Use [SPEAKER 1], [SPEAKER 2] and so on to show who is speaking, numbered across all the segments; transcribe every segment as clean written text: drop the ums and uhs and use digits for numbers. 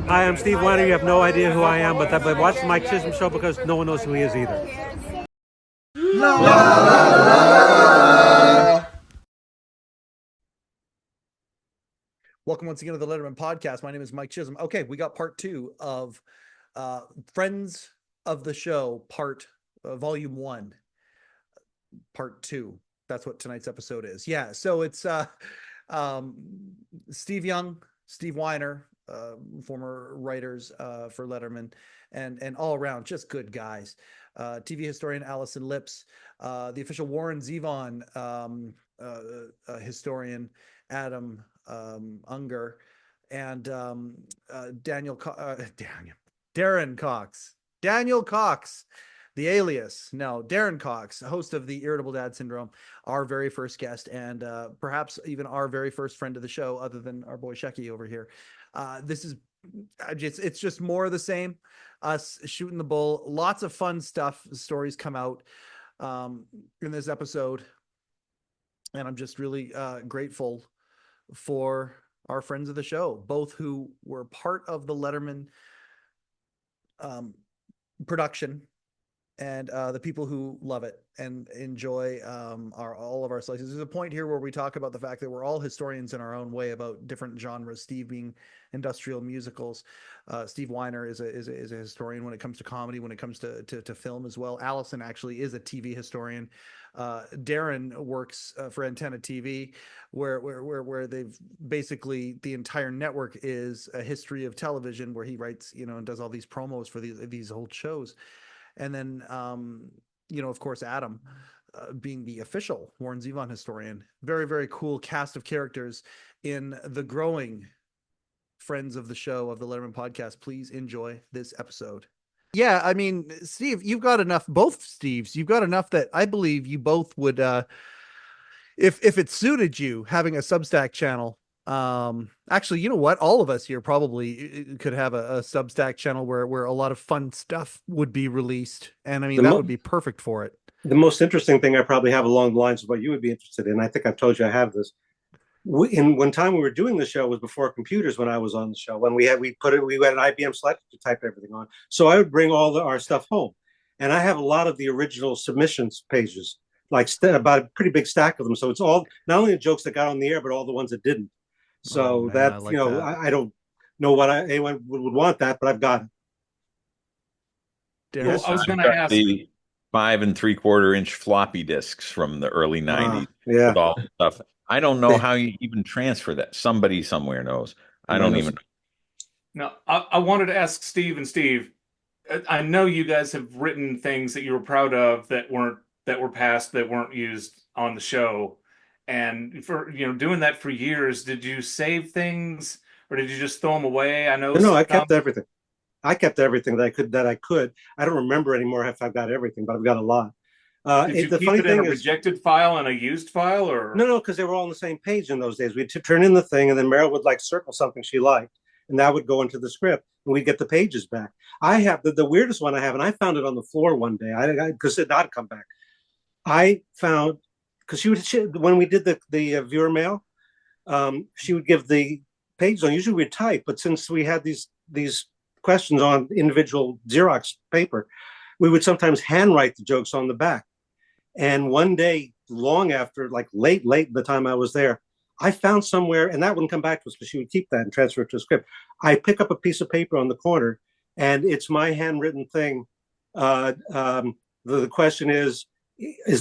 [SPEAKER 1] Hi, I'm Steve Weiner. You have no idea who I am, but I watch the Mike Chisholm show because no one knows who he is either. La, la, la,
[SPEAKER 2] la. Welcome once again to the Letterman podcast. My name is Mike Chisholm. Okay, we got part 2 of Friends of the Show, volume 1, part 2. That's what tonight's episode is. Yeah, so it's Steve Young, Steve Weiner, former writers for Letterman, and all around just good guys. TV historian Allison Lips, the official Warren Zevon historian Adam Unger, and Darin Cox. Daniel Cox, the alias. No, Darin Cox, host of the Irritable Dad Syndrome, our very first guest, and perhaps even our very first friend of the show, other than our boy Shecky over here. It's just more of the same. Us shooting the bull. Lots of fun stuff. Stories come out in this episode, and I'm just really grateful for our friends of the show, both who were part of the Letterman production and the people who love it and enjoy all of our slices. There's a point here where we talk about the fact that we're all historians in our own way about different genres. Steve being industrial musicals. Steve Weiner is a historian when it comes to comedy, when it comes to film as well. Allison actually is a TV historian. Darin works for Antenna TV, where they've basically the entire network is a history of television, where he writes, and does all these promos for these old shows. And then, of course, Adam being the official Warren Zevon historian. Very, very cool cast of characters in the growing friends of the show of the Letterman podcast. Please enjoy this episode. Yeah, I mean, Steve, you've got enough, both Steves, you've got enough that I believe you both would, if it suited you, having a Substack channel. Actually, you know what? All of us here probably could have a Substack channel where a lot of fun stuff would be released. And I mean, that would be perfect for it.
[SPEAKER 3] The most interesting thing I probably have along the lines of what you would be interested in, I think I've told you I have this. One time we were doing the show was before computers when I was on the show. When we had an IBM Selectric to type everything on. So I would bring all our stuff home. And I have a lot of the original submissions pages, like about a pretty big stack of them. So it's all, not only the jokes that got on the air, but all the ones that didn't. So I don't know what anyone would want that, but I've got it.
[SPEAKER 4] Well, I was going to ask the 5 3/4 inch floppy disks from the early 90s.
[SPEAKER 3] Yeah.
[SPEAKER 4] With all the stuff. I don't know how you even transfer that. Somebody somewhere knows. I don't even know.
[SPEAKER 5] Now, I wanted to ask Steve and Steve, I know you guys have written things that you were proud of that were passed, that weren't used on the show. And for doing that for years, did you save things or did you just throw them away? I know.
[SPEAKER 3] No, I kept everything. I kept everything that I could. I don't remember anymore if I've got everything, but I've got a lot.
[SPEAKER 5] Did you keep it in a rejected file and a used file, or
[SPEAKER 3] no, because they were all on the same page in those days. We'd turn in the thing, and then Meryl would circle something she liked, and that would go into the script, and we'd get the pages back. I have the weirdest one I have, and I found it on the floor one day. Because it not come back. I found. Because when we did the viewer mail, she would give the pages on. Usually we'd type, but since we had these questions on individual Xerox paper, we would sometimes handwrite the jokes on the back. And one day, long after, late the time I was there, I found somewhere, and that wouldn't come back to us because she would keep that and transfer it to a script. I pick up a piece of paper on the corner, and it's my handwritten thing. The question is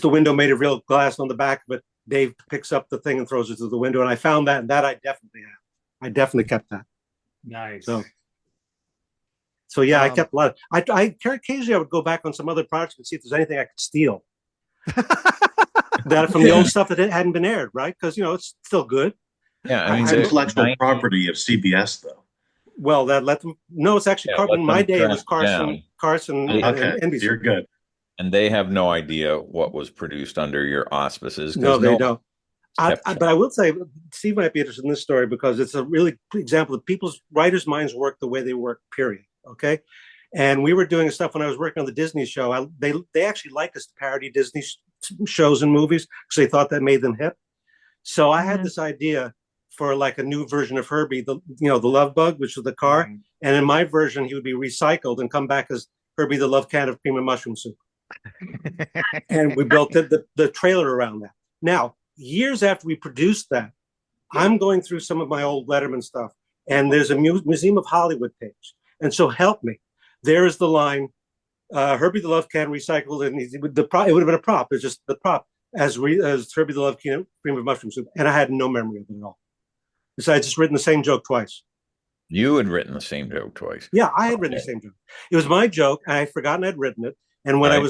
[SPEAKER 3] the window made of real glass? On the back of it, Dave picks up the thing and throws it through the window. And I found that, and that I definitely have. I definitely kept that.
[SPEAKER 5] Nice.
[SPEAKER 3] So yeah, I kept a lot. Occasionally I would go back on some other projects and see if there's anything I could steal. That from the old stuff that hadn't been aired, right? Because it's still good.
[SPEAKER 4] Yeah, I mean,
[SPEAKER 6] it's intellectual property of CBS, though.
[SPEAKER 3] Well, that let them. No, it's actually Carson. My day it was Carson.
[SPEAKER 6] Okay,
[SPEAKER 3] and NBC.
[SPEAKER 6] You're good.
[SPEAKER 4] And they have no idea what was produced under your auspices.
[SPEAKER 3] No, they don't. But I will say, Steve might be interested in this story because it's a really good example of people's writers' minds work the way they work. Period. Okay. And we were doing stuff when I was working on the Disney show. They actually liked us to parody Disney shows and movies because they thought that made them hip. So I had this idea for like a new version of Herbie, the Love Bug, which was the car.
[SPEAKER 5] Mhm.
[SPEAKER 3] And in my version, he would be recycled and come back as Herbie the Love Can of Cream and Mushroom Soup. And we built the trailer around that. Now, years after we produced that, I'm going through some of my old Letterman stuff, and there's a Museum of Hollywood page. And so help me. There's the line, Herbie the Love Can recycled, and it would have been a prop. It's just the prop as Herbie the Love Can Cream of Mushroom Soup. And I had no memory of it at all. Besides, just written the same joke twice.
[SPEAKER 4] You had written the same joke twice.
[SPEAKER 3] Yeah, I had written the same joke. It was my joke, and I had forgotten I'd written it. And when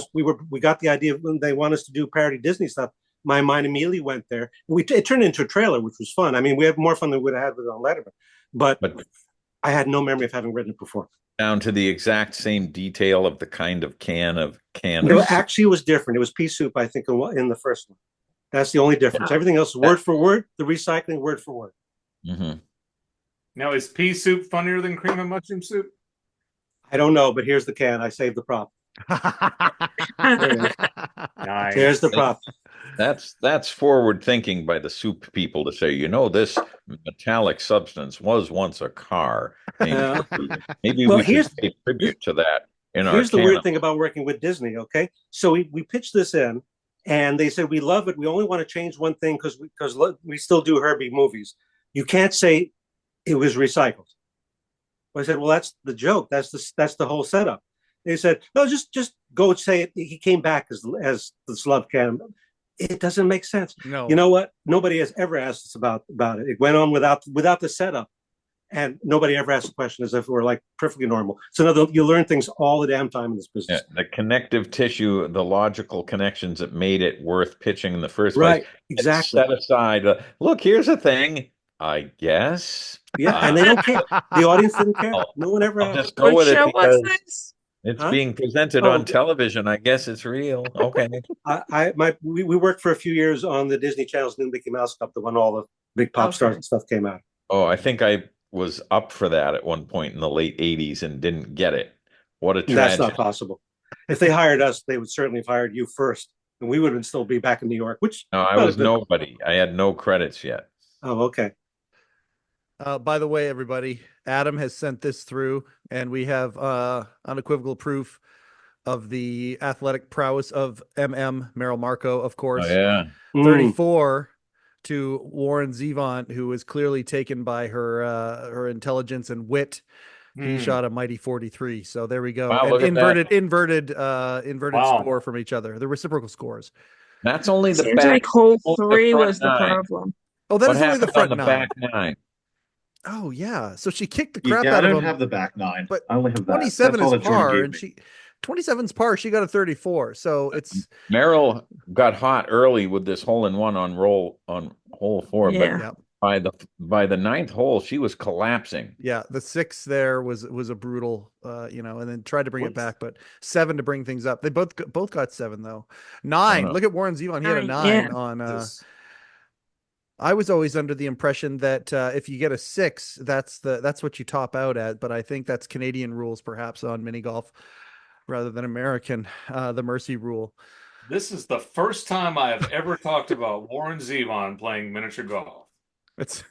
[SPEAKER 3] we got the idea when they want us to do parody Disney stuff, my mind immediately went there. It turned into a trailer, which was fun. I mean, we had more fun than we would have had with it on Letterman. But I had no memory of having written it before.
[SPEAKER 4] Down to the exact same detail of the kind of can.
[SPEAKER 3] Actually, it was different. It was pea soup, I think, in the first one. That's the only difference. Everything else, word for word. The recycling, word for word.
[SPEAKER 4] Mm-hmm.
[SPEAKER 5] Now, is pea soup funnier than cream and mushroom soup?
[SPEAKER 3] I don't know, but here's the can. I saved the prop.
[SPEAKER 5] Nice.
[SPEAKER 3] Here's the prop.
[SPEAKER 4] That's forward thinking by the soup people to say, this metallic substance was once a car. Maybe we should pay tribute to that in our.
[SPEAKER 3] Here's the weird thing about working with Disney. Okay, so we pitched this in, and they said we love it. We only want to change one thing because we still do Herbie movies. You can't say it was recycled. I said, well, that's the joke. That's the whole setup. They said, no, just go and say it. He came back as this love can. It doesn't make sense.
[SPEAKER 2] No.
[SPEAKER 3] You know what? Nobody has ever asked us about it. It went on without the setup, and nobody ever asked the question as if it were like perfectly normal. So you learn things all the damn time in this business.
[SPEAKER 4] Yeah, the connective tissue, the logical connections that made it worth pitching in the first
[SPEAKER 3] right,
[SPEAKER 4] place.
[SPEAKER 3] Exactly.
[SPEAKER 4] Set aside. Look, here's a thing. I guess.
[SPEAKER 3] Yeah, and they don't care. The audience didn't care. No one ever asked.
[SPEAKER 4] Just go with it because
[SPEAKER 7] this?
[SPEAKER 4] it's being presented on television. I guess it's real. Okay.
[SPEAKER 3] We worked for a few years on the Disney Channel's new Mickey Mouse Cup, the one all the big pop stars and stuff came out.
[SPEAKER 4] Oh, I think I was up for that at one point in the late 80s and didn't get it. What a tragedy.
[SPEAKER 3] That's not possible. If they hired us, they would certainly have hired you first, and we would still be back in New York.
[SPEAKER 4] No, I was nobody. I had no credits yet.
[SPEAKER 3] Oh, okay.
[SPEAKER 2] By the way, everybody, Adam has sent this through, and we have unequivocal proof of the athletic prowess of Merrill Marco, of course.
[SPEAKER 4] Oh, yeah.
[SPEAKER 2] 34 to Warren Zevon, who was clearly taken by her intelligence and wit. He shot a mighty 43. So there we go.
[SPEAKER 4] Wow,
[SPEAKER 2] and inverted score from each other. The reciprocal scores.
[SPEAKER 4] That's only the
[SPEAKER 7] Seems
[SPEAKER 4] back.
[SPEAKER 7] like hole 3 was the
[SPEAKER 4] nine.
[SPEAKER 7] problem.
[SPEAKER 2] Oh, that is only the front nine.
[SPEAKER 4] Back nine.
[SPEAKER 2] Oh yeah, so she kicked the crap out of him.
[SPEAKER 6] I don't have the back nine,
[SPEAKER 2] but
[SPEAKER 6] I only have
[SPEAKER 2] 27 is par, and 27's par. She got a 34, so it's
[SPEAKER 4] Merrill got hot early with this hole in one on hole 4, but by the ninth hole she was collapsing.
[SPEAKER 2] Yeah, the 6 there was a brutal, and then tried to bring it back, but 7 to bring things up. They both got 7 though. 9. Look at Warren Zevon. He had a 9 on. I was always under the impression that if you get a 6, that's what you top out at. But I think that's Canadian rules, perhaps, on mini golf rather than American. The mercy rule.
[SPEAKER 5] This is the first time I have ever talked about Warren Zevon playing miniature golf.
[SPEAKER 2] It's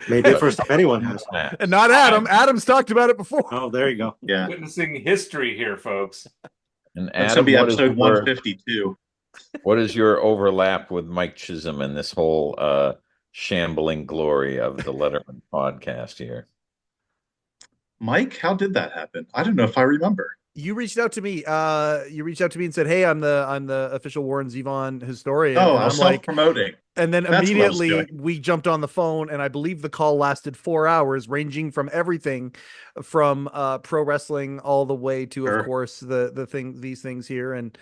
[SPEAKER 3] maybe the first time anyone has.
[SPEAKER 2] And not Adam. Adam's talked about it before.
[SPEAKER 3] Oh, there you go.
[SPEAKER 6] Yeah,
[SPEAKER 5] witnessing history here, folks.
[SPEAKER 4] And
[SPEAKER 6] that's gonna be episode 152.
[SPEAKER 4] What is your overlap with Mike Chisholm and this whole shambling glory of the Letterman podcast here?
[SPEAKER 6] Mike, how did that happen? I don't know if I remember.
[SPEAKER 2] You reached out to me. You reached out to me and said, "Hey, I'm the official Warren Zevon historian."
[SPEAKER 6] Oh,
[SPEAKER 2] and
[SPEAKER 6] I'm self-promoting.
[SPEAKER 2] And then immediately we jumped on the phone, and I believe the call lasted 4 hours, ranging from everything from pro wrestling all the way to, of course, these things here and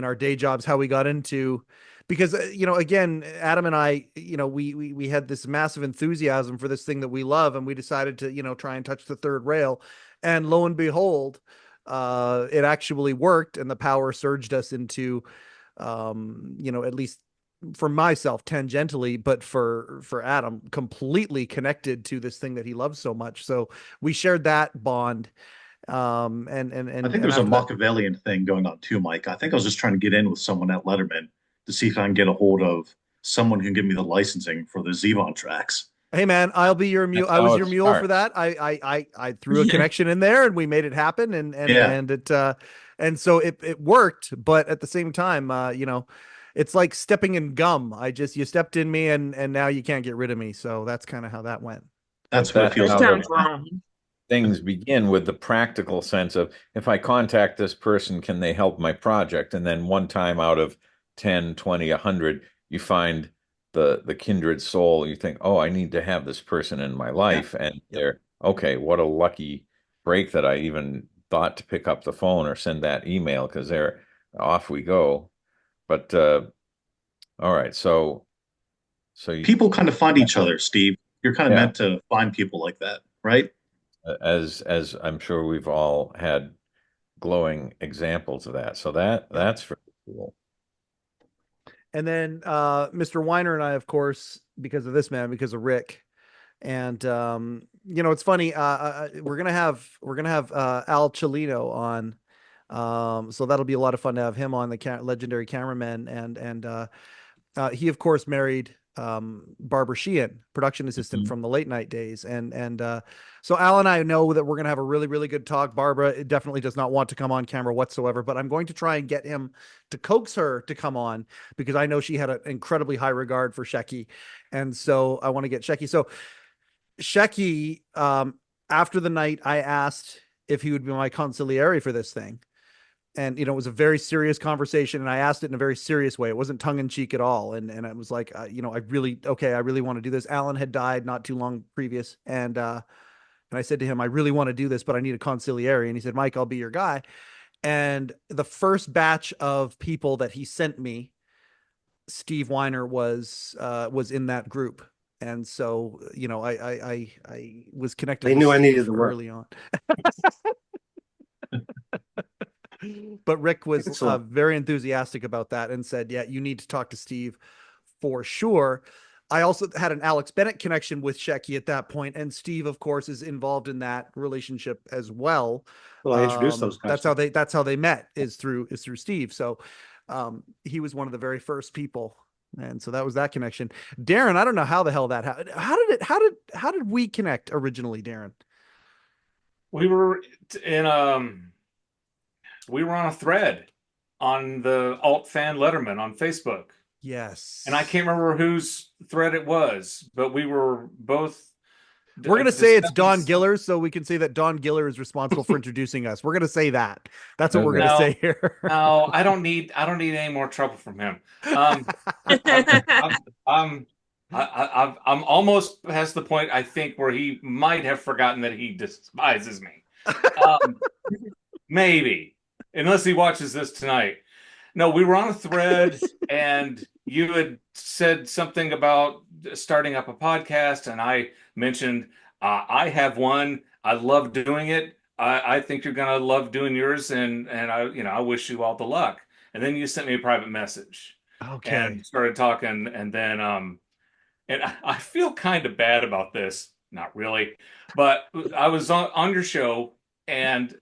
[SPEAKER 2] our day jobs, how we got into, because again, Adam and I, we had this massive enthusiasm for this thing that we love, and we decided to try and touch the third rail, and lo and behold, it actually worked, and the power surged us into at least for myself tangentially, but for Adam, completely connected to this thing that he loves so much. So we shared that bond. And
[SPEAKER 6] I think there's a Machiavellian thing going on too, Mike. I think I was just trying to get in with someone at Letterman to see if I can get a hold of someone who can give me the licensing for the Zevon tracks.
[SPEAKER 2] Hey man, I'll be your mule.
[SPEAKER 4] That's
[SPEAKER 2] I was
[SPEAKER 4] how
[SPEAKER 2] your
[SPEAKER 4] it
[SPEAKER 2] mule for
[SPEAKER 4] starts.
[SPEAKER 2] that. I threw a connection in there and we made it happen and so it worked, but at the same time, it's like stepping in gum. You stepped in me and now you can't get rid of me. So that's kind of how that went.
[SPEAKER 6] That's what it
[SPEAKER 4] That's
[SPEAKER 6] feels
[SPEAKER 4] how
[SPEAKER 7] That
[SPEAKER 6] like.
[SPEAKER 7] sounds wrong.
[SPEAKER 4] things begin with the practical sense of, if I contact this person, can they help my project? And then one time out of 10, 20, 100, you find the kindred soul. You think, oh, I need to have this person in my life. And they're, okay, what a lucky break that I even thought to pick up the phone or send that email, because they're off we go. But all right, so
[SPEAKER 6] People kind of find each other, Steve. You're kind of
[SPEAKER 4] yeah,
[SPEAKER 6] meant to find people like that, right?
[SPEAKER 4] as I'm sure we've all had glowing examples of that. So that's really cool.
[SPEAKER 2] And then Mr. Weiner and I, of course, because of this man, because of Rick. And it's funny. We're gonna have Al Cholino on, so that'll be a lot of fun to have him on, the legendary cameraman. And he, of course, married Barbara Sheehan, production assistant from the late night days. And so Al and I know that we're going to have a really, really good talk. Barbara definitely does not want to come on camera whatsoever, but I'm going to try and get him to coax her to come on, because I know she had an incredibly high regard for Shecky. And so I want to get Shecky. So Shecky, after the night, I asked if he would be my consigliere for this thing. And, it was a very serious conversation, and I asked it in a very serious way. It wasn't tongue in cheek at all. And I was like, I really want to do this. Alan had died not too long previous. And I said to him, I really want to do this, but I need a consigliere. And he said, Mike, I'll be your guy. And the first batch of people that he sent me, Steve Weiner was in that group. And so, I was connected.
[SPEAKER 3] They knew I needed the work
[SPEAKER 2] early on. But Rick was very enthusiastic about that and said, yeah, you need to talk to Steve for sure. I also had an Alex Bennett connection with Shecky at that point, and Steve, of course, is involved in that relationship as well.
[SPEAKER 3] Well, I introduced those guys.
[SPEAKER 2] That's how they met, is through Steve. So he was one of the very first people. And so that was that connection. Darin, I don't know how the hell that happened. How did we connect originally, Darin?
[SPEAKER 5] We were we were on a thread on the alt fan Letterman on Facebook.
[SPEAKER 2] Yes.
[SPEAKER 5] And I can't remember whose thread it was, but we were both.
[SPEAKER 2] We're going to say it's Don Giller, so we can say that Don Giller is responsible for introducing us. We're going to say that. That's what we're going to say here.
[SPEAKER 5] No, I don't need any more trouble from him. I'm almost past the point, I think, where he might have forgotten that he despises me. Maybe. Unless he watches this tonight. No, we were on a thread and you had said something about starting up a podcast, and I mentioned, I have one. I love doing it. I think you're going to love doing yours, and I wish you all the luck. And then you sent me a private message.
[SPEAKER 2] Okay.
[SPEAKER 5] And started talking, and then and I feel kind of bad about this. Not really. But I was on your show, and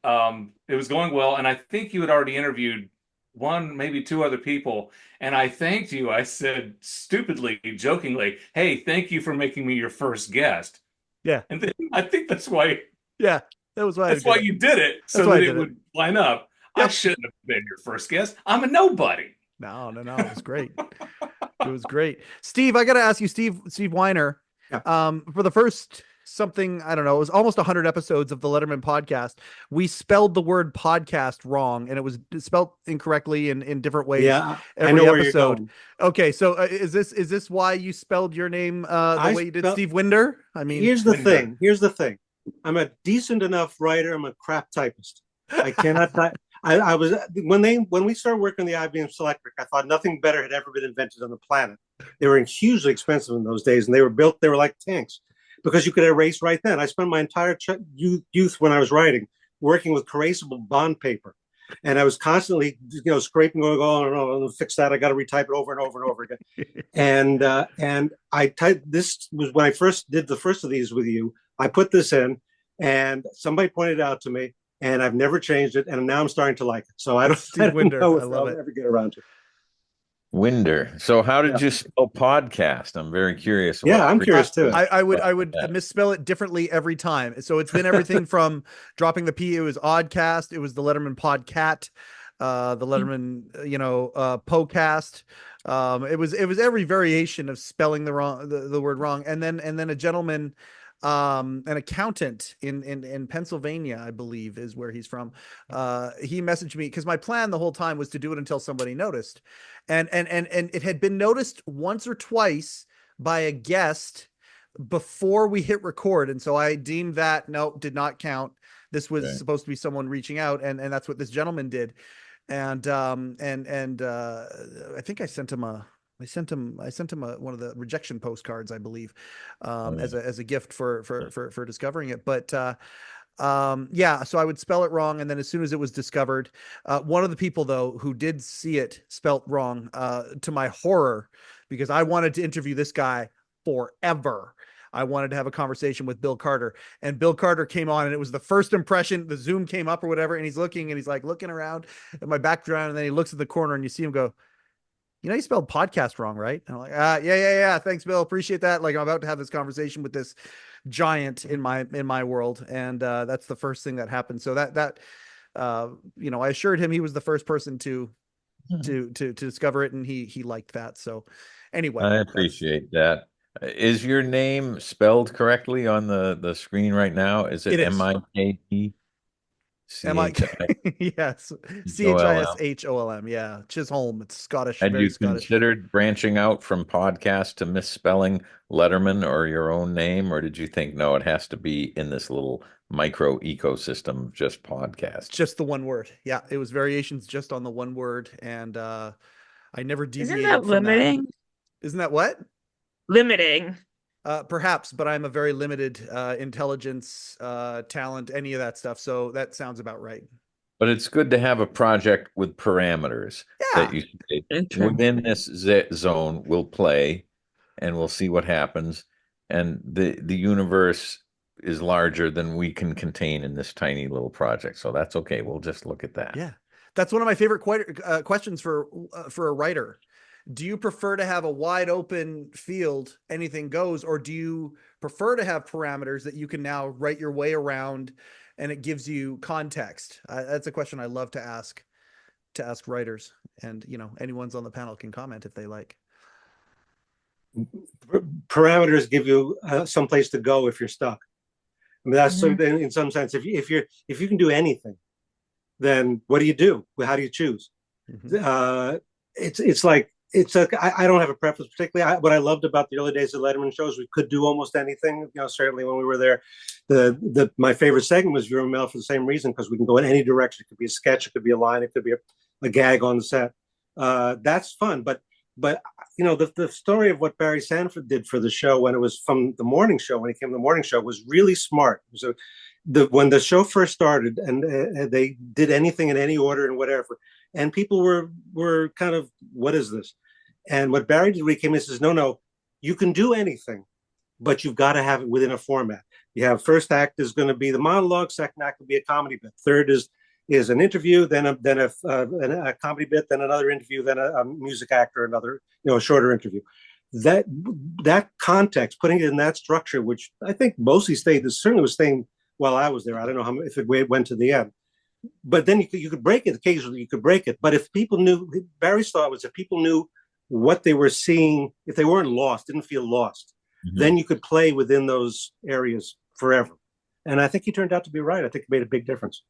[SPEAKER 5] it was going well, and I think you had already interviewed one, maybe two other people, and I thanked you. I said stupidly, jokingly, hey, thank you for making me your first guest.
[SPEAKER 2] Yeah.
[SPEAKER 5] And then I think that's why.
[SPEAKER 2] Yeah, that was why.
[SPEAKER 5] That's why you did it, so that it would line up.
[SPEAKER 2] Yep.
[SPEAKER 5] I shouldn't have been your first guest. I'm a nobody.
[SPEAKER 2] No, it was great. It was great. Steve, I got to ask you, Steve Weiner, for the first something, I don't know, it was almost 100 episodes of the Letterman podcast. We spelled the word podcast wrong, and it was spelled incorrectly in different ways.
[SPEAKER 3] Yeah,
[SPEAKER 2] every
[SPEAKER 3] I know
[SPEAKER 2] episode.
[SPEAKER 3] Where you're going.
[SPEAKER 2] Okay, so is this why you spelled your name the way you did Steve Winder? I mean,
[SPEAKER 3] here's the thing. I'm a decent enough writer. I'm a crap typist. I cannot type. I was when we started working on the IBM Selectric, I thought nothing better had ever been invented on the planet. They were hugely expensive in those days, and they were like tanks, because you could erase right then. I spent my entire youth when I was writing working with erasable bond paper, and I was constantly scraping, going, oh no, fix that. I got to retype it over and over and over again. and I typed. This was when I first did the first of these with you. I put this in, and somebody pointed it out to me. And I've never changed it, and now I'm starting to like it. So I don't know if
[SPEAKER 2] I love
[SPEAKER 3] I'll ever get around to it.
[SPEAKER 4] Winder. So how did
[SPEAKER 3] Yeah.
[SPEAKER 4] you spell podcast? I'm very curious.
[SPEAKER 3] Yeah,
[SPEAKER 4] what
[SPEAKER 3] I'm curious too.
[SPEAKER 2] I would
[SPEAKER 4] that.
[SPEAKER 2] misspell it differently every time. So it's been everything from dropping the P. It was Oddcast. It was the Letterman Podcat, the Letterman, Podcast. It was every variation of spelling the word wrong. And then a gentleman, an accountant in Pennsylvania, I believe is where he's from. He messaged me because my plan the whole time was to do it until somebody noticed, and it had been noticed once or twice by a guest before we hit record. And so I deemed that, nope, did not count. This was
[SPEAKER 4] Okay.
[SPEAKER 2] supposed to be someone reaching out. And that's what this gentleman did. And I think I sent him one of the rejection postcards, I believe, as a gift for discovering it. But, yeah, so I would spell it wrong. And then as soon as it was discovered, one of the people though, who did see it spelt wrong, to my horror, because I wanted to interview this guy forever. I wanted to have a conversation with Bill Carter, and Bill Carter came on, and it was the first impression. The Zoom came up or whatever, and he's like looking around at my background, and then he looks at the corner, and you see him go, you spelled podcast wrong, right? And I'm like, yeah. Thanks, Bill. Appreciate that. Like, I'm about to have this conversation with this giant in my world. And, that's the first thing that happened. So I assured him he was the first person to discover it. And he liked that. So anyway,
[SPEAKER 4] I appreciate that. Is your name spelled correctly on the screen right now? Is it
[SPEAKER 2] It is.
[SPEAKER 4] M-I-K-E?
[SPEAKER 2] Yes.
[SPEAKER 4] C-H-I-S-H-O-L-M.
[SPEAKER 2] Chisholm. Yeah. Chisholm. It's Scottish.
[SPEAKER 4] Had
[SPEAKER 2] Very
[SPEAKER 4] you
[SPEAKER 2] Scottish.
[SPEAKER 4] considered branching out from podcast to misspelling Letterman or your own name, or did you think, no, it has to be in this little micro ecosystem of just podcast?
[SPEAKER 2] Just the one word. Yeah. It was variations just on the one word. And, I never deviated
[SPEAKER 7] Isn't that
[SPEAKER 2] from that.
[SPEAKER 7] limiting?
[SPEAKER 2] Isn't that what?
[SPEAKER 7] Limiting.
[SPEAKER 2] Perhaps, but I'm a very limited intelligence, talent, any of that stuff. So that sounds about right.
[SPEAKER 4] But it's good to have a project with parameters that you say, within this zone we'll play and we'll see what happens. And the universe is larger than we can contain in this tiny little project. So that's okay. We'll just look at that.
[SPEAKER 2] Yeah. That's one of my favorite questions for a writer. Do you prefer to have a wide open field, anything goes, or do you prefer to have parameters that you can now write your way around and it gives you context? That's a question I love to ask writers, and anyone's on the panel can comment if they like.
[SPEAKER 3] Parameters give you some place to go if you're stuck. I mean, that's in some sense, if you can do anything, then what do you do? How do you choose? It's like, I don't have a preference particularly. What I loved about the early days of Letterman shows, we could do almost anything. Certainly when we were there, my favorite segment was Viewer Mail for the same reason, because we can go in any direction. It could be a sketch, it could be a line, it could be a gag on the set. That's fun. But the story of what Barry Sanford did for the show when it was from the morning show, when he came to the morning show, was really smart. So when the show first started, and they did anything in any order and whatever, and people were kind of, what is this? And what Barry did when he came in, says, no, you can do anything, but you've got to have it within a format. You have first act is going to be the monologue, second act will be a comedy bit, third is an interview, then a comedy bit, then another interview, then a music actor, another a shorter interview. That context, putting it in that structure, which I think mostly stayed. This certainly was staying while I was there. I don't know if it went to the end. But then you could break it occasionally. You could break it. But if people knew, Barry's thought was, if people knew what they were seeing, if they weren't lost, didn't feel lost, then you could play within those areas forever. And I think he turned out to be right. I think it made a big difference.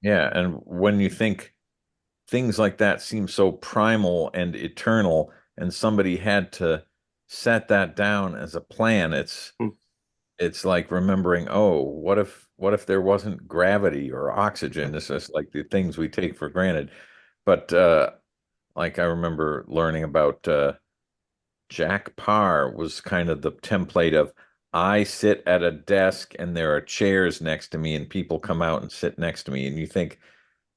[SPEAKER 4] Yeah, and when you think things like that seem so primal and eternal, and somebody had to set that down as a plan, it's like remembering, what if there wasn't gravity or oxygen? It's just like the things we take for granted. But like I remember learning about Jack Parr was kind of the template of, I sit at a desk and there are chairs next to me and people come out and sit next to me. And you think,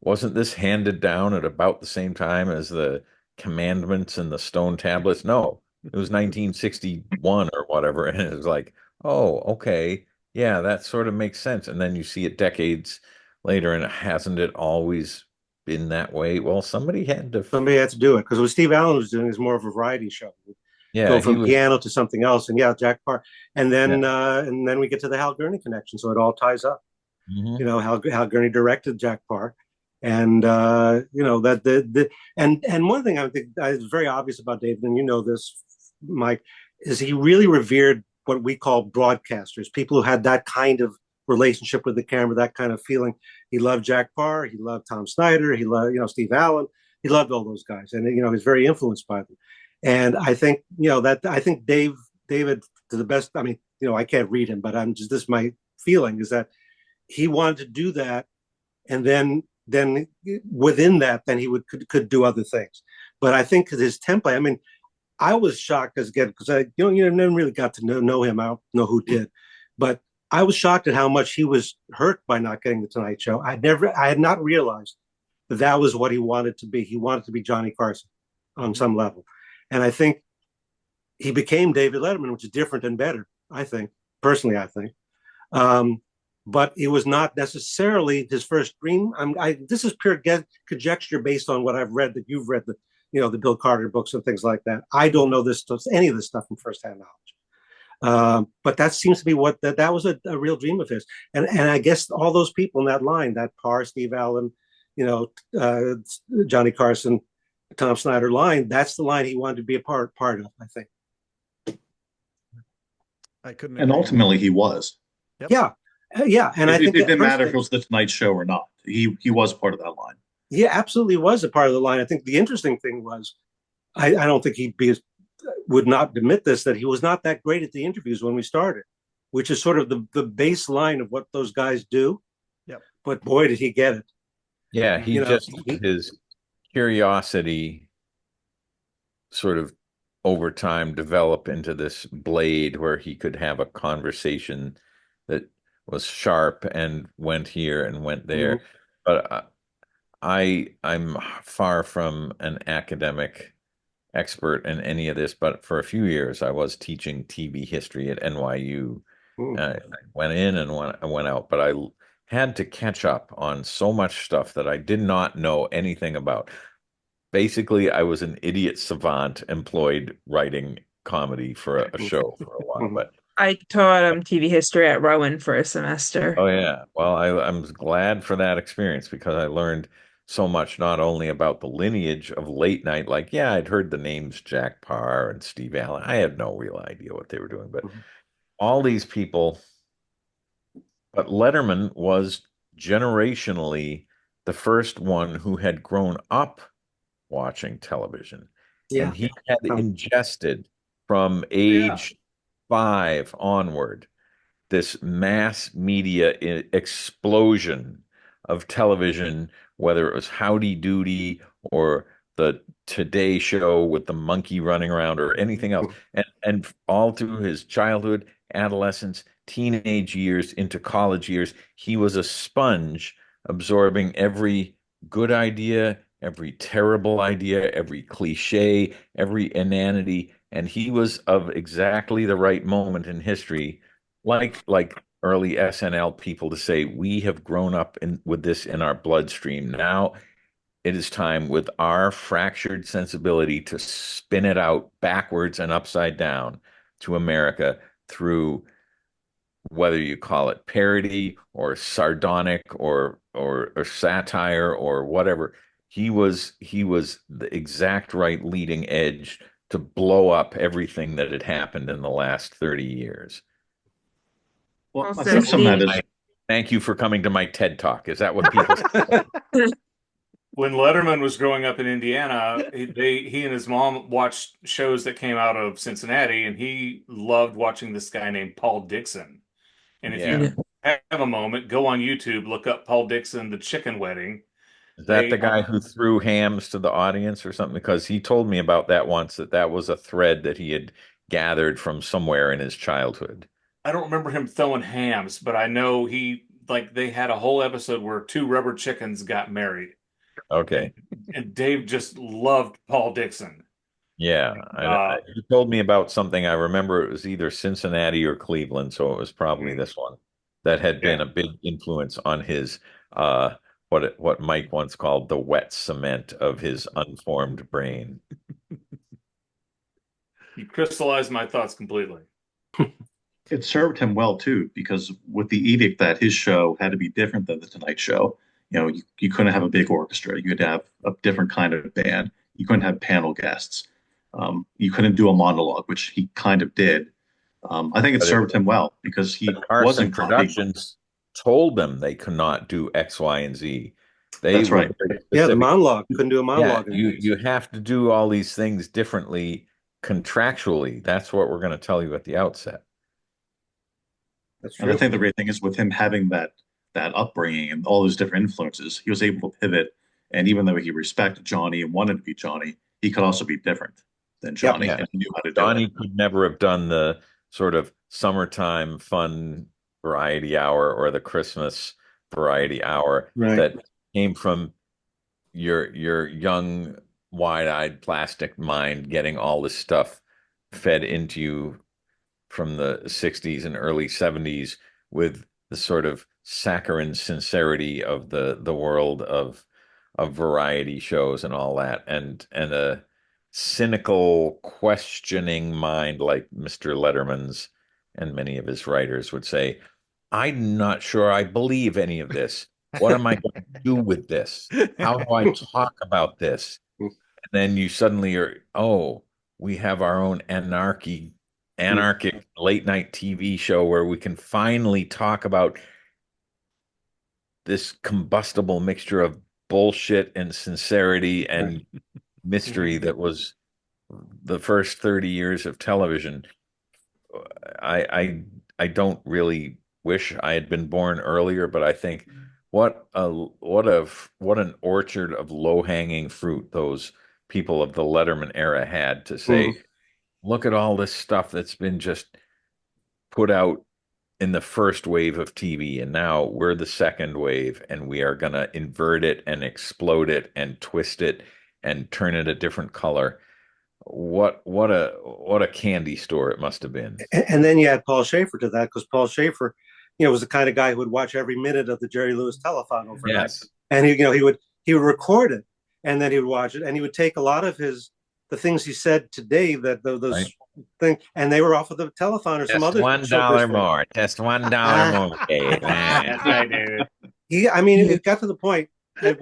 [SPEAKER 4] wasn't this handed down at about the same time as the commandments and the stone tablets? No, it was 1961 or whatever. And it was like, oh, okay. Yeah, that sort of makes sense. And then you see it decades later, and hasn't it always been that way. Well, somebody had to.
[SPEAKER 3] Somebody had to do it because what Steve Allen was doing is more of a variety show.
[SPEAKER 4] Yeah,
[SPEAKER 3] Go
[SPEAKER 4] he
[SPEAKER 3] from
[SPEAKER 4] was.
[SPEAKER 3] piano to something else, and yeah, Jack Parr, and
[SPEAKER 4] Yeah.
[SPEAKER 3] then we get to the Hal Gurney connection, so it all ties up.
[SPEAKER 4] Mhm.
[SPEAKER 3] Hal Gurney directed Jack Parr, and that the and one thing I think is very obvious about David, and you know this, Mike, is he really revered what we call broadcasters, people who had that kind of relationship with the camera, that kind of feeling. He loved Jack Parr, he loved Tom Snyder, he loved Steve Allen, he loved all those guys, and he's very influenced by them. And I think I think David, to the best, I mean, I can't read him, but I'm just this my feeling is that he wanted to do that, and then within that, then he could do other things. But I think his template. I mean, I was shocked as again because I never really got to know him. I don't know who did, but I was shocked at how much he was hurt by not getting the Tonight Show. I had not realized that was what he wanted to be. He wanted to be Johnny Carson on some level, and I think he became David Letterman, which is different and better. I think personally, I think. But it was not necessarily his first dream. This is pure conjecture based on what I've read, that you've read, the Bill Carter books and things like that. I don't know any of this stuff from firsthand knowledge. But that seems to be what that was a real dream of his. And I guess all those people in that line, that Parr, Steve Allen, Johnny Carson, Tom Snyder line, that's the line he wanted to be a part of, I think.
[SPEAKER 2] I couldn't.
[SPEAKER 6] And ultimately, he was.
[SPEAKER 2] Yep.
[SPEAKER 3] Yeah, and I think
[SPEAKER 6] it didn't matter if it was the Tonight Show or not. He was part of that line.
[SPEAKER 3] Yeah, absolutely was a part of the line. I think the interesting thing was, I don't think would not admit this, that he was not that great at the interviews when we started, which is sort of the baseline of what those guys do.
[SPEAKER 2] Yep.
[SPEAKER 3] But boy, did he get it.
[SPEAKER 4] Yeah, his curiosity sort of over time develop into this blade where he could have a conversation that was sharp and went here and went there. Mm-hmm. But I'm far from an academic expert in any of this, but for a few years I was teaching TV history at NYU. I went in and went out, but I had to catch up on so much stuff that I did not know anything about. Basically, I was an idiot savant employed writing comedy for a show for a while. But
[SPEAKER 7] I taught TV history at Rowan for a semester.
[SPEAKER 4] Oh yeah, well, I'm glad for that experience because I learned so much, not only about the lineage of late night, like yeah, I'd heard the names Jack Parr and Steve Allen. I had no real idea what they were doing, but all these people. But Letterman was generationally the first one who had grown up watching television.
[SPEAKER 3] Yeah.
[SPEAKER 4] And he had ingested from age 5 onward this mass media explosion of television, whether it was Howdy Doody or the Today Show with the monkey running around or anything else. And all through his childhood, adolescence, teenage years into college years, he was a sponge absorbing every good idea, every terrible idea, every cliche, every inanity, and he was of exactly the right moment in history, like early SNL people, to say we have grown up with this in our bloodstream. Now it is time, with our fractured sensibility, to spin it out backwards and upside down to America through, whether you call it parody or sardonic or satire or whatever. He was the exact right leading edge to blow up everything that had happened in the last 30 years.
[SPEAKER 6] Well, I think some of that is.
[SPEAKER 4] Thank you for coming to my TED Talk. Is that what people say?
[SPEAKER 5] When Letterman was growing up in Indiana, he and his mom watched shows that came out of Cincinnati, and he loved watching this guy named Paul Dixon. And if you have a moment, go on YouTube, look up Paul Dixon, The Chicken Wedding.
[SPEAKER 4] Is that the guy who threw hams to the audience or something? Because he told me about that once, that was a thread that he had gathered from somewhere in his childhood.
[SPEAKER 5] I don't remember him throwing hams, but I know they had a whole episode where 2 rubber chickens got married.
[SPEAKER 4] Okay.
[SPEAKER 5] And Dave just loved Paul Dixon.
[SPEAKER 4] Yeah. He told me about something. I remember it was either Cincinnati or Cleveland, so it was probably this one that had been a big influence on his what Mike once called the wet cement of his unformed brain.
[SPEAKER 5] You crystallized my thoughts completely.
[SPEAKER 6] It served him well too, because with the edict that his show had to be different than the Tonight Show, you couldn't have a big orchestra. You had to have a different kind of band. You couldn't have panel guests. You couldn't do a monologue, which he kind of did. I think it
[SPEAKER 4] But
[SPEAKER 6] served him well because he
[SPEAKER 4] Carson
[SPEAKER 6] wasn't copying.
[SPEAKER 4] Productions told them they could not do X, Y, and Z. They
[SPEAKER 6] That's
[SPEAKER 4] were
[SPEAKER 6] right.
[SPEAKER 4] very
[SPEAKER 3] Yeah, the
[SPEAKER 4] specific.
[SPEAKER 3] monologue. Couldn't do a
[SPEAKER 4] Yeah,
[SPEAKER 3] monologue.
[SPEAKER 4] you have to do all these things differently contractually. That's what we're going to tell you at the outset.
[SPEAKER 3] That's
[SPEAKER 6] And I
[SPEAKER 3] true.
[SPEAKER 6] think the great thing is with him having that upbringing and all those different influences, he was able to pivot. And even though he respected Johnny and wanted to be Johnny, he could also be different than Johnny,
[SPEAKER 4] Yeah.
[SPEAKER 6] and he knew how to do
[SPEAKER 4] Johnny
[SPEAKER 6] it.
[SPEAKER 4] could never have done the sort of summertime fun variety hour or the Christmas variety hour
[SPEAKER 3] Right.
[SPEAKER 4] that came from your young, wide-eyed plastic mind getting all this stuff fed into you from the 60s and early 70s with the sort of saccharine sincerity of the world of variety shows and all that, and a cynical questioning mind like Mr. Letterman's and many of his writers would say, I'm not sure I believe any of this. What am I going to do with this? How do I talk about this? And then you suddenly are, oh, we have our own anarchic late night TV show where we can finally talk about this combustible mixture of bullshit and sincerity and mystery that was the first 30 years of television. I don't really wish I had been born earlier, but I think what an orchard of low-hanging fruit those people of the Letterman era had to say, look at all this stuff that's been just put out in the first wave of TV, and now we're the second wave, and we are going to invert it and explode it and twist it and turn it a different color. What a candy store it must have been.
[SPEAKER 3] And then you add Paul Schaefer to that, because Paul Schaefer, was the kind of guy who would watch every minute of the Jerry Lewis telethon overnight.
[SPEAKER 4] Yes.
[SPEAKER 3] And he would record it, and then he would watch it, and he would take a lot of the things he said today, that those
[SPEAKER 4] Right.
[SPEAKER 3] things, and they were off of the telethon or some
[SPEAKER 4] Just
[SPEAKER 3] other
[SPEAKER 4] $1 more. Just $1 more. Dave.
[SPEAKER 5] That's right, David.
[SPEAKER 3] It got to the point that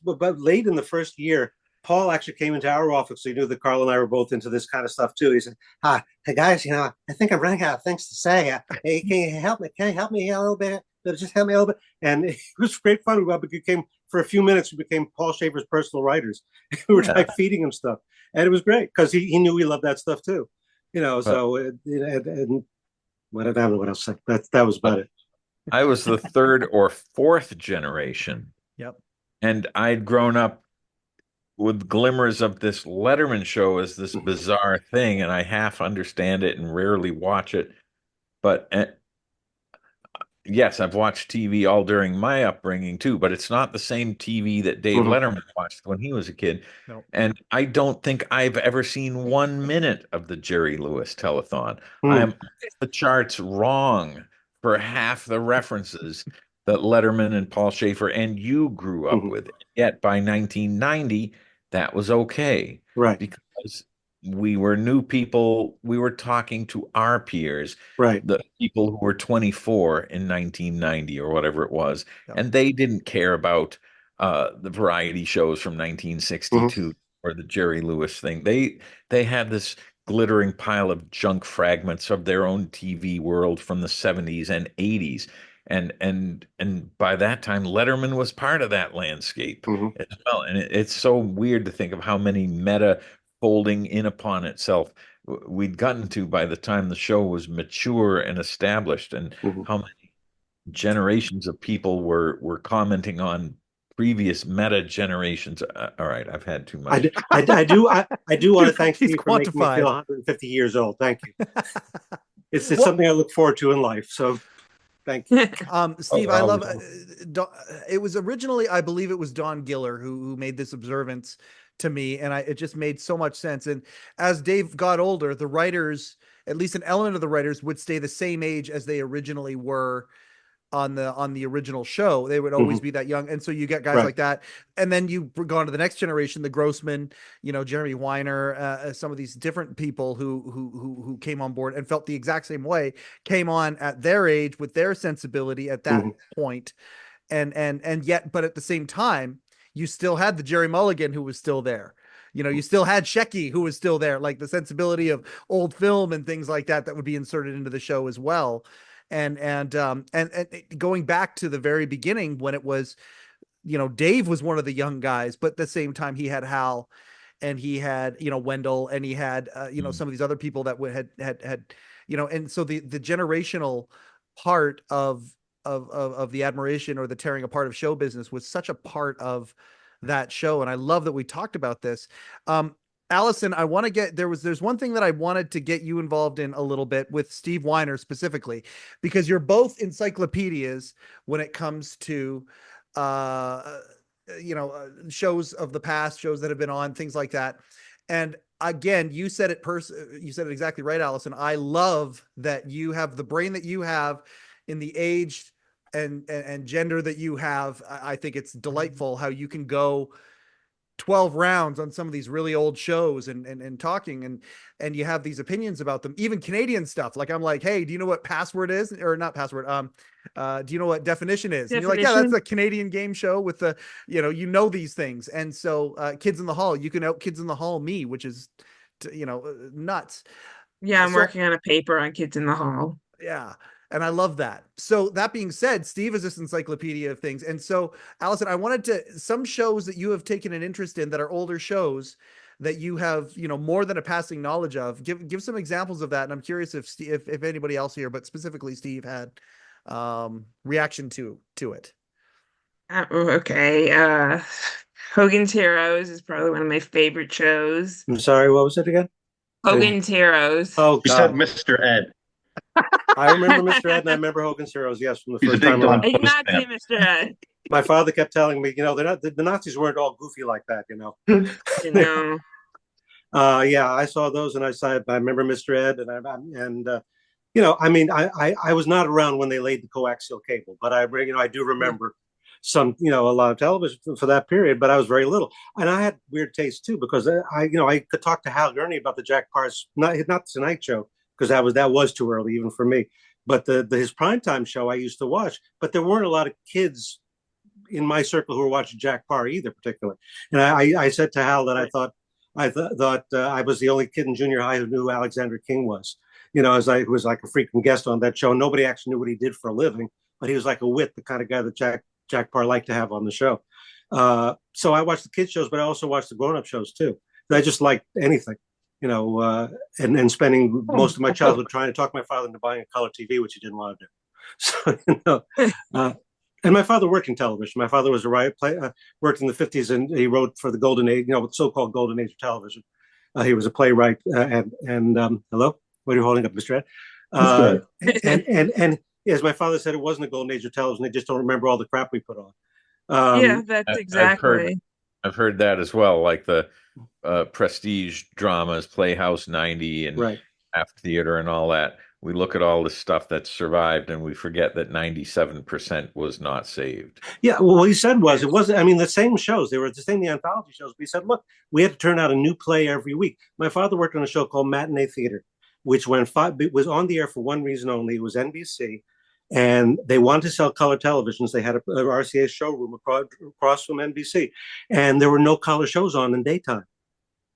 [SPEAKER 3] but late in the first year, Paul actually came into our office. So he knew that Carl and I were both into this kind of stuff too. He said, hey guys, I think I'm running out of things to say. Hey, can you help me? Can you help me a little bit? Just help me a little bit. And it was great fun. For a few minutes, we became Paul Schaefer's personal writers. We were like feeding him stuff. And it was great because he knew we loved that stuff too. So and whatever, I don't know what else to say. That was about it.
[SPEAKER 4] I was the third or fourth generation.
[SPEAKER 2] Yep.
[SPEAKER 4] And I'd grown up with glimmers of this Letterman show as this bizarre thing, and I half understand it and rarely watch it. But yes, I've watched TV all during my upbringing too, but it's not the same TV that Dave Letterman watched when he was a kid.
[SPEAKER 2] Nope.
[SPEAKER 4] And I don't think I've ever seen 1 minute of the Jerry Lewis telethon. I am off the charts wrong for half the references that Letterman and Paul Schaefer and you grew up with. Yet by 1990, that was okay.
[SPEAKER 3] Right.
[SPEAKER 4] Because we were new people. We were talking to our peers,
[SPEAKER 3] right?
[SPEAKER 4] The people who were 24 in 1990 or whatever it was, and they didn't care about the variety shows from 1962 or the Jerry Lewis thing. They had this glittering pile of junk fragments of their own TV world from the 70s and 80s. And by that time, Letterman was part of that landscape as well. And it's so weird to think of how many meta folding in upon itself we'd gotten to by the time the show was mature and established, and how many generations of people were commenting on previous meta generations. All right, I've had too much.
[SPEAKER 3] I do want to thank Steve for making me
[SPEAKER 2] quantified.
[SPEAKER 3] feel 150 years old. Thank you. It's something I look forward to in life. So thank you.
[SPEAKER 2] Steve, I love it. Was originally, I believe it was Don Giller who made this observance to me, and it just made so much sense. And as Dave got older, the writers, at least an element of the writers, would stay the same age as they originally were on the original show. They would always be that young. And so you get guys
[SPEAKER 3] Right.
[SPEAKER 2] like that. And then you go on to the next generation, the Grossman, Jeremy Weiner, some of these different people who came on board and felt the exact same way, came on at their age with their sensibility at that point. And yet, but at the same time, you still had the Jerry Mulligan who was still there. You still had Shecky who was still there, like the sensibility of old film and things like that would be inserted into the show as well. And going back to the very beginning when it was, Dave was one of the young guys, but at the same time he had Hal and he had, Wendell, and he had, some of these other people that had, and so the generational part of the admiration or the tearing apart of show business was such a part of that show. And I love that we talked about this. Allison, I want to get, there's one thing that I wanted to get you involved in a little bit with Steve Weiner specifically, because you're both encyclopedias when it comes to, shows of the past, shows that have been on, things like that. And again, you said it exactly right, Allison. I love that you have the brain that you have in the age and gender that you have. I think it's delightful how you can go 12 rounds on some of these really old shows and talking and you have these opinions about them, even Canadian stuff. Like I'm like, hey, do you know what password is, or not password? Do you know what definition is? And you're like, yeah, that's a Canadian game show with the, these things. And so Kids in the Hall, you can out Kids in the Hall me, which is, nuts.
[SPEAKER 7] Yeah, I'm working on a paper on Kids in the Hall.
[SPEAKER 2] Yeah. And I love that. So that being said, Steve is this encyclopedia of things. And so, Allison, I wanted some shows that you have taken an interest in that are older shows that you have, more than a passing knowledge of. Give some examples of that. And I'm curious if anybody else here, but specifically Steve, had reaction to it.
[SPEAKER 7] Okay. Hogan's Heroes is probably one of my favorite shows.
[SPEAKER 3] I'm sorry, what was it again?
[SPEAKER 7] Hogan's Heroes.
[SPEAKER 3] Oh,
[SPEAKER 6] You said Mr. Ed.
[SPEAKER 3] I remember Mr. Ed, and I remember Hogan's Heroes. Yes, from the first time around.
[SPEAKER 7] I did not see Mr. Ed.
[SPEAKER 3] My father kept telling me, they're not, the Nazis weren't all goofy like that, Yeah, I saw those, and I remember Mr. Ed, I was not around when they laid the coaxial cable, but I do remember some, a lot of television for that period, but I was very little, and I had weird taste too, because I could talk to Hal Gurney about the Jack Parr's not the Tonight Show, because that was too early even for me. But his primetime show I used to watch, but there weren't a lot of kids in my circle who were watching Jack Parr either, particularly. And I said to Hal that I thought I was the only kid in junior high who knew who Alexander King was. As I was like a frequent guest on that show. Nobody actually knew what he did for a living, but he was like a wit, the kind of guy that Jack Parr liked to have on the show. So I watched the kids shows, but I also watched the grown-up shows too. I just liked anything. And spending most of my childhood trying to talk my father into buying a color TV, which he didn't want to do. So, and my father worked in television. My father was a writer, worked in the 50s, and he wrote for the golden age, the so-called golden age of television. He was a playwright. Hello, what are you holding up, Mr. Ed? And as my father said, it wasn't a golden age of television. They just don't remember all the crap we put on.
[SPEAKER 7] Yeah, that's exactly.
[SPEAKER 4] I've heard that as well, like the prestige dramas, Playhouse 90 and Half Theater and all that. We look at all the stuff that survived and we forget that 97% was not saved. Yeah,
[SPEAKER 3] well, what he said was, it wasn't, the same shows, they were the same, the anthology shows, but he said, look, we had to turn out a new play every week. My father worked on a show called Matinee Theater, which was on the air for one reason only. It was NBC. And they wanted to sell color televisions. They had a RCA showroom across from NBC, and there were no color shows on in daytime.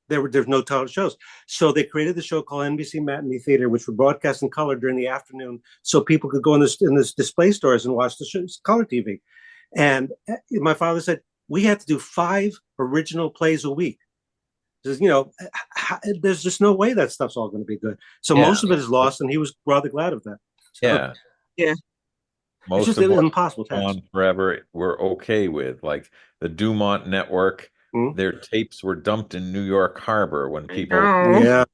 [SPEAKER 3] There's no color shows, so they created the show called NBC Matinee Theater, which would broadcast in color during the afternoon, so people could go in this display stores and watch the shows, color TV. And my father said we had to do 5 original plays a week. There's just no way that stuff's all going to be good. So most of it is lost, and he was rather glad of that. So,
[SPEAKER 7] yeah.
[SPEAKER 4] Most
[SPEAKER 3] it's just
[SPEAKER 4] of
[SPEAKER 3] impossible
[SPEAKER 4] on forever we're okay with, like the Dumont Network. Their tapes were dumped in New York Harbor when people and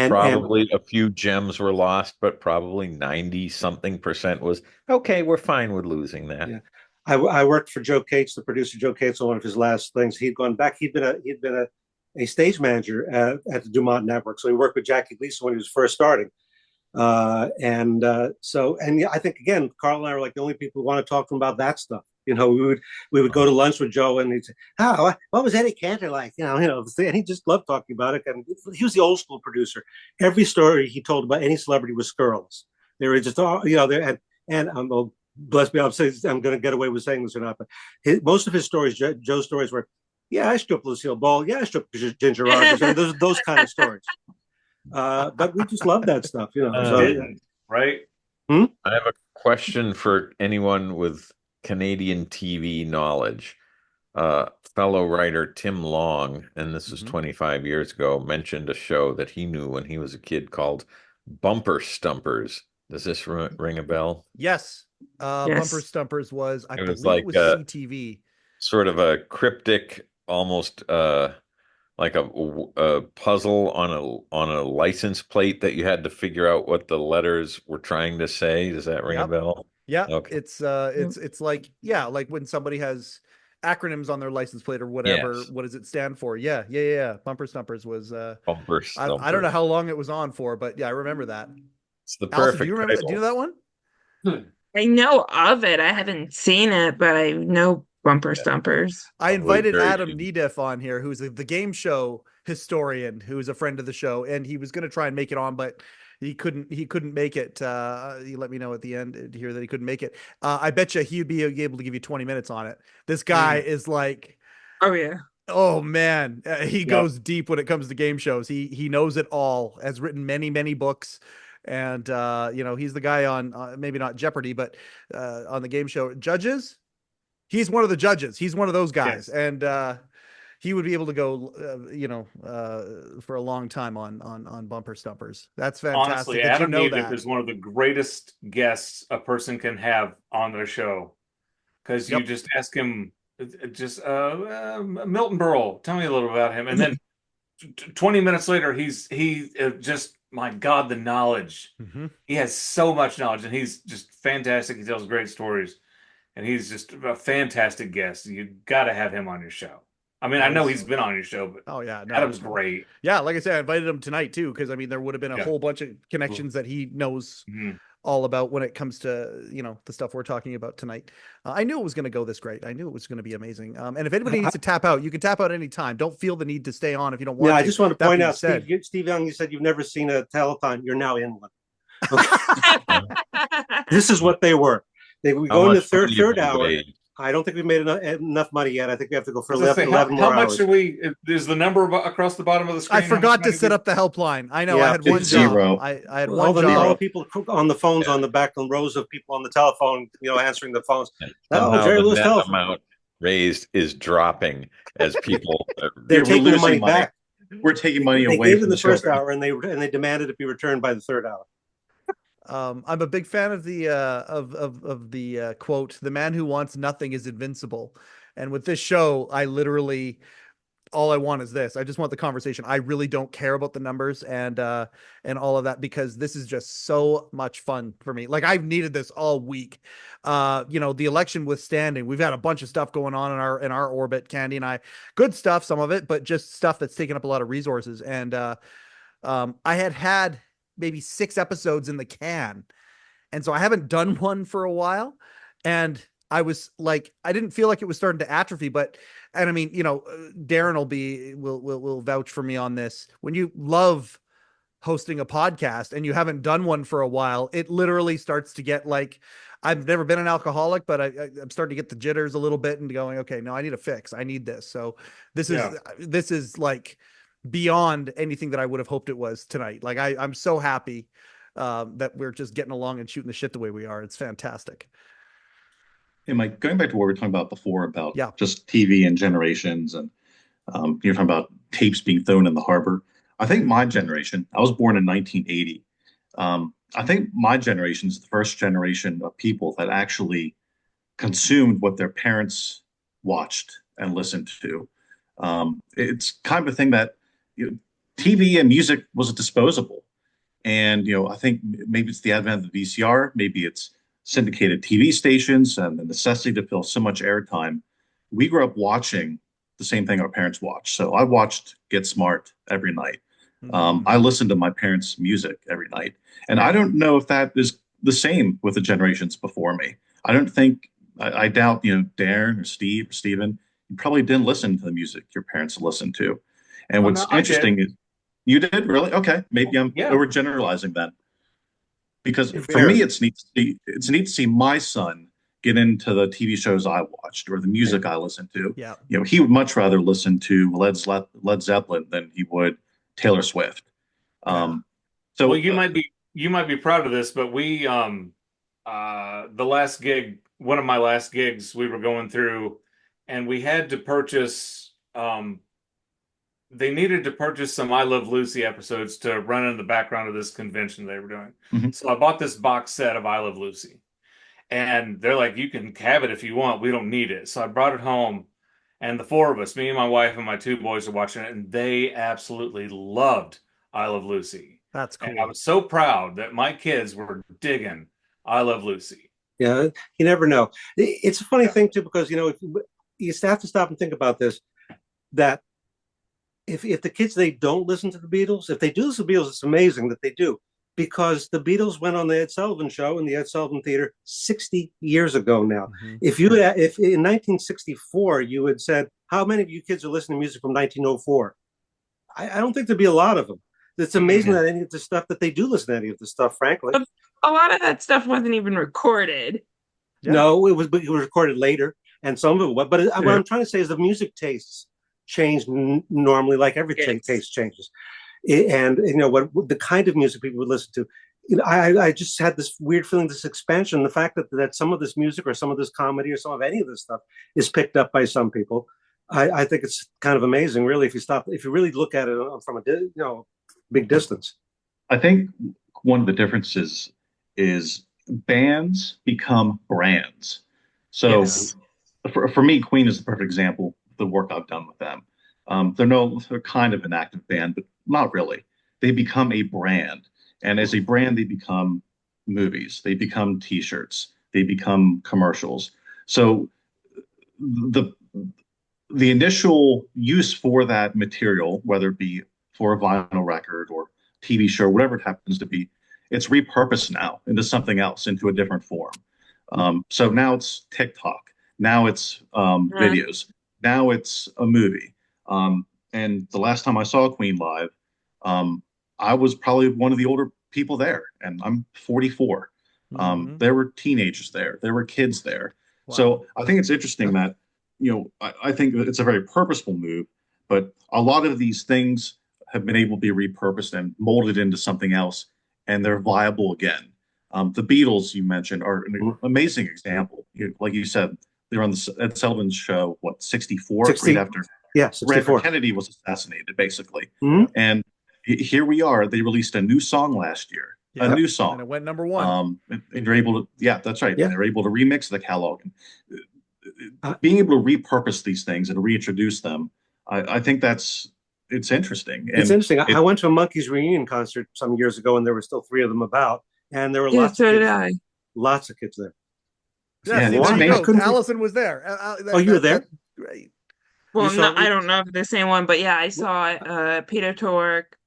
[SPEAKER 4] probably a few gems were lost, but probably 90-something% was okay. We're fine with losing that.
[SPEAKER 3] Yeah. I worked for Joe Cates, the producer. Joe Cates, on one of his last things. He'd gone back. He'd been a stage manager at the Dumont Network, so he worked with Jackie Gleason when he was first starting. And yeah, I think again, Carl and I are like the only people who want to talk to him about that stuff. We would go to lunch with Joe, and he'd say, "Oh, what was Eddie Cantor like?" And he just loved talking about it. And he was the old school producer. Every story he told about any celebrity was scurrilous. They were just all, and well, bless me, I'm going to get away with saying this or not, but most of his stories, Joe's stories were, "Yeah, I stripped Lucille Ball. Yeah, I stripped Ginger Rogers." And those kind of stories. But we just love that stuff,
[SPEAKER 5] right?
[SPEAKER 4] I have a question for anyone with Canadian TV knowledge. Fellow writer Tim Long, and this is 25 years ago, mentioned a show that he knew when he was a kid called Bumper Stumpers. Does this ring a bell?
[SPEAKER 2] Yes. Bumper Stumpers was, I believe it was CTV.
[SPEAKER 4] Sort of a cryptic, almost like a puzzle on a license plate that you had to figure out what the letters were trying to say. Does that ring a bell?
[SPEAKER 2] Yeah.
[SPEAKER 4] Okay.
[SPEAKER 2] It's like, like when somebody has acronyms on their license plate or whatever.
[SPEAKER 4] Yes.
[SPEAKER 2] What does it stand for? Yeah. Bumper Stumpers was
[SPEAKER 4] Bumper Stumpers.
[SPEAKER 2] I don't know how long it was on for, but yeah, I remember that.
[SPEAKER 4] It's the
[SPEAKER 2] Allison,
[SPEAKER 4] perfect
[SPEAKER 2] do you remember
[SPEAKER 4] title.
[SPEAKER 2] do you know that one?
[SPEAKER 7] I know of it. I haven't seen it, but I know Bumper Stumpers.
[SPEAKER 2] I invited Adam Unger on here, who's the game show historian, who's a friend of the show, and he was going to try and make it on, but he couldn't make it. He let me know at the end here that he couldn't make it. I bet you he'd be able to give you 20 minutes on it. This guy is like,
[SPEAKER 7] oh yeah.
[SPEAKER 2] Oh man, he goes deep when it comes to game shows. He knows it all. Has written many books, and he's the guy on maybe not Jeopardy, but on the game show Judges. He's one of the judges. He's one of those guys, and he would be able to go, for a long time on Bumper Stumpers. That's fantastic.
[SPEAKER 5] Honestly, Adam Unger is one of the greatest guests a person can have on their show, because you just ask him, Milton Berle, tell me a little about him, and then 20 minutes later, he just, my God, the knowledge. He has so much knowledge, and he's just fantastic. He tells great stories, and he's just a fantastic guest. You got to have him on your show. I mean, I know he's been on your show, but Adam's great.
[SPEAKER 2] Yeah, like I said, I invited him tonight too, because I mean, there would have been a whole bunch of connections that he knows all about when it comes to the stuff we're talking about tonight. I knew it was going to go this great. I knew it was going to be amazing. And if anybody needs to tap out, you can tap out any time. Don't feel the need to stay on if you don't want to.
[SPEAKER 3] I just want to point out, Steve Young, you said you've never seen a telethon. You're now in one. Okay. This is what they were. They would go in the third hour. I don't think we've made enough money yet. I think we have to go for 11 more hours.
[SPEAKER 5] How much are we? Is the number across the bottom of the screen?
[SPEAKER 2] I forgot to set up the helpline. I know. I had one job. I had one job.
[SPEAKER 3] All the people on the phones on the back, and rows of people on the telephone, answering the phones.
[SPEAKER 4] Jerry Lewis telephone. Amount raised is dropping as people.
[SPEAKER 3] They're taking the money back.
[SPEAKER 6] We're taking money away.
[SPEAKER 3] They gave in the first hour, and they demanded it be returned by the third hour.
[SPEAKER 2] I'm a big fan of the quote, "The man who wants nothing is invincible." And with this show, I literally, all I want is this. I just want the conversation. I really don't care about the numbers and all of that, because this is just so much fun for me. Like, I've needed this all week. The election withstanding, we've had a bunch of stuff going on in our orbit, Candy and I. Good stuff, some of it, but just stuff that's taken up a lot of resources. And I had maybe 6 episodes in the can. And so I haven't done one for a while. And I was like, I didn't feel like it was starting to atrophy, and I mean, Darin will vouch for me on this. When you love hosting a podcast and you haven't done one for a while, it literally starts to get like, I've never been an alcoholic, but I'm starting to get the jitters a little bit and going, okay, no, I need a fix. I need this. So this is like beyond anything that I would have hoped it was tonight. Like, I'm so happy that we're just getting along and shooting the shit the way we are. It's fantastic.
[SPEAKER 6] And Mike, going back to what we were talking about before about just TV and generations, and you're talking about tapes being thrown in the harbor. I think my generation, I was born in 1980. I think my generation is the first generation of people that actually consumed what their parents watched and listened to. It's kind of a thing that TV and music was disposable. And, I think maybe it's the advent of the VCR, maybe it's syndicated TV stations and the necessity to fill so much airtime. We grew up watching the same thing our parents watched. So I watched Get Smart every night. I listen to my parents' music every night, and I don't know if that is the same with the generations before me. I don't think, I doubt, Darin or Steve or Steven, you probably didn't listen to the music your parents listened to. And
[SPEAKER 5] Oh
[SPEAKER 6] what's
[SPEAKER 5] no, I
[SPEAKER 6] interesting
[SPEAKER 5] did.
[SPEAKER 6] is you did really? Okay, maybe I'm
[SPEAKER 5] Yeah.
[SPEAKER 6] overgeneralizing then. Because for
[SPEAKER 3] Fair.
[SPEAKER 6] me, it's neat to see my son get into the TV shows I watched or the music I listened to.
[SPEAKER 2] Yeah.
[SPEAKER 6] He would much rather listen to Led Zeppelin than he would Taylor Swift. Um,
[SPEAKER 5] Well,
[SPEAKER 6] so
[SPEAKER 5] you might be proud of this, but we the last gig, one of my last gigs, we were going through, and we had to purchase they needed to purchase some I Love Lucy episodes to run in the background of this convention they were doing.
[SPEAKER 6] Mhm.
[SPEAKER 5] So I bought this box set of I Love Lucy. And they're like, you can have it if you want. We don't need it. So I brought it home, and the four of us, me and my wife and my two boys, are watching it, and they absolutely loved I Love Lucy.
[SPEAKER 2] That's cool.
[SPEAKER 5] And I was so proud that my kids were digging I Love Lucy.
[SPEAKER 3] Yeah, you never know. It's a funny thing too, because if you have to stop and think about this, that if the kids, they don't listen to the Beatles, if they do listen to the Beatles, it's amazing that they do, because the Beatles went on the Ed Sullivan Show in the Ed Sullivan Theater 60 years ago now. If in 1964 you had said, how many of you kids are listening to music from 1904? I don't think there'd be a lot of them. It's amazing that any of the stuff that they do listen to any of the stuff, frankly.
[SPEAKER 7] A lot of that stuff wasn't even recorded.
[SPEAKER 2] Yeah.
[SPEAKER 3] No, it was recorded later, and some of it was. But what I'm trying to say is the music tastes change normally, like every taste changes. And what the kind of music people would listen to. I just had this weird feeling, this expansion, the fact that some of this music or some of this comedy or some of any of this stuff is picked up by some people. I think it's kind of amazing, really, if you really look at it from a big distance.
[SPEAKER 6] I think one of the differences is bands become brands. So
[SPEAKER 7] Yes.
[SPEAKER 6] for me, Queen is the perfect example of the work I've done with them. They're kind of an active band, but not really. They become a brand. And as a brand, they become movies, they become t-shirts, they become commercials. So the initial use for that material, whether it be for a vinyl record or TV show, whatever it happens to be, it's repurposed now into something else, into a different form. So now it's TikTok, now it's videos, now it's a movie. And the last time I saw Queen live, I was probably one of the older people there, and I'm 44. There were teenagers there, there were kids there.
[SPEAKER 2] Wow.
[SPEAKER 6] So I think it's interesting that, I think it's a very purposeful move, but a lot of these things have been able to be repurposed and molded into something else, and they're viable again. The Beatles, you mentioned, are an amazing example. Like you said, they were on the Ed Sullivan Show, 64?
[SPEAKER 3] 60,
[SPEAKER 6] right after,
[SPEAKER 3] yeah,
[SPEAKER 6] right
[SPEAKER 3] 64.
[SPEAKER 6] after Kennedy was assassinated, basically.
[SPEAKER 3] Mhm.
[SPEAKER 6] And here we are. They released a new song last year, a new song.
[SPEAKER 2] And it went number one.
[SPEAKER 6] And you're able to, yeah, that's right.
[SPEAKER 3] Yeah.
[SPEAKER 6] They're able to remix the catalog. Being able to repurpose these things and reintroduce them, I think it's interesting.
[SPEAKER 3] It's interesting. I went to a Monkees reunion concert some years ago, and there were still 3 of them about, and there were lots of kids. Lots of kids there.
[SPEAKER 2] Yeah,
[SPEAKER 6] it's
[SPEAKER 2] amazing. Allison was there.
[SPEAKER 3] You were there?
[SPEAKER 2] Great.
[SPEAKER 7] Well, I don't know if the same one, but yeah, I saw Peter Tork.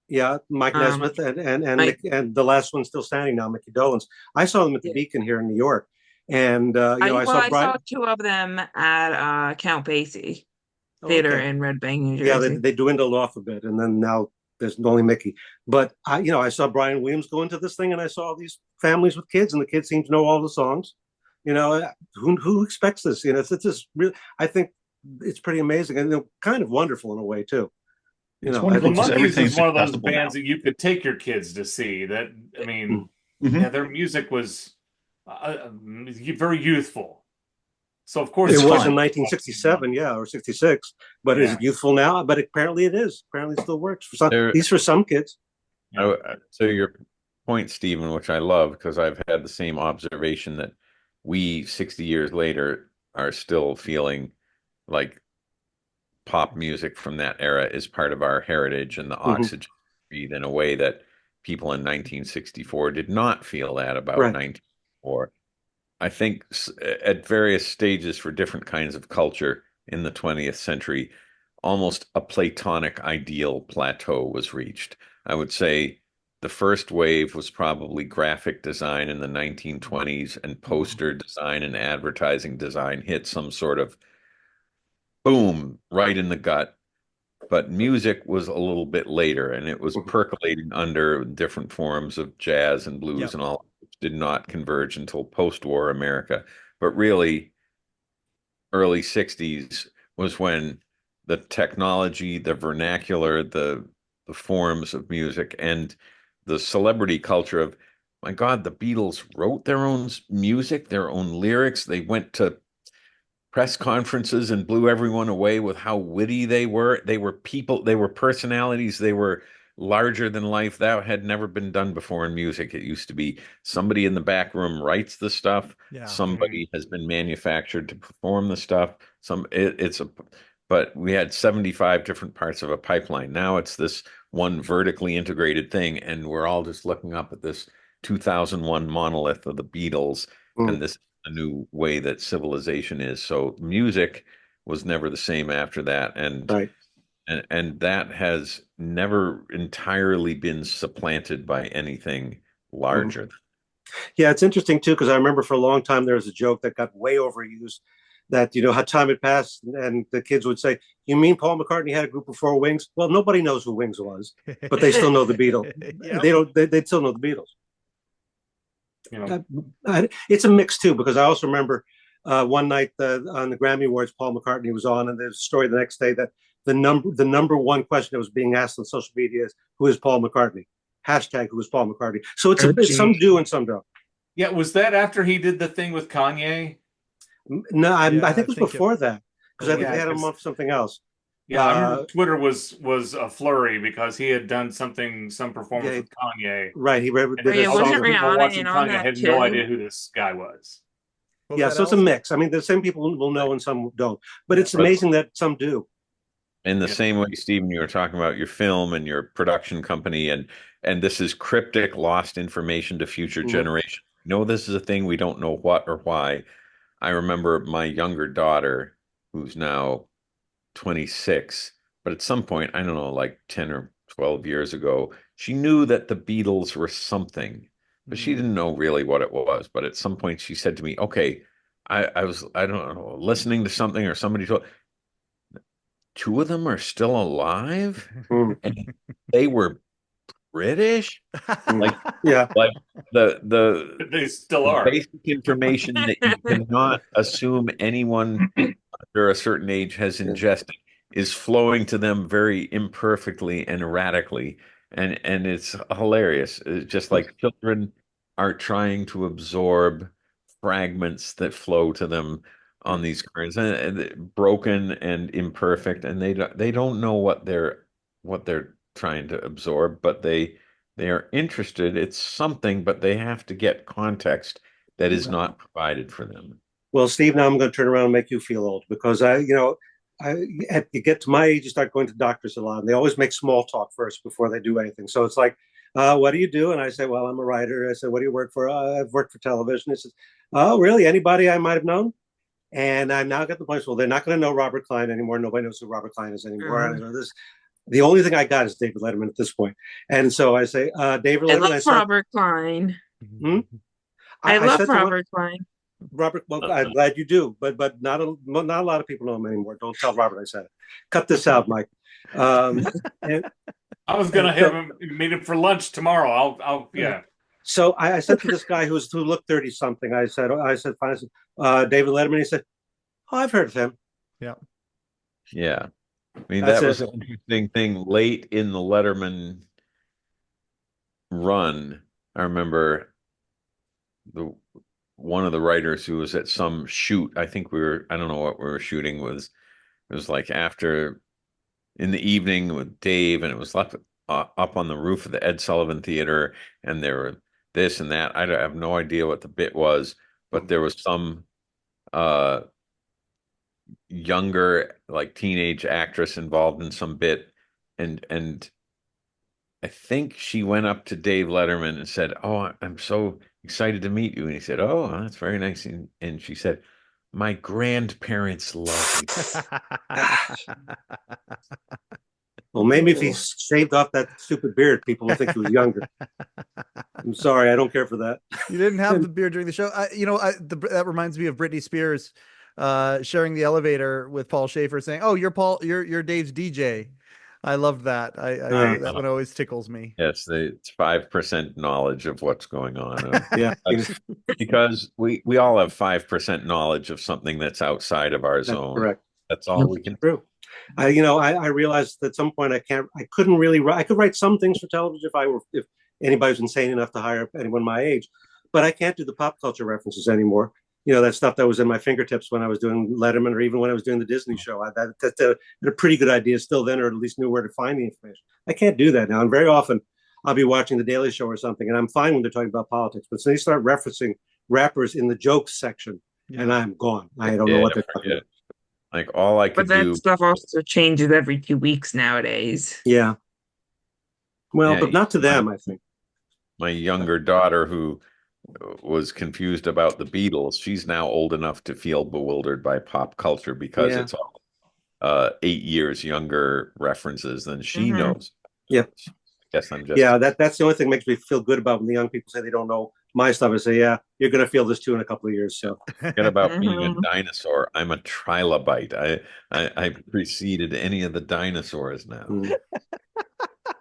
[SPEAKER 3] Yeah, Mike Nesmith and the last one still standing now, Mickey Dolenz. I saw them at the Beacon here in New York, and I saw
[SPEAKER 7] 2 of them at Count Basie Theater in Red Bank, New Jersey.
[SPEAKER 3] Yeah, they dwindled off a bit, and then now there's only Mickey. But I saw Brian Williams go into this thing, and I saw these families with kids, and the kids seem to know all the songs. Who expects this? It's just really. I think it's pretty amazing and kind of wonderful in a way too.
[SPEAKER 6] It's wonderful because
[SPEAKER 5] Monkees
[SPEAKER 6] everything's
[SPEAKER 5] is one of those
[SPEAKER 6] accessible
[SPEAKER 5] bands
[SPEAKER 6] now.
[SPEAKER 5] that you could take your kids to see. That yeah, their music was very youthful. So of course
[SPEAKER 3] it was in 1967, or 66. But is it youthful now? But apparently it is. Apparently it still works for some. At least for some kids.
[SPEAKER 4] So your point, Stephen, which I love, because I've had the same observation that we 60 years later are still feeling like pop music from that era is part of our heritage and the oxygen breathe in a way that people in 1964 did not feel that about 1964. I think at various stages for different kinds of culture in the 20th century, almost a Platonic ideal plateau was reached. I would say the first wave was probably graphic design in the 1920s, and poster design and advertising design hit some sort of boom right in the gut. But music was a little bit later, and it was percolating under different forms of jazz and blues
[SPEAKER 2] Yep.
[SPEAKER 4] and all, which did not converge until post-war America. But really, early 60s was when the technology, the vernacular, the forms of music, and the celebrity culture of, my God, the Beatles wrote their own music, their own lyrics. They went to press conferences and blew everyone away with how witty they were. They were people, they were personalities, they were larger than life. That had never been done before in music. It used to be somebody in the back room writes the stuff,
[SPEAKER 2] Yeah.
[SPEAKER 4] somebody has been manufactured to perform the stuff. But we had 75 different parts of a pipeline. Now it's this one vertically integrated thing, and we're all just looking up at this 2001 monolith of the Beatles, and this a new way that civilization is. So music was never the same after that. And
[SPEAKER 3] Right.
[SPEAKER 4] and that has never entirely been supplanted by anything larger.
[SPEAKER 3] Yeah, it's interesting too, because I remember for a long time there was a joke that got way overused that, how time had passed and the kids would say, "You mean Paul McCartney had a group of 4 Wings?" Well, nobody knows who Wings was, but they still know the Beatles.
[SPEAKER 2] Yep.
[SPEAKER 3] They'd still know the Beatles. It's a mix too, because I also remember one night on the Grammy Awards, Paul McCartney was on, and there's a story the next day that the number one question that was being asked on social media is, "Who is Paul McCartney?" Hashtag who is Paul McCartney. So it's some do and some don't.
[SPEAKER 5] Yeah, was that after he did the thing with Kanye?
[SPEAKER 3] No, I think it was before that, because I think they had him on for something else.
[SPEAKER 5] Yeah, I remember Twitter was a flurry because he had done some performance with Kanye.
[SPEAKER 3] Right, he
[SPEAKER 5] and
[SPEAKER 3] did a
[SPEAKER 5] all
[SPEAKER 3] song.
[SPEAKER 5] these people watching Kanye had no idea who this guy was.
[SPEAKER 3] Yeah, so it's a mix. I mean, the same people will know and some don't, but it's amazing that some do.
[SPEAKER 4] In the same way, Stephen, you were talking about your film and your production company, and this is cryptic, lost information to future generations. No, this is a thing, we don't know what or why. I remember my younger daughter, who's now 26, but at some point, I don't know, like 10 or 12 years ago, she knew that the Beatles were something, but she didn't know really what it was. But at some point, she said to me, "Okay, I was, I don't know, listening to something, or somebody told, 2 of them are still alive, and they were British." Like, like
[SPEAKER 5] they still are.
[SPEAKER 4] basic information that you cannot assume anyone under a certain age has ingested is flowing to them very imperfectly and erratically, and it's hilarious. It's just like children are trying to absorb fragments that flow to them on these currents, and broken and imperfect, and they don't know what they're trying to absorb, but they are interested. It's something, but they have to get context that is not provided for them.
[SPEAKER 3] Well, Steve, now I'm going to turn around and make you feel old, because you get to my age, you start going to doctors a lot, and they always make small talk first before they do anything. So it's like, "What do you do?" And I say, "Well, I'm a writer." I said, "What do you work for?" "I've worked for television." He says, "Oh, really? Anybody I might have known?" And I now get the place. Well, they're not going to know Robert Klein anymore. Nobody knows who Robert Klein is anymore. And I go, the only thing I got is David Letterman at this point. And so I say, David Letterman.
[SPEAKER 7] I love Robert Klein. I love Robert Klein.
[SPEAKER 3] Robert, well, I'm glad you do, but not a lot of people know him anymore. Don't tell Robert I said it. Cut this out, Mike. And,
[SPEAKER 5] I was going to meet him for lunch tomorrow. I'll yeah.
[SPEAKER 3] So I said to this guy who looked 30 something, I said, fine. David Letterman. He said, "Oh, I've heard of him."
[SPEAKER 4] Yeah. I mean,
[SPEAKER 3] That's
[SPEAKER 4] that was an interesting thing late in the Letterman run. I remember one of the writers who was at some shoot. I think I don't know what we were shooting, it was like after in the evening with Dave, and it was up on the roof of the Ed Sullivan Theater, and there were this and that. I have no idea what the bit was, but there was some younger, like teenage actress involved in some bit, and I think she went up to Dave Letterman and said, "Oh, I'm so excited to meet you." And he said, "Oh, that's very nice." And she said, My grandparents love you.
[SPEAKER 3] Well, maybe if he shaved off that stupid beard, people would think he was younger. I'm sorry, I don't care for that.
[SPEAKER 2] You didn't have the beard during the show. That reminds me of Britney Spears sharing the elevator with Paul Schaefer saying, "Oh, you're Dave's DJ." I loved that. That one always tickles me.
[SPEAKER 4] Yes, it's 5% knowledge of what's going on.
[SPEAKER 3] Yeah,
[SPEAKER 4] because we all have 5% knowledge of something that's outside of our zone.
[SPEAKER 3] Correct.
[SPEAKER 4] That's all we can
[SPEAKER 3] do. I realized at some point I couldn't really write. I could write some things for television if anybody was insane enough to hire anyone my age, but I can't do the pop culture references anymore. That stuff that was in my fingertips when I was doing Letterman, or even when I was doing the Disney show. I had a pretty good idea still then, or at least knew where to find the information. I can't do that now. And very often I'll be watching the Daily Show or something, and I'm fine when they're talking about politics, but so they start referencing rappers in the jokes section, and I'm gone. I don't know what they're talking about.
[SPEAKER 4] Like all I could do.
[SPEAKER 7] But that stuff also changes every 2 weeks nowadays.
[SPEAKER 3] Yeah. Well, but not to them, I think.
[SPEAKER 4] My younger daughter, who was confused about the Beatles, she's now old enough to feel bewildered by pop culture because it's all 8 years younger references than she knows.
[SPEAKER 3] Yep.
[SPEAKER 4] I guess I'm just
[SPEAKER 3] that's the only thing that makes me feel good about when the young people say they don't know my stuff. I say, yeah, you're going to feel this too in a couple of years. So
[SPEAKER 4] forget about being a dinosaur. I'm a trilobite. I preceded any of the dinosaurs now.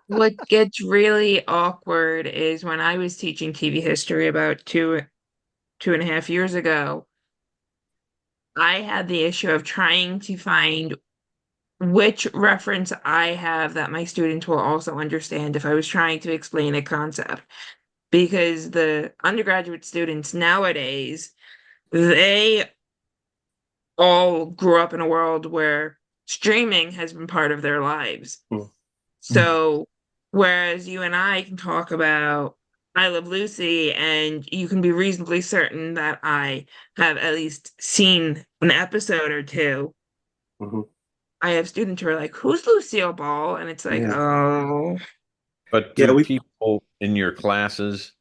[SPEAKER 7] What gets really awkward is when I was teaching TV history about 2.5 years ago, I had the issue of trying to find which reference I have that my students will also understand if I was trying to explain a concept. Because the undergraduate students nowadays, they all grew up in a world where streaming has been part of their lives. So whereas you and I can talk about I Love Lucy, and you can be reasonably certain that I have at least seen an episode or two. I have students who are like, "Who's Lucille Ball?" And it's like, oh.
[SPEAKER 4] But do people in your classes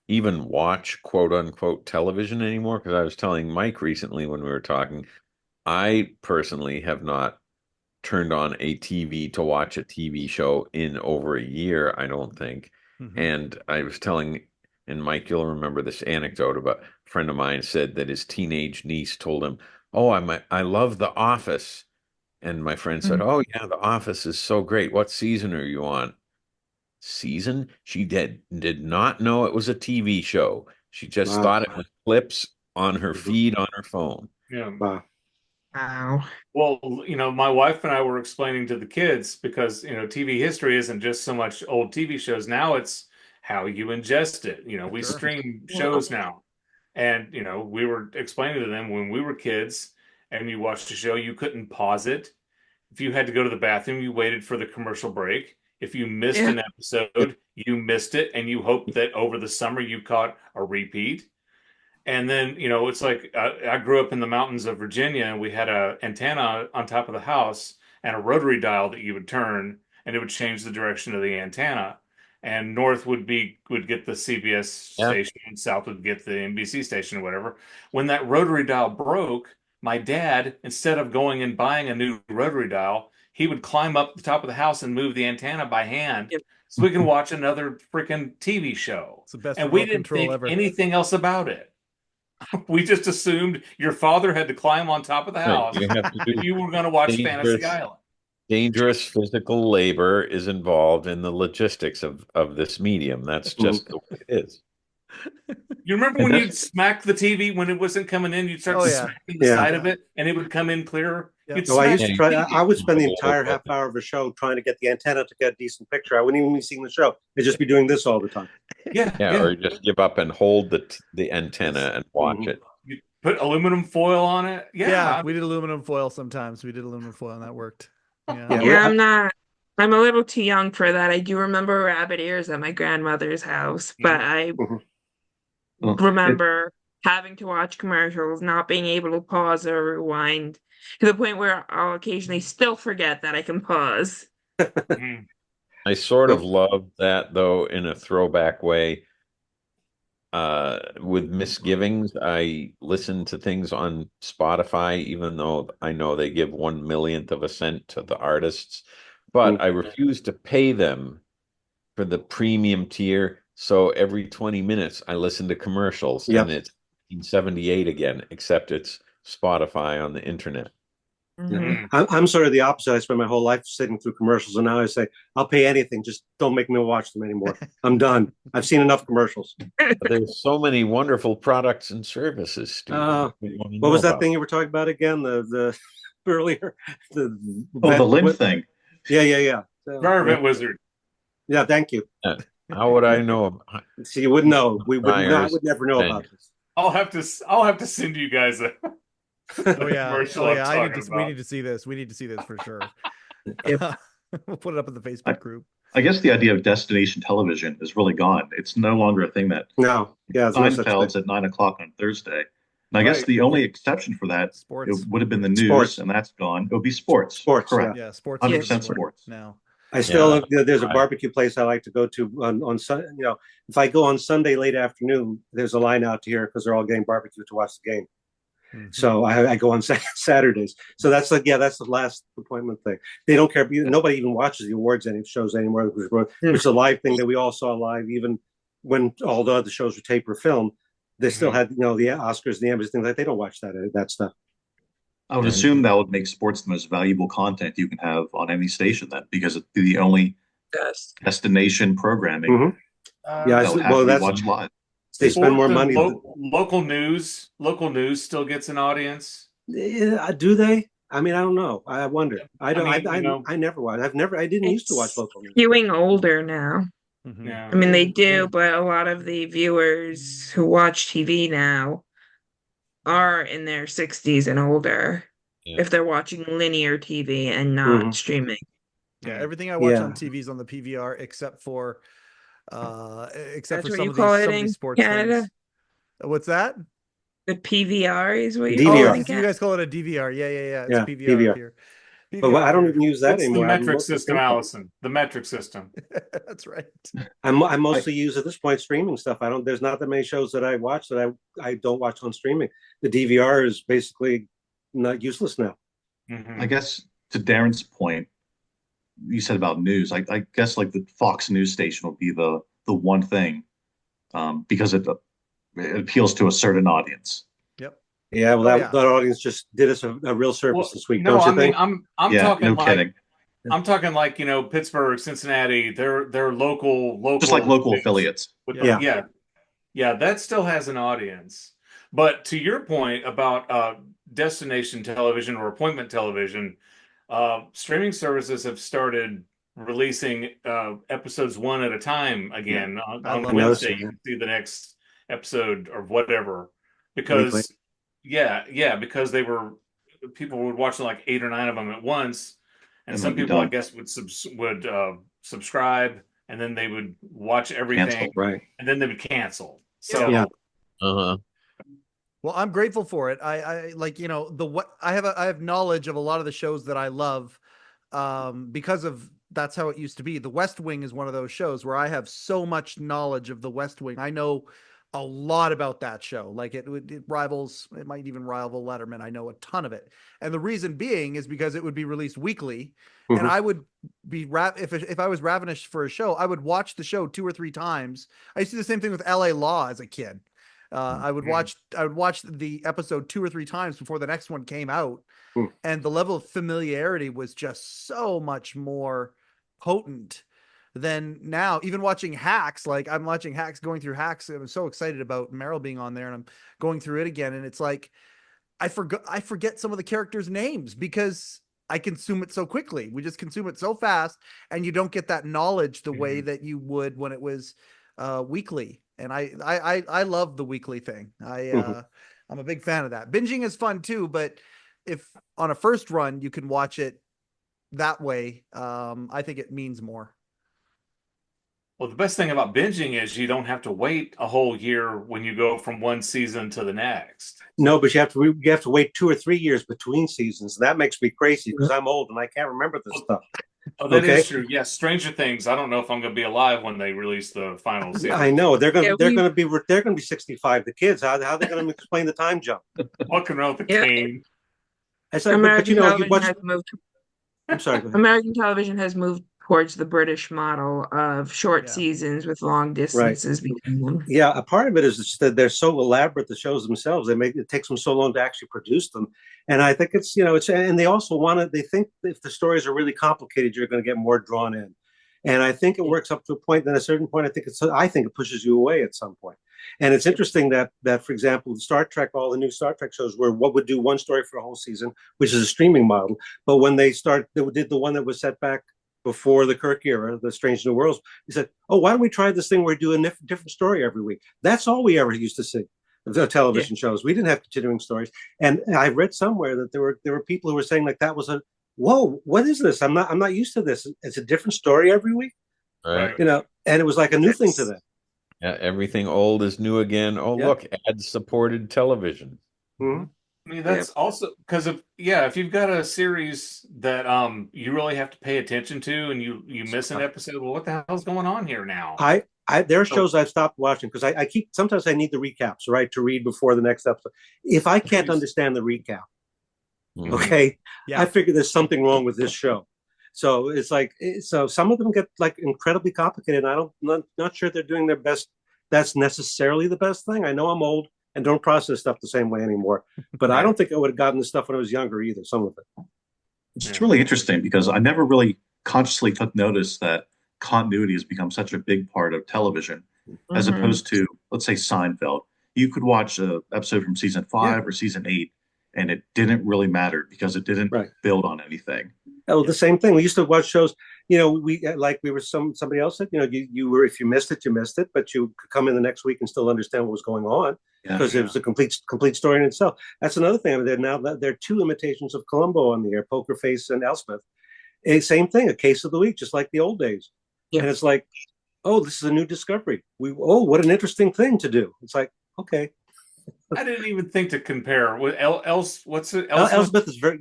[SPEAKER 4] even watch quote unquote television anymore? Because I was telling Mike recently when we were talking, I personally have not turned on a TV to watch a TV show in over a year, I don't think. And I was telling, and Mike, you'll remember this anecdote about a friend of mine said that his teenage niece told him, "Oh, I love The Office." And my friend said, "Oh yeah, The Office is so great. What season are you on?" Season? She did not know it was a TV show. She just thought it was clips on her feed on her phone.
[SPEAKER 5] Yeah.
[SPEAKER 7] Wow.
[SPEAKER 5] Well, my wife and I were explaining to the kids because, TV history isn't just so much old TV shows. Now it's how you ingest it. We stream shows now. And, we were explaining to them when we were kids and you watched a show, you couldn't pause it. If you had to go to the bathroom, you waited for the commercial break. If you missed an episode, you missed it. And you hoped that over the summer you caught a repeat. And then, it's like I grew up in the mountains of Virginia, and we had an antenna on top of the house and a rotary dial that you would turn, and it would change the direction of the antenna. And north would get the CBS station, and south would get the NBC station or whatever. When that rotary dial broke, my dad, instead of going and buying a new rotary dial, he would climb up the top of the house and move the antenna by hand so we can watch another freaking TV show.
[SPEAKER 2] It's the best
[SPEAKER 5] and we didn't think anything else about it. We just assumed your father had to climb on top of the house if you were going to watch Fantasy Island.
[SPEAKER 4] Dangerous physical labor is involved in the logistics of this medium. That's just the way it is.
[SPEAKER 5] You remember when you'd smack the TV when it wasn't coming in? You'd start smacking the side of it, and it would come in clearer.
[SPEAKER 3] I would spend the entire half hour of a show trying to get the antenna to get a decent picture. I wouldn't even be seeing the show. I'd just be doing this all the time.
[SPEAKER 4] Or just give up and hold the antenna and watch it.
[SPEAKER 5] You put aluminum foil on it.
[SPEAKER 2] We did aluminum foil sometimes. We did aluminum foil, and that worked.
[SPEAKER 7] I'm a little too young for that. I do remember rabbit ears at my grandmother's house, but I remember having to watch commercials, not being able to pause or rewind, to the point where I'll occasionally still forget that I can pause.
[SPEAKER 4] I sort of love that, though, in a throwback way. with misgivings. I listen to things on Spotify, even though I know they give 1/1,000,000th of a cent to the artists, but I refuse to pay them for the premium tier. So every 20 minutes, I listen to commercials,
[SPEAKER 3] Yep.
[SPEAKER 4] and it's 1978 again, except it's Spotify on the internet.
[SPEAKER 7] Mhm.
[SPEAKER 3] I'm sort of the opposite. I spent my whole life sitting through commercials, and now I say, I'll pay anything. Just don't make me watch them anymore. I'm done. I've seen enough commercials.
[SPEAKER 4] But there's so many wonderful products and services, Steve.
[SPEAKER 3] What was that thing you were talking about again? The earlier the
[SPEAKER 6] the lint thing.
[SPEAKER 3] Yeah.
[SPEAKER 5] Dryer Vent Wizard.
[SPEAKER 3] Yeah, thank you.
[SPEAKER 4] How would I know?
[SPEAKER 3] So you wouldn't know. I
[SPEAKER 4] Dryers,
[SPEAKER 3] would never know about this.
[SPEAKER 5] I'll have to send you guys a
[SPEAKER 2] Oh yeah,
[SPEAKER 5] commercial
[SPEAKER 2] oh
[SPEAKER 5] I'm
[SPEAKER 2] yeah.
[SPEAKER 5] talking
[SPEAKER 2] We
[SPEAKER 5] about.
[SPEAKER 2] need to see this. We need to see this for sure.
[SPEAKER 7] Yep.
[SPEAKER 2] We'll put it up in the Facebook group.
[SPEAKER 6] I guess the idea of destination television is really gone. It's no longer a thing that
[SPEAKER 3] No, yeah, it's no such
[SPEAKER 6] Seinfeld's
[SPEAKER 3] thing.
[SPEAKER 6] at 9 o'clock on Thursday. And I guess
[SPEAKER 3] Right.
[SPEAKER 6] the only exception for that
[SPEAKER 2] Sports.
[SPEAKER 6] it would have been the news,
[SPEAKER 3] Sports.
[SPEAKER 6] and that's gone. It would be sports.
[SPEAKER 3] Sports,
[SPEAKER 6] Correct.
[SPEAKER 2] Yeah, sports.
[SPEAKER 6] 100%
[SPEAKER 2] is important
[SPEAKER 6] sports.
[SPEAKER 2] now.
[SPEAKER 3] I still there's a
[SPEAKER 4] right.
[SPEAKER 3] barbecue place I like to go to on Sunday. You know, if I go on Sunday late afternoon, there's a line out here because they're all getting barbecue to watch the game. So I go on Saturdays. So that's that's the last appointment thing. They don't care. Nobody even watches the awards shows anymore. It's a live thing that we all saw live, even when all the other shows were tape or film. They still had the Oscars, the Emmys, things like they don't watch that stuff.
[SPEAKER 6] I would assume that would make sports the most valuable content you can have on any station then, because it's the only
[SPEAKER 7] Yes.
[SPEAKER 6] destination programming
[SPEAKER 3] Mhm. Yeah,
[SPEAKER 6] that would have to be watched live.
[SPEAKER 3] They spend more money.
[SPEAKER 5] Local news still gets an audience.
[SPEAKER 3] Do they? I mean, I don't know. I wonder. I don't. I never watched. I didn't used to watch local news.
[SPEAKER 7] Skewing older now.
[SPEAKER 5] Yeah.
[SPEAKER 7] I mean, they do, but a lot of the viewers who watch TV now are in their 60s and older if they're watching linear TV and not streaming.
[SPEAKER 2] Yeah, everything I watch on TV is on the PVR except for
[SPEAKER 7] That's what
[SPEAKER 2] some
[SPEAKER 7] you
[SPEAKER 2] of
[SPEAKER 7] call
[SPEAKER 2] these
[SPEAKER 7] it
[SPEAKER 2] some of
[SPEAKER 7] in
[SPEAKER 2] these sports
[SPEAKER 7] Canada?
[SPEAKER 2] things. What's that?
[SPEAKER 7] The PVR is what you
[SPEAKER 3] DVR.
[SPEAKER 7] call it in
[SPEAKER 2] Oh, you
[SPEAKER 7] Canada?
[SPEAKER 2] guys call it a DVR. Yeah. It's
[SPEAKER 3] Yeah,
[SPEAKER 2] PVR
[SPEAKER 3] PVR.
[SPEAKER 2] up here.
[SPEAKER 3] But I don't even use that
[SPEAKER 5] It's
[SPEAKER 3] anymore.
[SPEAKER 5] the metric system, Allison. The metric system.
[SPEAKER 2] That's right.
[SPEAKER 3] I mostly use at this point streaming stuff. There's not that many shows that I watch that I don't watch on streaming. The DVR is basically not useless now.
[SPEAKER 6] I guess to Darin's point, you said about news. I guess like the Fox News station will be the one thing because it appeals to a certain audience.
[SPEAKER 2] Yep.
[SPEAKER 3] Yeah, well, that audience just did us a real service this week, don't you think?
[SPEAKER 5] I'm
[SPEAKER 6] Yeah,
[SPEAKER 5] talking
[SPEAKER 6] no
[SPEAKER 5] like
[SPEAKER 6] kidding.
[SPEAKER 5] I'm talking like Pittsburgh, Cincinnati. They're local,
[SPEAKER 6] Just like local
[SPEAKER 5] news.
[SPEAKER 6] affiliates.
[SPEAKER 5] Yeah, that still has an audience. But to your point about destination television or appointment television, streaming services have started releasing episodes one at a time again. On Wednesday, you can see the next episode or whatever. Because because people would watch like 8 or 9 of them at once, and some people I guess would subscribe, and then they would watch everything,
[SPEAKER 6] Cancel.
[SPEAKER 3] Right?
[SPEAKER 5] And then they would cancel. So
[SPEAKER 2] Well, I'm grateful for it. I like I have knowledge of a lot of the shows that I love because of that's how it used to be. The West Wing is one of those shows where I have so much knowledge of the West Wing. I know a lot about that show. Like it might even rival Letterman. I know a ton of it. And the reason being is because it would be released weekly. And I would be if I was ravenous for a show, I would watch the show 2 or 3 times. I used to do the same thing with LA Law as a kid. I would watch the episode 2 or 3 times before the next one came out. And the level of familiarity was just so much more potent than now. Even watching Hacks, like I'm watching Hacks, going through Hacks. I'm so excited about Meryl being on there, and I'm going through it again. And it's like, I forget some of the characters' names because I consume it so quickly. We just consume it so fast, and you don't get that knowledge the way that you would when it was weekly. And I love the weekly thing. I'm a big fan of that. Binging is fun too, but if on a first run you can watch it that way, I think it means more.
[SPEAKER 5] Well, the best thing about binging is you don't have to wait a whole year when you go from one season to the next.
[SPEAKER 3] No, but you have to wait 2 or 3 years between seasons. That makes me crazy because I'm old and I can't remember this stuff.
[SPEAKER 5] Oh, that
[SPEAKER 3] Okay.
[SPEAKER 5] is true. Yes, Stranger Things. I don't know if I'm going to be alive when they release the final season.
[SPEAKER 3] I know they're
[SPEAKER 7] Yeah,
[SPEAKER 3] gonna be 65. The kids, how are they gonna explain the time jump?
[SPEAKER 5] Walking around with a
[SPEAKER 7] Yeah.
[SPEAKER 5] cane.
[SPEAKER 3] It's like, but
[SPEAKER 7] American
[SPEAKER 3] you
[SPEAKER 7] television
[SPEAKER 3] watch.
[SPEAKER 7] has moved.
[SPEAKER 3] I'm sorry. Go ahead.
[SPEAKER 7] American television has moved towards the British model of short
[SPEAKER 2] Yeah.
[SPEAKER 7] seasons with long
[SPEAKER 3] Right.
[SPEAKER 7] distances between them.
[SPEAKER 3] Yeah, a part of it is just that they're so elaborate, the shows themselves. It takes them so long to actually produce them. And I think and they also they think if the stories are really complicated, you're going to get more drawn in. And I think it works up to a point. Then at a certain point, I think it pushes you away at some point. And it's interesting that, for example, all the new Star Trek shows were what would do one story for a whole season, which is a streaming model. But when they did the one that was set back before the Kirk era, the Strange New Worlds, he said, "Oh, why don't we try this thing where we do a different story every week?" That's all we ever used to see, the television shows. We didn't have continuing stories. And I read somewhere that there were people who were saying like that was whoa, what is this? I'm not used to this. It's a different story every week,
[SPEAKER 4] Right.
[SPEAKER 3] and it was like a new thing to them.
[SPEAKER 4] Yeah, everything old is new again. Oh,
[SPEAKER 3] Yeah.
[SPEAKER 4] look, ad-supported television.
[SPEAKER 3] Mm-hmm.
[SPEAKER 5] I mean, that's also because if you've got a series that you really have to pay attention to and you miss an episode, well, what the hell's going on here now?
[SPEAKER 3] There are shows I've stopped watching because I sometimes I need the recaps, right, to read before the next episode. If I can't understand the recap, okay, I figure there's something wrong with this show. So it's like, so some of them get like incredibly complicated. And not sure they're doing their best. That's necessarily the best thing. I know I'm old and don't process stuff the same way anymore, but I don't think I would have gotten this stuff when I was younger either. Some of it.
[SPEAKER 6] It's really interesting because I never really consciously took notice that continuity has become such a big part of television, as opposed to, let's say, Seinfeld. You could watch an episode from season 5 or season 8, and it didn't really matter because it didn't build on anything.
[SPEAKER 3] Oh, the same thing. We used to watch shows. Somebody else said, you were, if you missed it, you missed it, but you could come in the next week and still understand what was going on because it was a complete story in itself. That's another thing. I mean, there are two imitations of Columbo on the air, Poker Face and Elspeth. Same thing, a case of the week, just like the old days. Yeah. And it's like, oh, this is a new discovery. What an interesting thing to do. It's like, okay.
[SPEAKER 5] I didn't even think to compare. What's it?
[SPEAKER 3] Elspeth is very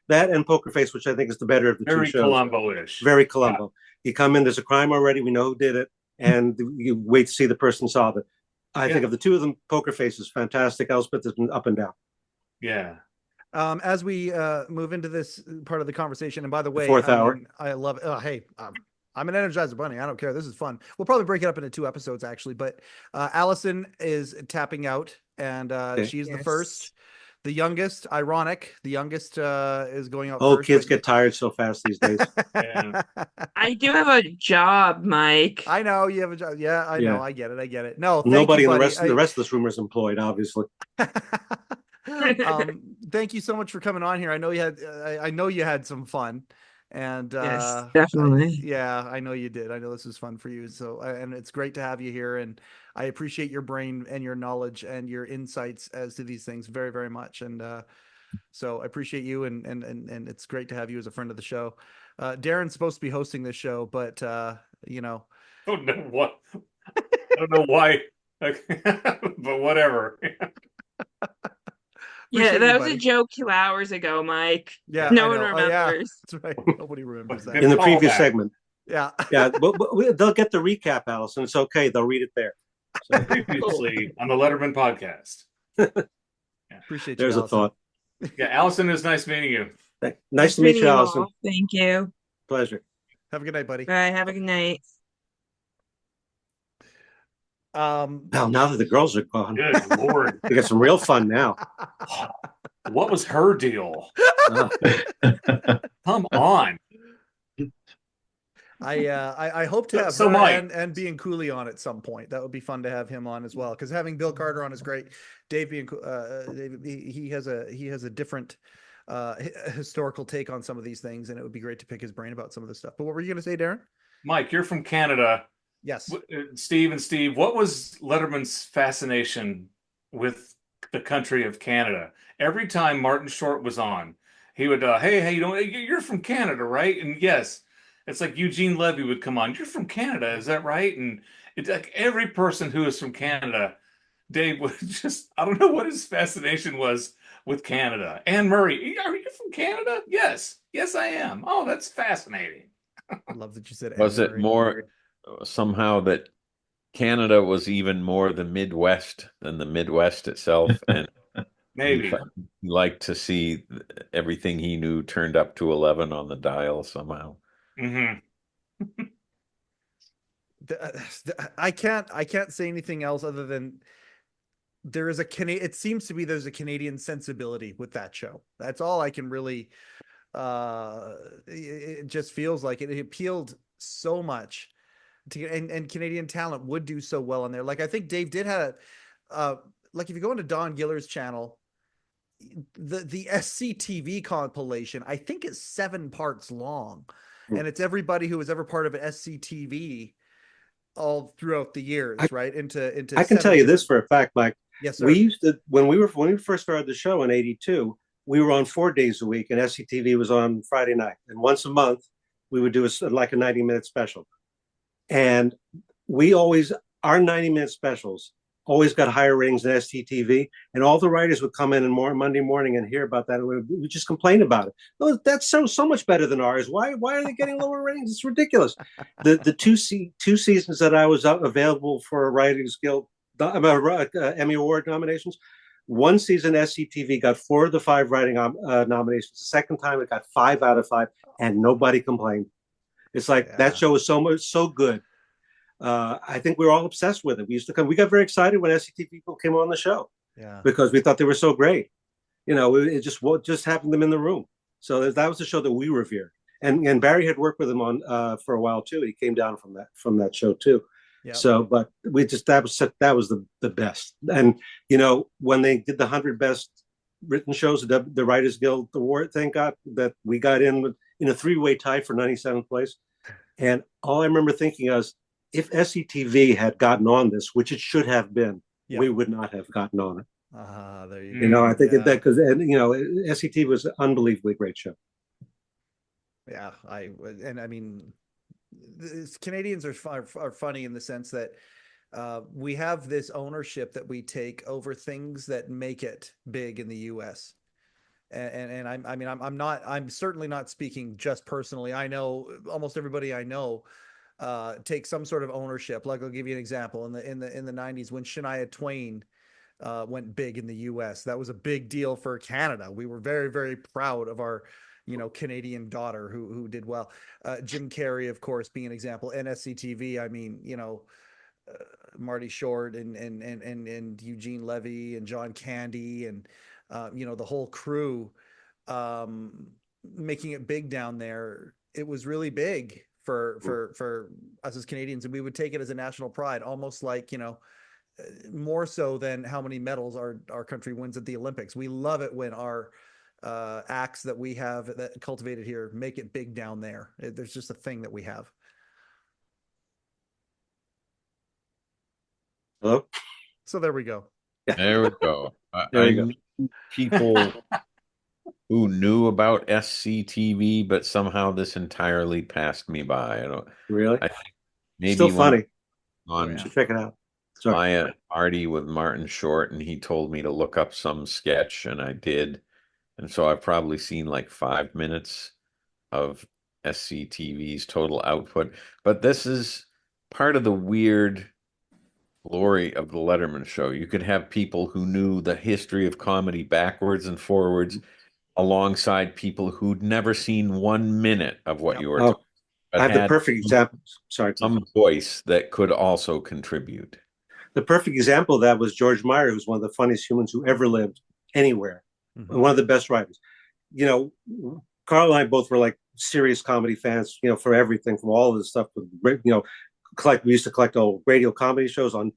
[SPEAKER 3] that and Poker Face, which I think is the better of the two shows.
[SPEAKER 5] Very Columbo-ish.
[SPEAKER 3] Very Columbo. Yeah. You come in, there's a crime already. We know who did it, and you wait to see the person solve it. I think of the two of them, Poker Face is fantastic. Elspeth has been up and down.
[SPEAKER 5] Yeah.
[SPEAKER 2] As we move into this part of the conversation, and by the way,
[SPEAKER 3] fourth hour,
[SPEAKER 2] I love it. Hey, I'm an Energizer Bunny. I don't care. This is fun. We'll probably break it up into 2 episodes, actually. But Allison is tapping out, and she's the first. The youngest, ironic, is going out first.
[SPEAKER 3] Kids get tired so fast these days.
[SPEAKER 7] I do have a job, Mike.
[SPEAKER 2] I know you have a job. Yeah, I know. I get it. No,
[SPEAKER 3] nobody in the rest of this room is employed, obviously.
[SPEAKER 2] Thank you so much for coming on here. I know you had some fun. And
[SPEAKER 7] yes, definitely.
[SPEAKER 2] I know you did. I know this was fun for you. So, and it's great to have you here. And I appreciate your brain and your knowledge and your insights as to these things very, very much. And so I appreciate you. And it's great to have you as a friend of the show. Darin's supposed to be hosting this show, but
[SPEAKER 5] I don't know what. I don't know why, but whatever.
[SPEAKER 7] Yeah, that was a joke 2 hours ago, Mike.
[SPEAKER 2] Yeah,
[SPEAKER 7] no one remembers.
[SPEAKER 2] That's right. Nobody remembers that.
[SPEAKER 3] In the previous segment.
[SPEAKER 2] Yeah.
[SPEAKER 3] But they'll get the recap, Allison. It's okay. They'll read it there.
[SPEAKER 5] So, previously on the Letterman podcast.
[SPEAKER 2] Appreciate you.
[SPEAKER 3] There's
[SPEAKER 2] Allison.
[SPEAKER 3] a thought.
[SPEAKER 5] Yeah, Allison, is nice meeting you.
[SPEAKER 3] Nice to meet you, Allison.
[SPEAKER 7] Thank you.
[SPEAKER 3] Pleasure.
[SPEAKER 2] Have a good night, buddy.
[SPEAKER 7] Bye. Have a good night.
[SPEAKER 3] Well, now that the girls are gone,
[SPEAKER 5] good Lord,
[SPEAKER 3] we got some real fun now.
[SPEAKER 5] What was her deal? Come on.
[SPEAKER 2] I hope to have her and being Cooley on at some point. That would be fun to have him on as well. Because having Bill Carter on is great. Dave being he has a different historical take on some of these things, and it would be great to pick his brain about some of this stuff. But what were you going to say, Darin?
[SPEAKER 5] Mike, you're from Canada.
[SPEAKER 2] Yes.
[SPEAKER 5] Steve, what was Letterman's fascination with the country of Canada? Every time Martin Short was on, he would, hey, you're from Canada, right? And yes, it's like Eugene Levy would come on. You're from Canada, is that right? And it's like every person who is from Canada, Dave would just, I don't know what his fascination was with Canada. Anne Murray, are you from Canada? Yes. Yes, I am. Oh, that's fascinating.
[SPEAKER 2] I love that you said
[SPEAKER 4] Was it
[SPEAKER 2] Emery.
[SPEAKER 4] more somehow that Canada was even more the Midwest than the Midwest itself, and
[SPEAKER 5] Maybe.
[SPEAKER 4] he liked to see everything he knew turned up to 11 on the dial somehow.
[SPEAKER 5] Hmm.
[SPEAKER 2] I can't say anything else other than there is it seems to be there's a Canadian sensibility with that show. That's all I can really it just feels like it appealed so much to, and Canadian talent would do so well in there. Like I think Dave did have like if you go into Don Giller's channel, the SCTV compilation, I think it's 7 parts long, and it's everybody who was ever part of an SCTV all throughout the years, right? Into
[SPEAKER 3] I can tell you this for a fact, Mike.
[SPEAKER 2] Yes, sir.
[SPEAKER 3] We used to when we first started the show in '82. We were on 4 days a week, and SCTV was on Friday night. And once a month, we would do like a 90-minute special. And we always our 90-minute specials always got higher ratings than SCTV, and all the writers would come in and Monday morning and hear about that, and we just complain about it. Oh, that sounds so much better than ours. Why are they getting lower ratings? It's ridiculous. The two seasons that I was available for a Writers Guild Emmy Award nominations, one season SCTV got 4 of the 5 writing nominations. The second time it got 5 out of 5, and nobody complained. It's like that show was so good. I think we were all obsessed with it. We used to come. We got very excited when SCTV people came on the show, because we thought they were so great. You know, it just having them in the room. So that was the show that we revered. And Barry had worked with him on for a while too. He came down from that show too. Yep. So, but we just that was the best. And you know, when they did the 100 best written shows, the Writers Guild Award, thank God that we got in a 3-way tie for 97th place. And all I remember thinking was, if SCTV had gotten on this, which it should have been, we would not have gotten on it.
[SPEAKER 2] There you
[SPEAKER 3] go. You know, I think that because SCTV was an unbelievably great show.
[SPEAKER 2] Yeah, I mean, Canadians are funny in the sense that we have this ownership that we take over things that make it big in the U.S. And I'm certainly not speaking just personally. I know almost everybody I know take some sort of ownership. Like I'll give you an example. In the 90s, when Shania Twain went big in the US, that was a big deal for Canada. We were very, very proud of our Canadian daughter who did well. Jim Carrey, of course, being an example. NSCTV, I mean, Marty Short and Eugene Levy and John Candy and the whole crew making it big down there. It was really big for us as Canadians, and we would take it as a national pride, almost like more so than how many medals our country wins at the Olympics. We love it when our acts that we have that cultivated here make it big down there. There's just a thing that we have.
[SPEAKER 3] Hello.
[SPEAKER 2] So there we go.
[SPEAKER 4] There we go. I knew people who knew about SCTV, but somehow this entirely passed me by. I don't
[SPEAKER 3] really.
[SPEAKER 4] I think maybe
[SPEAKER 3] still funny. Check it out.
[SPEAKER 4] Sorry. At Artie with Martin Short, and he told me to look up some sketch, and I did. And so I've probably seen like 5 minutes of SCTV's total output. But this is part of the weird glory of the Letterman show. You could have people who knew the history of comedy backwards and forwards alongside people who'd never seen 1 minute of what you were talking about.
[SPEAKER 3] I have the perfect example. Sorry.
[SPEAKER 4] Some voice that could also contribute.
[SPEAKER 3] The perfect example of that was George Meyer, who's one of the funniest humans who ever lived anywhere. Mm-hmm. One of the best writers. Carl and I both were like serious comedy fans, for everything, from all of this stuff. We used to collect old radio comedy shows on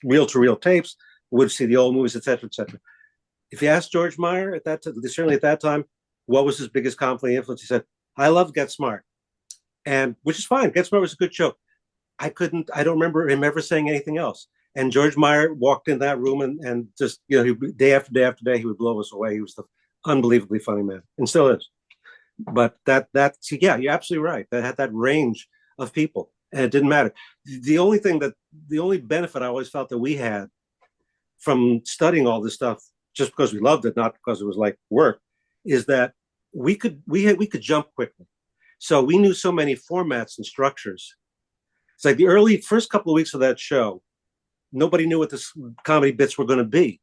[SPEAKER 3] reel-to-reel tapes, would see the old movies, et cetera, et cetera. If you asked George Meyer certainly at that time, what was his biggest comedy influence, he said, I love Get Smart. And which is fine. Get Smart was a good show. I don't remember him ever saying anything else. And George Meyer walked in that room and just, day after day after day, he would blow us away. He was the unbelievably funny man, and still is. But you're absolutely right. That had that range of people, and it didn't matter. The only benefit I always felt that we had from studying all this stuff, just because we loved it, not because it was like work, is that we could jump quickly. So we knew so many formats and structures. It's like the first couple of weeks of that show, nobody knew what the comedy bits were going to be.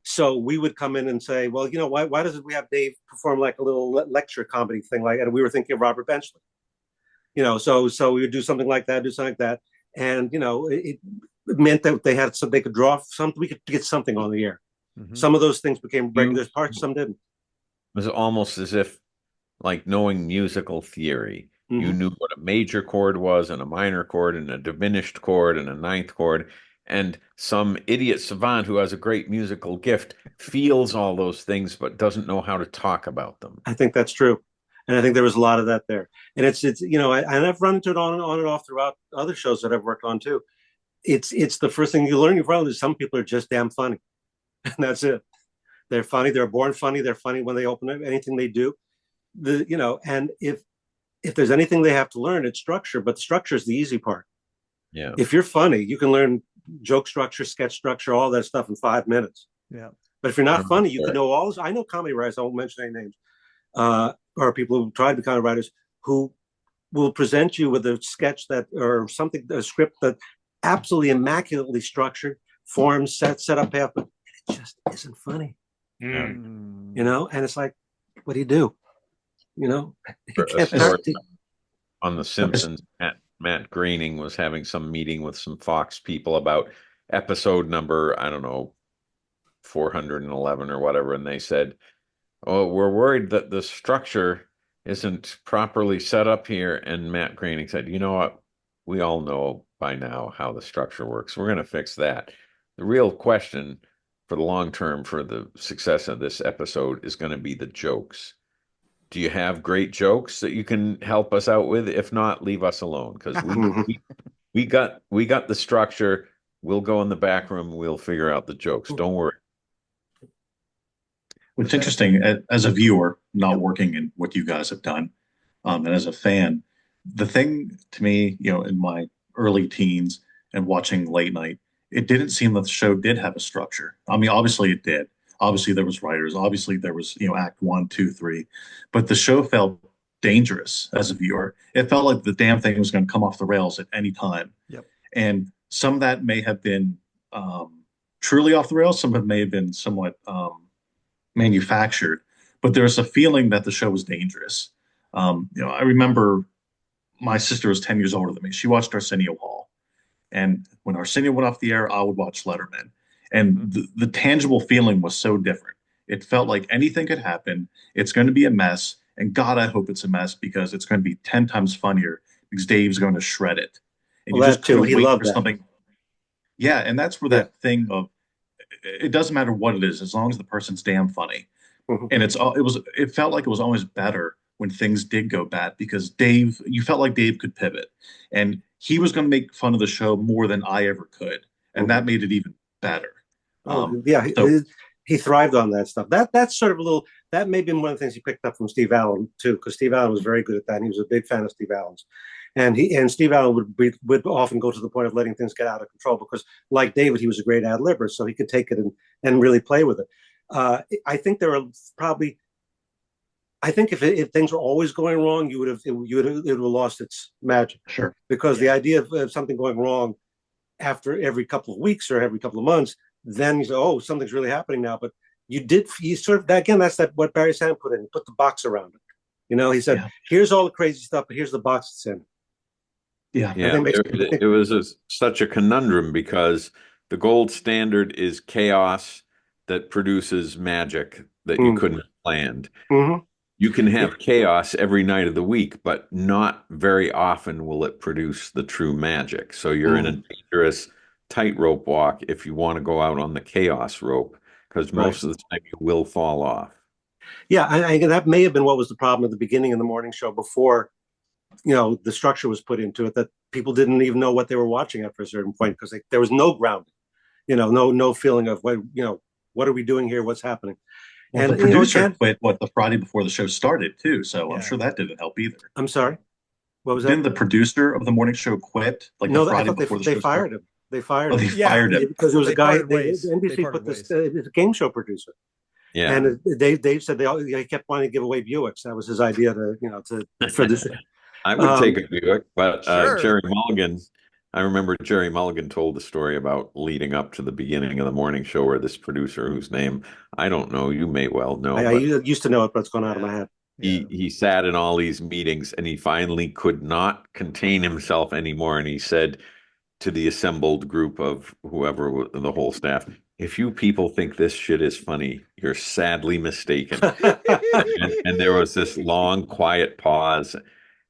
[SPEAKER 3] So we would come in and say, well, why doesn't we have Dave perform like a little lecture comedy thing and we were thinking of Robert Benchley, so we would do something like that, and it meant that they could draw something, we could get something on the air. Mm-hmm. Some of those things became regular parts, some didn't.
[SPEAKER 4] It was almost as if, like, knowing musical theory, mm-hmm. You knew what a major chord was and a minor chord and a diminished chord and a ninth chord. And some idiot savant who has a great musical gift feels all those things, but doesn't know how to talk about them.
[SPEAKER 3] I think that's true. And I think there was a lot of that there. And it's I've run into it on and off throughout other shows that I've worked on too. It's the first thing you learn. You probably, some people are just damn funny. And that's it. They're funny. They're born funny. They're funny when they open it, anything they do. And if there's anything they have to learn, it's structure, but the structure is the easy part.
[SPEAKER 4] Yeah.
[SPEAKER 3] If you're funny, you can learn joke structure, sketch structure, all that stuff in 5 minutes.
[SPEAKER 2] Yeah.
[SPEAKER 3] But if you're not funny, you can know all this. I know comedy writers, I won't mention any names, or people who tried to be comedy writers who will present you with a sketch or something, a script that absolutely immaculately structured, forms, set up half, but it just isn't funny. And it's like, what do you do?
[SPEAKER 4] On The Simpsons, Matt Groening was having some meeting with some Fox people about episode number, I don't know, 411 or whatever, and they said, "Oh, we're worried that the structure isn't properly set up here." And Matt Groening said, "You know what? We all know by now how the structure works. We're going to fix that. The real question for the long term for the success of this episode is going to be the jokes. Do you have great jokes that you can help us out with? If not, leave us alone, because we got the structure. We'll go in the back room. We'll figure out the jokes. Don't worry."
[SPEAKER 6] What's interesting, as a viewer, not working in what you guys have done, and as a fan, the thing to me, in my early teens and watching late night, it didn't seem that the show did have a structure. I mean, obviously it did. Obviously there was writers. Obviously there was, act 1, 2, 3. But the show felt dangerous as a viewer. It felt like the damn thing was going to come off the rails at any time.
[SPEAKER 2] Yep.
[SPEAKER 6] And some of that may have been truly off the rails. Some of it may have been somewhat manufactured. But there's a feeling that the show was dangerous. I remember my sister was 10 years older than me. She watched Arsenio Hall. And when Arsenio went off the air, I would watch Letterman. And the tangible feeling was so different. It felt like anything could happen. It's going to be a mess. And God, I hope it's a mess, because it's going to be 10 times funnier because Dave's going to shred it. And
[SPEAKER 3] well, you just couldn't wait for
[SPEAKER 6] something. Yeah, and that's where that thing of, it doesn't matter what it is, as long as the person's damn funny. Mm-hmm. And it felt like it was always better when things did go bad, because you felt like Dave could pivot. And he was going to make fun of the show more than I ever could. And that made it even better.
[SPEAKER 3] He thrived on that stuff. That's sort of that may have been one of the things he picked up from Steve Allen too, because Steve Allen was very good at that. And he was a big fan of Steve Allen's, and Steve Allen would often go to the point of letting things get out of control, because, like David, he was a great ad-libber, so he could take it and really play with it. I think there are probably. I think if things were always going wrong, it would have lost its magic.
[SPEAKER 6] Sure.
[SPEAKER 3] Because the idea of something going wrong after every couple of weeks or every couple of months, then you say, oh, something's really happening now. But you sort of, again, that's what Barry Sand put in. He put the box around it. He said, here's all the crazy stuff, but here's the box that's in it.
[SPEAKER 4] Yeah. It was such a conundrum, because the gold standard is chaos that produces magic that you couldn't have planned. Mm-hmm. You can have chaos every night of the week, but not very often will it produce the true magic. So you're in a dangerous tightrope walk if you want to go out on the chaos rope, because most of the time you will fall off.
[SPEAKER 3] Yeah, I that may have been what was the problem at the beginning of the morning show, before the structure was put into it, that people didn't even know what they were watching after a certain point, because there was no grounding, no feeling of what are we doing here, what's happening.
[SPEAKER 6] Well, and the producer quit the Friday before the show started too, so I'm sure that didn't help either.
[SPEAKER 3] I'm sorry, what was that?
[SPEAKER 6] Didn't the producer of the morning show quit?
[SPEAKER 3] No, I thought they fired him. They fired him.
[SPEAKER 6] Fired him
[SPEAKER 3] because there was a guy. NBC put this a game show producer,
[SPEAKER 4] Yeah.
[SPEAKER 3] And they said they kept wanting to give away Buicks. That was his idea for this.
[SPEAKER 4] I would take a Buick, but
[SPEAKER 2] Sure.
[SPEAKER 4] Jerry Mulligan, I remember Jerry Mulligan told the story about leading up to the beginning of the morning show where this producer, whose name I don't know, you may well know,
[SPEAKER 3] I
[SPEAKER 4] but
[SPEAKER 3] used to know it, but it's gone out of my head.
[SPEAKER 4] he sat in all these meetings and he finally could not contain himself anymore. And he said to the assembled group of whoever, the whole staff, if you people think this shit is funny, you're sadly mistaken. And there was this long, quiet pause.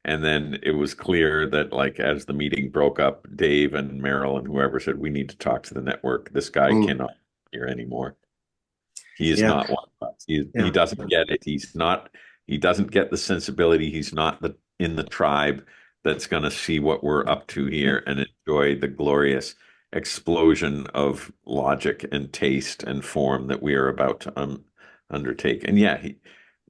[SPEAKER 4] And then it was clear that, like, as the meeting broke up, Dave and Meryl and whoever said, we need to talk to the network. This guy cannot hear anymore. He is not one of us. He doesn't get it. He doesn't get the sensibility. He's not in the tribe that's going to see what we're up to here and enjoy the glorious explosion of logic and taste and form that we are about to undertake. And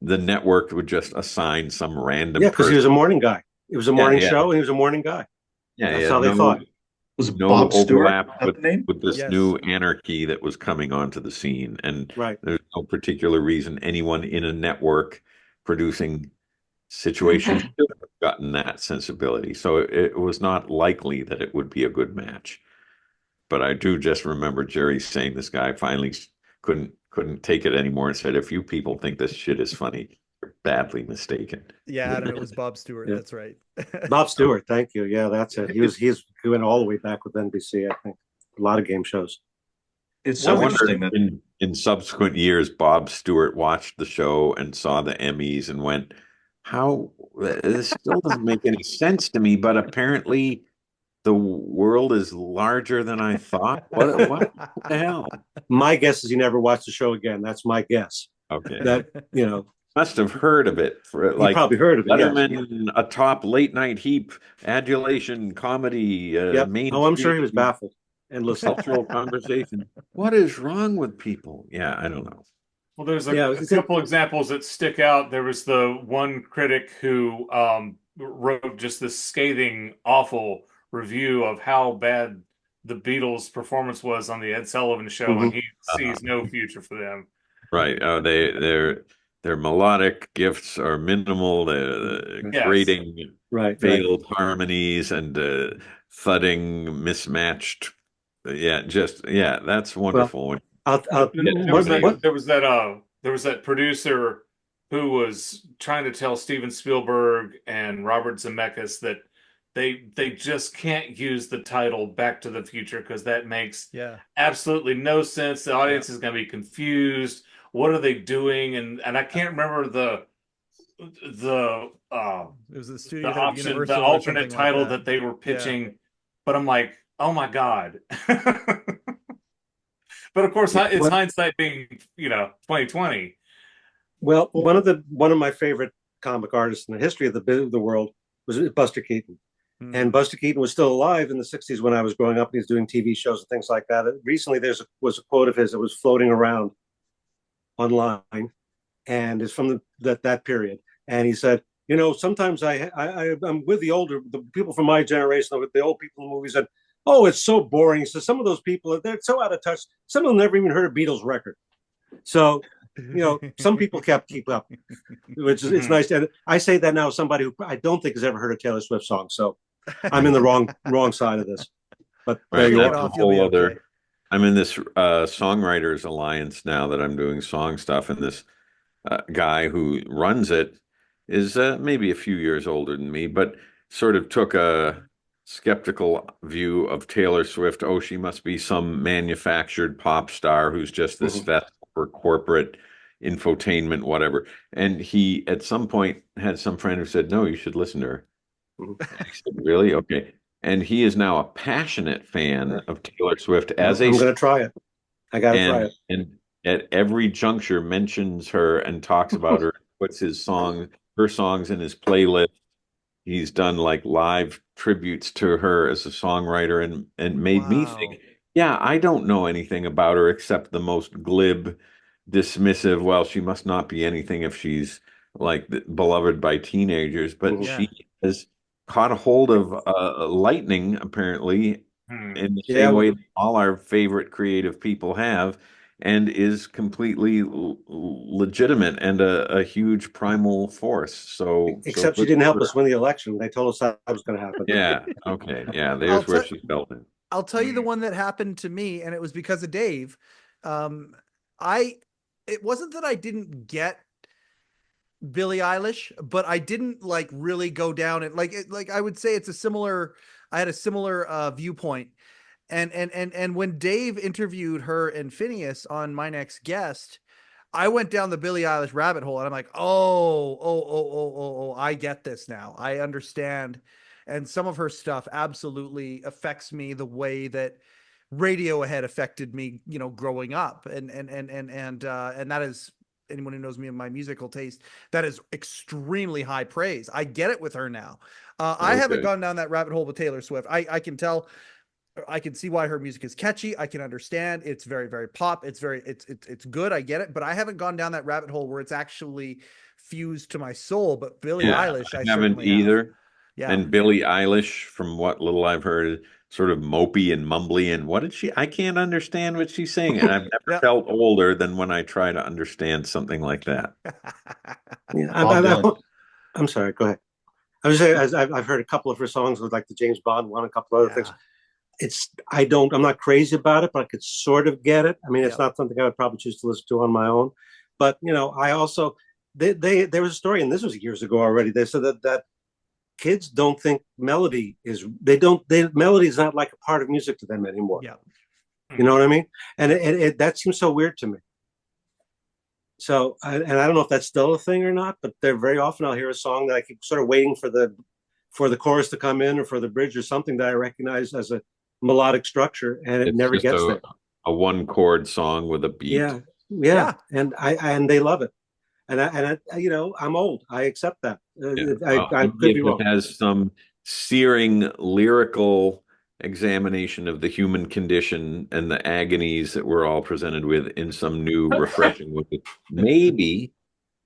[SPEAKER 4] the network would just assign some random
[SPEAKER 3] because he was a morning guy. It was a morning show, and he was a morning guy.
[SPEAKER 4] Yeah,
[SPEAKER 3] that's how they thought.
[SPEAKER 6] Was it
[SPEAKER 4] no
[SPEAKER 6] Bob Stewart?
[SPEAKER 4] overlap with this new anarchy that was coming onto the scene. And there's no particular reason anyone in a network producing situations should have gotten that sensibility. So it was not likely that it would be a good match. But I do just remember Jerry saying this guy finally couldn't take it anymore and said, if you people think this shit is funny, you're badly mistaken.
[SPEAKER 2] Yeah, Adam, it was Bob Stewart. That's right.
[SPEAKER 3] Bob Stewart, thank you. Yeah, that's it. He went all the way back with NBC, I think. A lot of game shows.
[SPEAKER 6] It's so interesting that
[SPEAKER 4] in subsequent years, Bob Stewart watched the show and saw the Emmys and went, how this still doesn't make any sense to me, but apparently the world is larger than I thought. What the hell?
[SPEAKER 3] My guess is he never watched the show again. That's my guess.
[SPEAKER 4] Okay.
[SPEAKER 3] That,
[SPEAKER 4] must have heard of it.
[SPEAKER 3] He probably heard of it.
[SPEAKER 4] Letterman, a top late night heap, adulation, comedy.
[SPEAKER 3] I'm sure he was baffled. Endless
[SPEAKER 4] cultural conversation. What is wrong with people? Yeah, I don't know.
[SPEAKER 5] Well, there's a couple examples that stick out. There was the one critic who wrote just this scathing, awful review of how bad the Beatles' performance was on the Ed Sullivan Show, and he sees no future for them.
[SPEAKER 4] Right. Their melodic gifts are minimal. The grating, failed harmonies and thudding, mismatched. That's wonderful.
[SPEAKER 5] Well, there was that producer who was trying to tell Steven Spielberg and Robert Zemeckis that they just can't use the title Back to the Future because that makes absolutely no sense. The audience is going to be confused. What are they doing? And I can't remember it was the studio option, the alternate title that they were pitching. But I'm like, oh my God. But of course, it's hindsight being 2020.
[SPEAKER 3] Well, one of my favorite comic artists in the history of the world was Buster Keaton. And Buster Keaton was still alive in the 60s when I was growing up. He was doing TV shows and things like that. Recently, was a quote of his that was floating around online, and it's from that period. And he said, sometimes I'm with the people from my generation, with the old people in the movies, and it's so boring. He says some of those people, they're so out of touch. Some of them never even heard a Beatles record. So, some people keep up, which is it's nice. And I say that now as somebody who I don't think has ever heard a Taylor Swift song. So I'm in the wrong side of this. But
[SPEAKER 4] that's a whole other. I'm in this Songwriters Alliance now that I'm doing song stuff, and this guy who runs it is maybe a few years older than me, but sort of took a skeptical view of Taylor Swift. Oh, she must be some manufactured pop star who's just this vessel for corporate infotainment, whatever. And he, at some point, had some friend who said, no, you should listen to her. I said, really? Okay. And he is now a passionate fan of Taylor Swift
[SPEAKER 3] I'm going to try it. I got to try it.
[SPEAKER 4] And at every juncture mentions her and talks about her, puts her songs in his playlist. He's done like live tributes to her as a songwriter and made me think, I don't know anything about her except the most glib, dismissive, well, she must not be anything if she's like beloved by teenagers, but she has caught a hold of lightning, apparently, in the same way all our favorite creative people have, and is completely legitimate and a huge primal force. So
[SPEAKER 3] Except she
[SPEAKER 4] good
[SPEAKER 3] didn't help
[SPEAKER 4] for
[SPEAKER 3] us
[SPEAKER 4] her.
[SPEAKER 3] win the election. They told us that was going to happen.
[SPEAKER 4] Yeah. Okay. Yeah.
[SPEAKER 2] I'll
[SPEAKER 4] There's where
[SPEAKER 2] tell
[SPEAKER 4] she felt it.
[SPEAKER 2] I'll tell you the one that happened to me, and it was because of Dave. I it wasn't that I didn't get Billie Eilish, but I didn't like really go down and like I would say it's a similar. I had a similar viewpoint, and when Dave interviewed her and Phineas on My Next Guest, I went down the Billie Eilish rabbit hole, and I'm like, oh, I get this now. I understand, and some of her stuff absolutely affects me the way that Radiohead affected me, growing up, and that is, anyone who knows me and my musical taste, that is extremely high praise. I get it with her now. I haven't
[SPEAKER 4] Okay.
[SPEAKER 2] gone down that rabbit hole with Taylor Swift. I can tell, I can see why her music is catchy. I can understand it's very, very pop. It's good. I get it, but I haven't gone down that rabbit hole where it's actually fused to my soul. But Billie
[SPEAKER 4] Yeah,
[SPEAKER 2] Eilish, I
[SPEAKER 4] I haven't
[SPEAKER 2] certainly have.
[SPEAKER 4] either.
[SPEAKER 2] Yeah.
[SPEAKER 4] And Billie Eilish, from what little I've heard, sort of mopey and mumbly. And what did she? I can't understand what she's saying. And I've never
[SPEAKER 2] Yeah.
[SPEAKER 4] felt older than when I try to understand something like that.
[SPEAKER 3] Yeah,
[SPEAKER 6] Bob Dylan.
[SPEAKER 3] I'm sorry. Go ahead. I was saying, as I've heard a couple of her songs with like the James Bond one, a couple other things. I'm not crazy about it, but I could sort of get it. I mean, it's not something I would probably choose to listen to on my own. But I also there was a story, and this was years ago already. They said that kids don't think melody is melody is not like a part of music to them anymore.
[SPEAKER 2] Yeah.
[SPEAKER 3] You know what I mean? And that seems so weird to me. So, and I don't know if that's still a thing or not, but very often I'll hear a song that I keep sort of waiting for the chorus to come in or for the bridge or something that I recognize as a melodic structure, and it
[SPEAKER 4] It's
[SPEAKER 3] never
[SPEAKER 4] just
[SPEAKER 3] gets there.
[SPEAKER 4] a one chord song with a beat.
[SPEAKER 3] Yeah, and they love it, and I'm old. I accept that.
[SPEAKER 4] Yeah.
[SPEAKER 3] I could be wrong.
[SPEAKER 4] It has some searing lyrical examination of the human condition and the agonies that we're all presented with in some new, refreshing way. Maybe,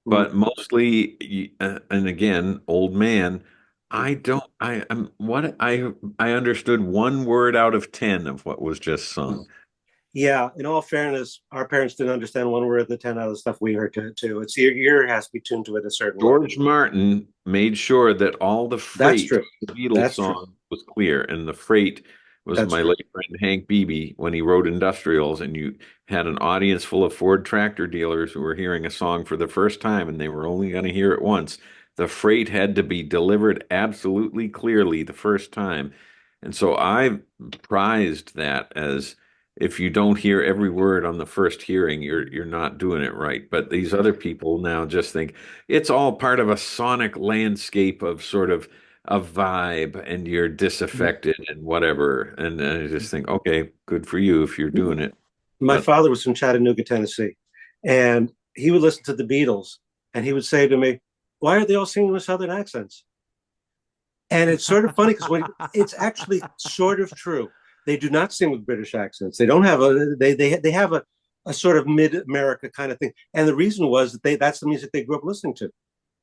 [SPEAKER 4] but mostly, and again, old man. I don't. I'm what I understood one word out of 10 of what was just sung.
[SPEAKER 3] Yeah, in all fairness, our parents didn't understand one word of the 10 out of the stuff we heard too. It's your ear has to be tuned to it a certain way.
[SPEAKER 4] George Martin made sure that all the freight of the Beatles song was clear, and the freight was my late friend Hank Beebe when he wrote Industrials, and you had an audience full of Ford tractor dealers who were hearing a song for the first time, and they were only going to hear it once. The freight had to be delivered absolutely clearly the first time, and so I prized that as if you don't hear every word on the first hearing, you're not doing it right. But these other people now just think it's all part of a sonic landscape of sort of a vibe, and you're disaffected and whatever. And I just think, okay, good for you if you're doing it.
[SPEAKER 3] My father was from Chattanooga, Tennessee, and he would listen to the Beatles, and he would say to me, "Why are they all singing with Southern accents?" And it's sort of funny because it's actually sort of true. They do not sing with British accents. They don't have they have a sort of mid-America kind of thing. And the reason was that that's the music they grew up listening to.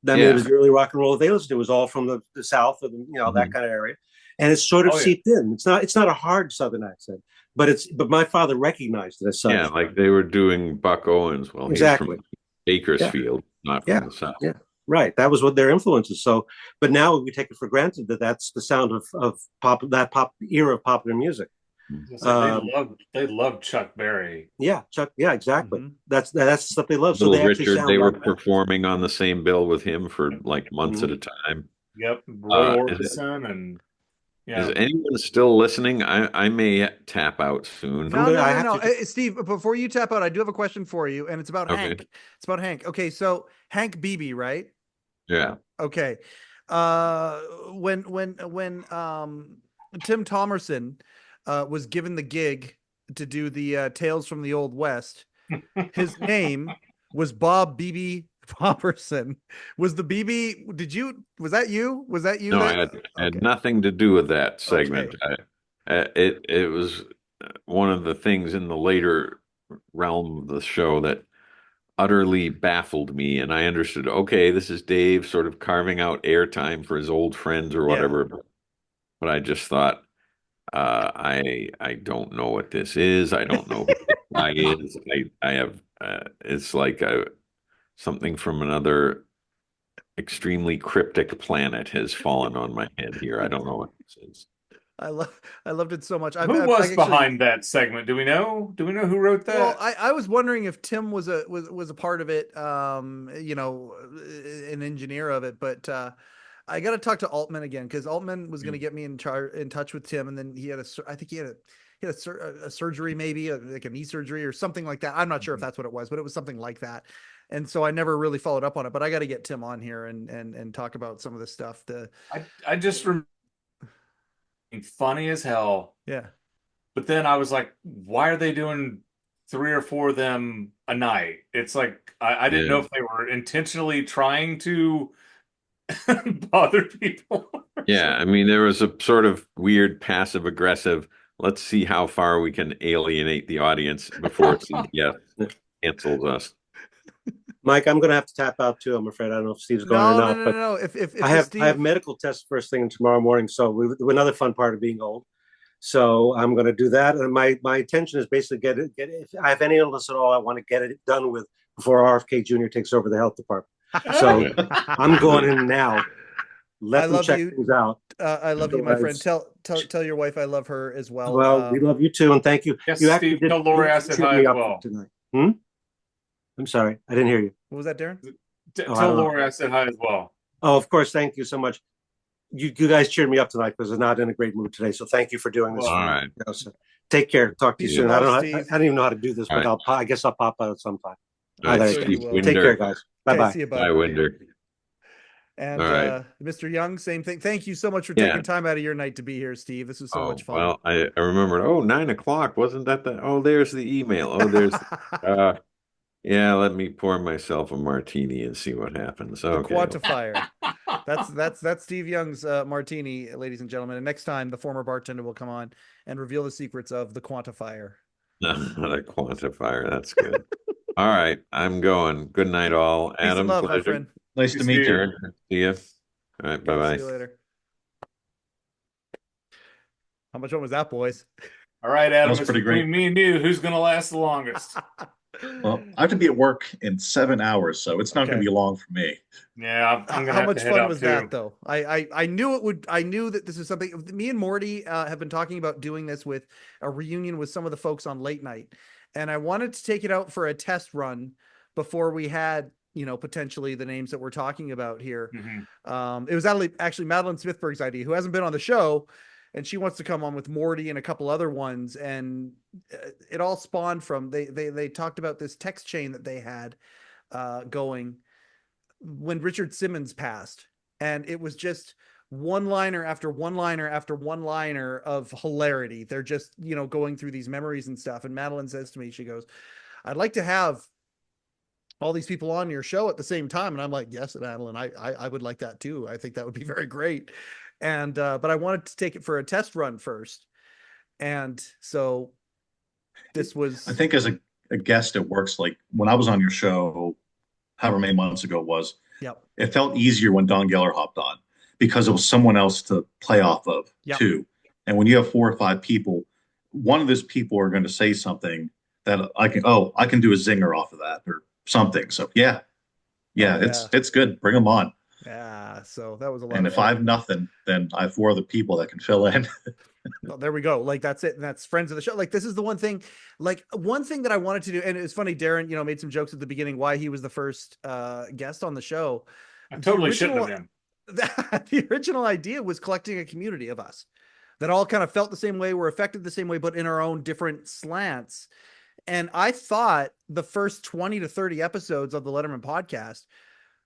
[SPEAKER 3] I mean, it was the early rock and roll they listened to. It was all from the South or that kind of area. And it's sort of seeped in. It's not a hard Southern accent, but my father recognized it as such.
[SPEAKER 4] Yeah, like they were doing Buck Owens. Well,
[SPEAKER 3] exactly.
[SPEAKER 4] He's from Bakersfield, not from the South.
[SPEAKER 3] Yeah. Right. That was what their influences. So, but now we take it for granted that that's the sound of pop, that pop era of popular music.
[SPEAKER 5] They loved Chuck Berry.
[SPEAKER 3] Yeah, Chuck. Yeah, exactly. Mm-hmm. That's the stuff they love.
[SPEAKER 4] Little
[SPEAKER 3] so they
[SPEAKER 4] Richard, they were performing on the same bill with him for like months at a time.
[SPEAKER 5] Yep, Roy Orbison and.
[SPEAKER 4] Yeah. Is anyone still listening? I may tap out soon.
[SPEAKER 2] No. Steve, before you tap out, I do have a question for you, and it's about Hank. It's about Hank. Okay, so Hank Beebe, right?
[SPEAKER 4] Yeah.
[SPEAKER 2] Okay. When Tim Thomerson was given the gig to do the Tales from the Old West, his name was Bob Beebe Thomerson. Was the BB? Was that you?
[SPEAKER 4] No, I had nothing to do with that segment. Okay. It was one of the things in the later realm of the show that utterly baffled me, and I understood. Okay, this is Dave sort of carving out airtime for his old friends or whatever. Yeah. But I just thought, I don't know what this is. I don't know who this I have, it's like something from another extremely cryptic planet has fallen on my head here. I don't know what this is.
[SPEAKER 2] I loved it so much.
[SPEAKER 5] Who
[SPEAKER 2] I
[SPEAKER 5] was
[SPEAKER 2] actually,
[SPEAKER 5] behind that segment? Do we know? Do we know who wrote
[SPEAKER 2] well,
[SPEAKER 5] that?
[SPEAKER 2] I was wondering if Tim was a part of it, an engineer of it, but I got to talk to Altman again because Altman was going to get me in touch with Tim, and then I think he had a surgery, maybe like a knee surgery or something like that. I'm not sure if that's what it was, but it was something like that. And so I never really followed up on it, but I got to get Tim on here and talk about some of this stuff.
[SPEAKER 5] I just remember funny as hell.
[SPEAKER 2] Yeah.
[SPEAKER 5] But then I was like, why are they doing 3 or 4 of them a night? It's like I didn't know if they were intentionally trying to bother people.
[SPEAKER 4] Yeah, I mean, there was a sort of weird passive aggressive, let's see how far we can alienate the audience before CBS cancels us.
[SPEAKER 3] Mike, I'm going to have to tap out too. I'm afraid. I don't know if Steve's going or not.
[SPEAKER 2] No. If
[SPEAKER 3] I have medical tests first thing tomorrow morning. So another fun part of being old. So I'm going to do that. And my intention is basically get it. If I have any illness at all, I want to get it done with before RFK Jr. takes over the health department. So I'm going in now. Let them check things out.
[SPEAKER 2] I love you, my friend. Tell your wife I love her as well.
[SPEAKER 3] Well, we love you too, and thank you.
[SPEAKER 5] Yes,
[SPEAKER 3] you
[SPEAKER 5] Steve, tell Lori I said hi as well.
[SPEAKER 3] Tonight. I'm sorry, I didn't hear you.
[SPEAKER 2] What was that, Darin?
[SPEAKER 5] Tell Lori I said hi as well.
[SPEAKER 3] Oh, of course. Thank you so much. You guys cheered me up tonight because I'm not in a great mood today. So thank you for doing this.
[SPEAKER 4] All right.
[SPEAKER 3] So take care. Talk to you soon. I don't even know how to do this, but
[SPEAKER 4] right.
[SPEAKER 3] I guess I'll pop out sometime.
[SPEAKER 4] All right,
[SPEAKER 3] Take care, guys. Bye-bye.
[SPEAKER 2] See you,
[SPEAKER 4] Bye, Winder.
[SPEAKER 2] And
[SPEAKER 4] right.
[SPEAKER 2] Mr. Young, same thing. Thank you so much for taking time out of your night to be here, Steve. This was so much fun.
[SPEAKER 4] Well, I remembered. 9:00. Wasn't that the? Oh, there's the email. Oh, there's. Yeah, let me pour myself a martini and see what happens. Okay.
[SPEAKER 2] The quantifier. That's Steve Young's martini, ladies and gentlemen. And next time, the former bartender will come on and reveal the secrets of the quantifier.
[SPEAKER 4] Not a quantifier. That's good. All right, I'm going. Good night, all.
[SPEAKER 2] Peace
[SPEAKER 4] Adam,
[SPEAKER 2] and love,
[SPEAKER 4] pleasure.
[SPEAKER 2] my friend.
[SPEAKER 6] Nice to meet you.
[SPEAKER 4] See you. All right, bye-bye.
[SPEAKER 2] See you later. How much fun was that, boys?
[SPEAKER 5] All right, Adam.
[SPEAKER 6] That was pretty great.
[SPEAKER 5] Me and you, who's going to last the longest?
[SPEAKER 6] Well, I have to be at work in 7 hours, so it's not going to be long for me.
[SPEAKER 5] Yeah, I'm gonna.
[SPEAKER 2] How much fun was that, though? I knew it would. I knew that this is something. Me and Morty have been talking about doing this with a reunion with some of the folks on late night, and I wanted to take it out for a test run before we had, potentially the names that we're talking about here.
[SPEAKER 5] Mm-hmm.
[SPEAKER 2] It was actually Madeline Smithberg's idea, who hasn't been on the show, and she wants to come on with Morty and a couple other ones. And it all spawned from, they talked about this text chain that they had going when Richard Simmons passed. And it was just one-liner after one-liner after one-liner of hilarity. They're just, going through these memories and stuff. And Madeline says to me, she goes, I'd like to have all these people on your show at the same time. And I'm like, yes, Madeline, I would like that too. I think that would be very great. And, but I wanted to take it for a test run first. And so this was,
[SPEAKER 6] I think as a guest, it works like when I was on your show, however many months ago it was, it felt easier when Don Geller hopped on because it was someone else to play off of too. And when you have 4 or 5 people, one of those people are going to say something that I can do a zinger off of that or something. So it's good. Bring them on.
[SPEAKER 2] Yeah, so that was a lot.
[SPEAKER 6] And if I have nothing, then I have 4 other people that can fill in.
[SPEAKER 2] Well, there we go. Like, that's it. And that's friends of the show. Like, this is the one thing that I wanted to do. And it's funny, Darin, made some jokes at the beginning why he was the first guest on the show.
[SPEAKER 5] I totally shouldn't have been.
[SPEAKER 2] The original idea was collecting a community of us that all kind of felt the same way, were affected the same way, but in our own different slants. And I thought the first 20 to 30 episodes of the Letterman podcast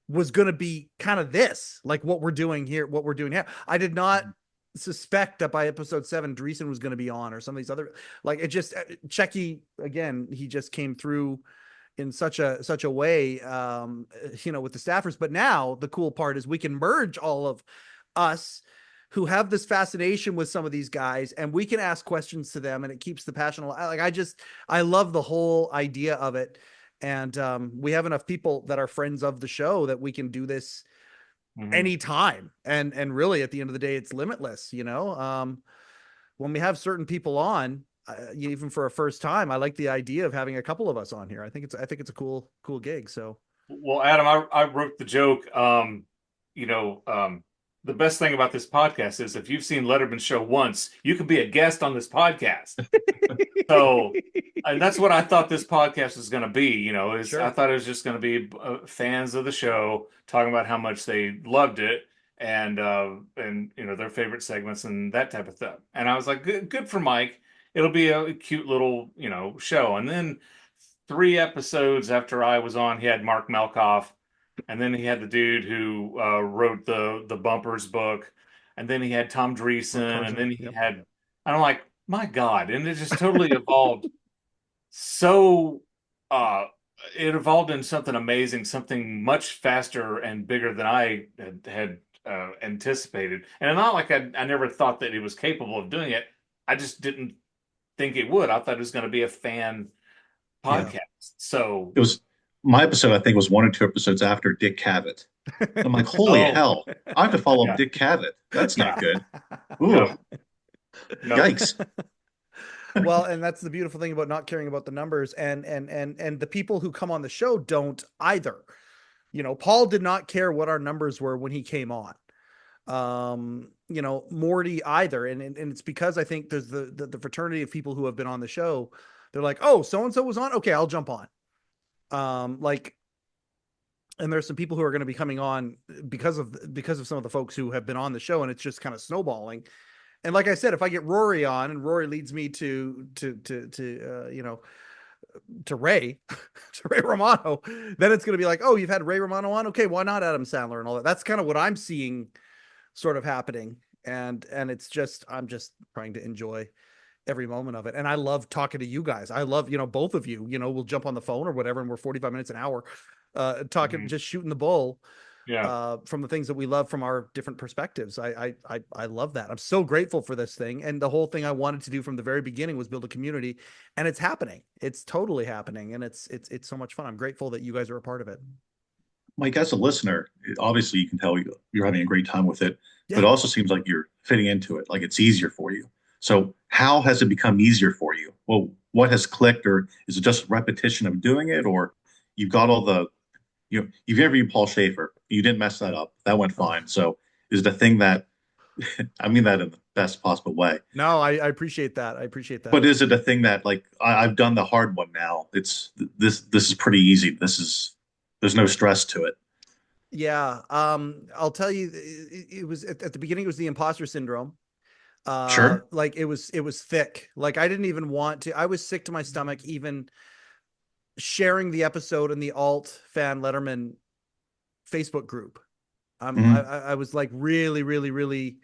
[SPEAKER 2] was going to be kind of this, like what we're doing here. I did not suspect that by episode 7, Dreesen was going to be on, or some of these other, like, it just, Checky, again, he just came through in such a way, with the staffers. But now the cool part is we can merge all of us who have this fascination with some of these guys, and we can ask questions to them, and it keeps the passion alive. Like, I love the whole idea of it. And we have enough people that are friends of the show that we can do this anytime. And really, at the end of the day, it's limitless. When we have certain people on, even for a first time, I like the idea of having a couple of us on here. I think it's a cool gig. So
[SPEAKER 5] Well, Adam, I wrote the joke. The best thing about this podcast is if you've seen Letterman's show once, you can be a guest on this podcast. So, and that's what I thought this podcast was going to be.
[SPEAKER 2] Sure.
[SPEAKER 5] I thought it was just going to be fans of the show talking about how much they loved it and their favorite segments and that type of stuff. And I was like, good for Mike. It'll be a cute little show. And then 3 episodes after I was on, he had Mark Melkoff, and then he had the dude who wrote the Bumpers book, and then he had Tom Dreesen, and then he had, and I'm like, my God, and it just totally evolved. So it evolved into something amazing, something much faster and bigger than I had anticipated. And not like I never thought that he was capable of doing it. I just didn't think it would. I thought it was going to be a fan podcast.
[SPEAKER 2] Yeah.
[SPEAKER 5] So
[SPEAKER 6] It was my episode, I think, was 1 or 2 episodes after Dick Cavett. I'm like, holy hell, I have to follow up Dick Cavett. That's not good. Ooh.
[SPEAKER 5] No.
[SPEAKER 6] Yikes.
[SPEAKER 2] Well, and that's the beautiful thing about not caring about the numbers, and the people who come on the show don't either. Paul did not care what our numbers were when he came on. Morty either. And it's because I think there's the fraternity of people who have been on the show. They're like, oh, so-and-so was on. Okay, I'll jump on. And there's some people who are going to be coming on because of some of the folks who have been on the show, and it's just kind of snowballing. And like I said, if I get Rory on and Rory leads me to Ray, to Ray Romano, then it's going to be like, oh, you've had Ray Romano on. Okay. Why not Adam Sandler and all that? That's kind of what I'm seeing sort of happening. And it's just, I'm just trying to enjoy every moment of it. And I love talking to you guys. I love, both of you, we'll jump on the phone or whatever, and we're 45 minutes an hour, talking, just shooting the bull.
[SPEAKER 5] Yeah.
[SPEAKER 2] From the things that we love from our different perspectives. I love that. I'm so grateful for this thing. And the whole thing I wanted to do from the very beginning was build a community, and it's happening. It's totally happening. And it's so much fun. I'm grateful that you guys are a part of it.
[SPEAKER 6] Mike, as a listener, obviously you can tell you're having a great time with it,
[SPEAKER 2] Yeah.
[SPEAKER 6] but it also seems like you're fitting into it, like it's easier for you. So how has it become easier for you? Well, what has clicked, or is it just repetition of doing it, or you've got all the, you've interviewed Paul Schaefer, you didn't mess that up. That went fine. So is it a thing that, I mean that in the best possible way.
[SPEAKER 2] No, I appreciate that. I appreciate that.
[SPEAKER 6] But is it a thing that, like, I've done the hard one now? This is pretty easy. There's no stress to it.
[SPEAKER 2] Yeah. I'll tell you, it was at the beginning, it was the imposter syndrome.
[SPEAKER 6] Sure.
[SPEAKER 2] Like it was thick. Like I didn't even want to, I was sick to my stomach, even sharing the episode in the alt fan Letterman Facebook group. I was like really, really, really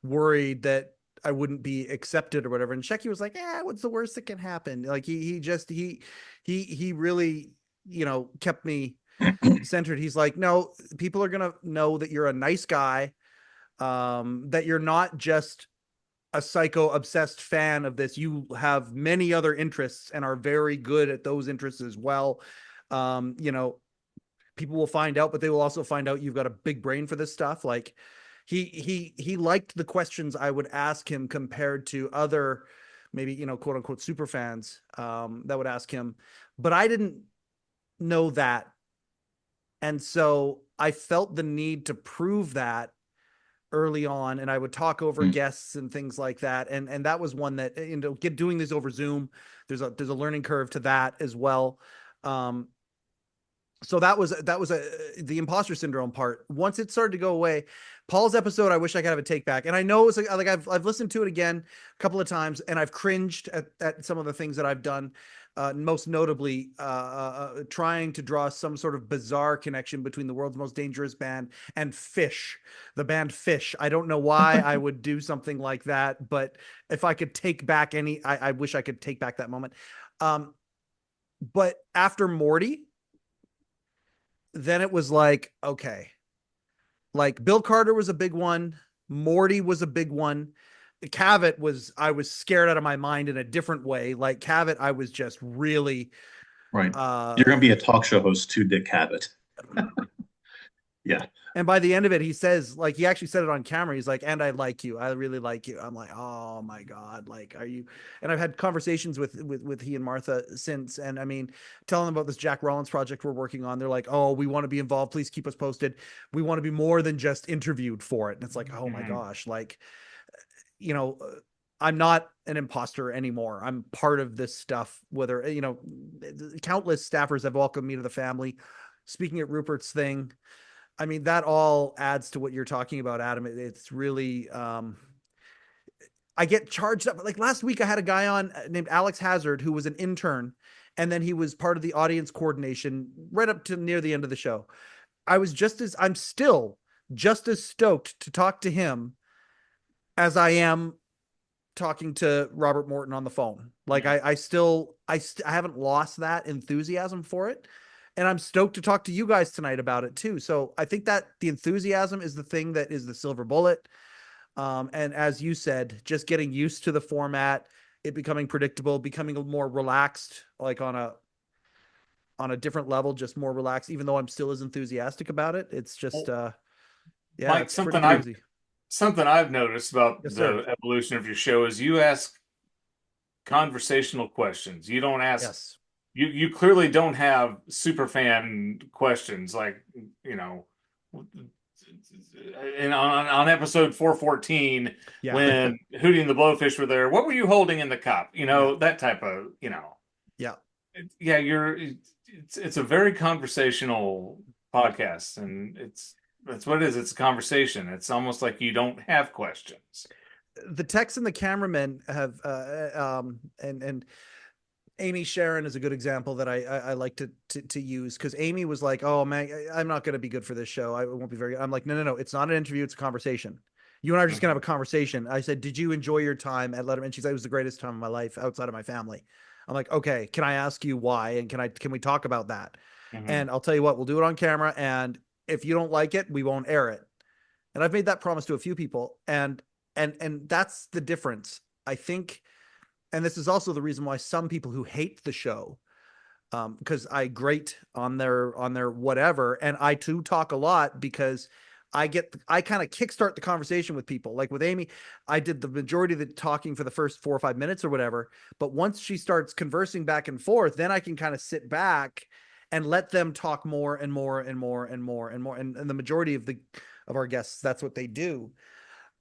[SPEAKER 2] worried that I wouldn't be accepted or whatever. And Shecky was like, what's the worst that can happen? Like he really, kept me centered. He's like, no, people are going to know that you're a nice guy, that you're not just a psycho obsessed fan of this. You have many other interests and are very good at those interests as well. People will find out, but they will also find out you've got a big brain for this stuff. Like he liked the questions I would ask him compared to other, maybe, quote unquote super fans, that would ask him, but I didn't know that. And so I felt the need to prove that early on, and I would talk over guests and things like that. And that was one that, doing this over Zoom, there's a learning curve to that as well. So that was the imposter syndrome part. Once it started to go away, Paul's episode, I wish I could have a take back. And I know it's like I've listened to it again a couple of times, and I've cringed at some of the things that I've done. Most notably, trying to draw some sort of bizarre connection between the world's most dangerous band and Fish, the band Fish. I don't know why I would do something like that, but if I could take back I wish I could take back that moment. But after Morty, then it was like, okay, like Bill Carter was a big one. Morty was a big one. Cavett I was scared out of my mind in a different way. Like Cavett, I was just really
[SPEAKER 6] right. You're going to be a talk show host too, Dick Cavett. Yeah.
[SPEAKER 2] And by the end of it, he says, like, he actually said it on camera. He's like, and I like you. I really like you. I'm like, oh my God. Like, are you? And I've had conversations with he and Martha since. And I mean, telling them about this Jack Rollins project we're working on. They're like, oh, we want to be involved. Please keep us posted. We want to be more than just interviewed for it. And it's like, oh my gosh. Like, you know, I'm not an imposter anymore. I'm part of this stuff, whether, you know, countless staffers have welcomed me to the family. Speaking at Rupert's thing, I mean, that all adds to what you're talking about, Adam. It's really, I get charged up. Like last week, I had a guy on named Alex Hazard, who was an intern, and then he was part of the audience coordination right up to near the end of the show. I'm still just as stoked to talk to him as I am talking to Robert Morton on the phone. Like I haven't lost that enthusiasm for it. And I'm stoked to talk to you guys tonight about it too. So I think that the enthusiasm is the thing that is the silver bullet. And as you said, just getting used to the format, it becoming predictable, becoming more relaxed, like on a different level, just more relaxed, even though I'm still as enthusiastic about it. It's just, yeah,
[SPEAKER 5] Mike,
[SPEAKER 2] it's pretty crazy.
[SPEAKER 5] Something I've noticed about
[SPEAKER 2] Yes,
[SPEAKER 5] the
[SPEAKER 2] sir.
[SPEAKER 5] evolution of your show is you ask conversational questions. You don't ask,
[SPEAKER 2] Yes.
[SPEAKER 5] you clearly don't have super fan questions like, you know, and on episode 414,
[SPEAKER 2] Yeah.
[SPEAKER 5] when Hootie and the Blowfish were there, what were you holding in the cup? You know, that type of, you know.
[SPEAKER 2] Yeah.
[SPEAKER 5] Yeah, it's a very conversational podcast, and that's what it is. It's a conversation. It's almost like you don't have questions.
[SPEAKER 2] The techs and the cameramen have, and Amy Sharon is a good example that I like to use, because Amy was like, oh man, I'm not going to be good for this show. I won't be very good. I'm like, no. It's not an interview. It's a conversation. You and I are just going to have a conversation. I said, did you enjoy your time at Letterman? She said, it was the greatest time of my life outside of my family. I'm like, okay, can I ask you why? And can we talk about that? And I'll tell you what, we'll do it on camera. And if you don't like it, we won't air it. And I've made that promise to a few people. And that's the difference, I think. And this is also the reason why some people who hate the show, because I grate on their whatever, and I too talk a lot because I kind of kickstart the conversation with people. Like with Amy, I did the majority of the talking for the first 4 or 5 minutes or whatever. But once she starts conversing back and forth, then I can kind of sit back and let them talk more and more and more and more and more. And the majority of our guests, that's what they do.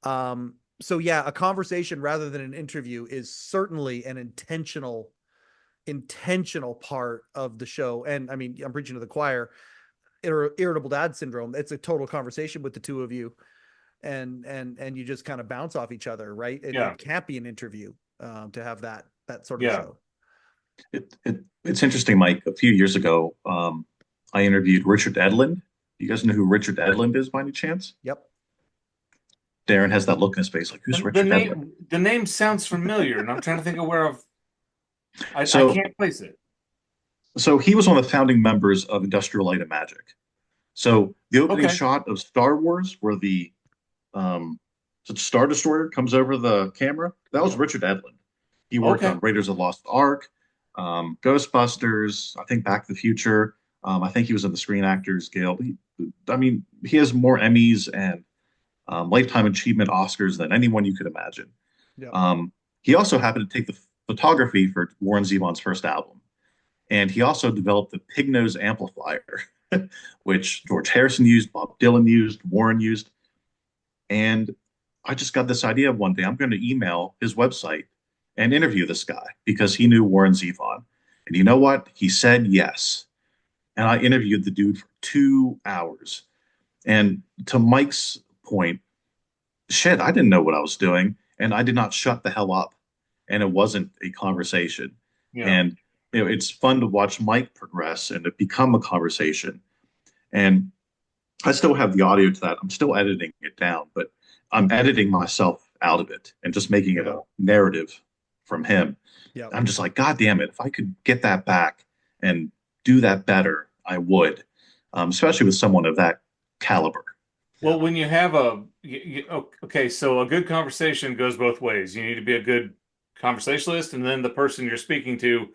[SPEAKER 2] So yeah, a conversation rather than an interview is certainly an intentional part of the show. And I mean, I'm preaching to the choir. Irritable Dad Syndrome. It's a total conversation with the two of you, and you just kind of bounce off each other, right? It can't be an interview to have that sort of show.
[SPEAKER 6] It's interesting, Mike. A few years ago, I interviewed Richard Edlund. You guys know who Richard Edlund is by any chance?
[SPEAKER 2] Yep.
[SPEAKER 6] Darin has that look in his face, like, who's Richard Edlund?
[SPEAKER 5] The name sounds familiar, and I'm trying to think of where I can't place it.
[SPEAKER 6] So he was one of the founding members of Industrial Light and Magic. So the opening shot of Star Wars, where the Star Destroyer comes over the camera, that was Richard Edlund. He worked on Raiders of the Lost Ark, Ghostbusters, I think Back to the Future. I think he was in the Screen Actors Guild. He has more Emmys and Lifetime Achievement Oscars than anyone you could imagine. Yeah. He also happened to take the photography for Warren Zevon's first album. And he also developed the pig nose amplifier, which George Harrison used, Bob Dylan used, Warren used. And I just got this idea one day. I'm going to email his website and interview this guy because he knew Warren Zevon. And you know what? He said yes. And I interviewed the dude for 2 hours. And to Mike's point, shit, I didn't know what I was doing. And I did not shut the hell up. And it wasn't a conversation. Yeah. And it's fun to watch Mike progress and to become a conversation. And I still have the audio to that. I'm still editing it down, but I'm editing myself out of it and just making it a narrative from him. Yeah. I'm just like, God damn it. If I could get that back and do that better, I would, especially with someone of that caliber.
[SPEAKER 5] Well, when you have so a good conversation goes both ways. You need to be a good conversationalist, and then the person you're speaking to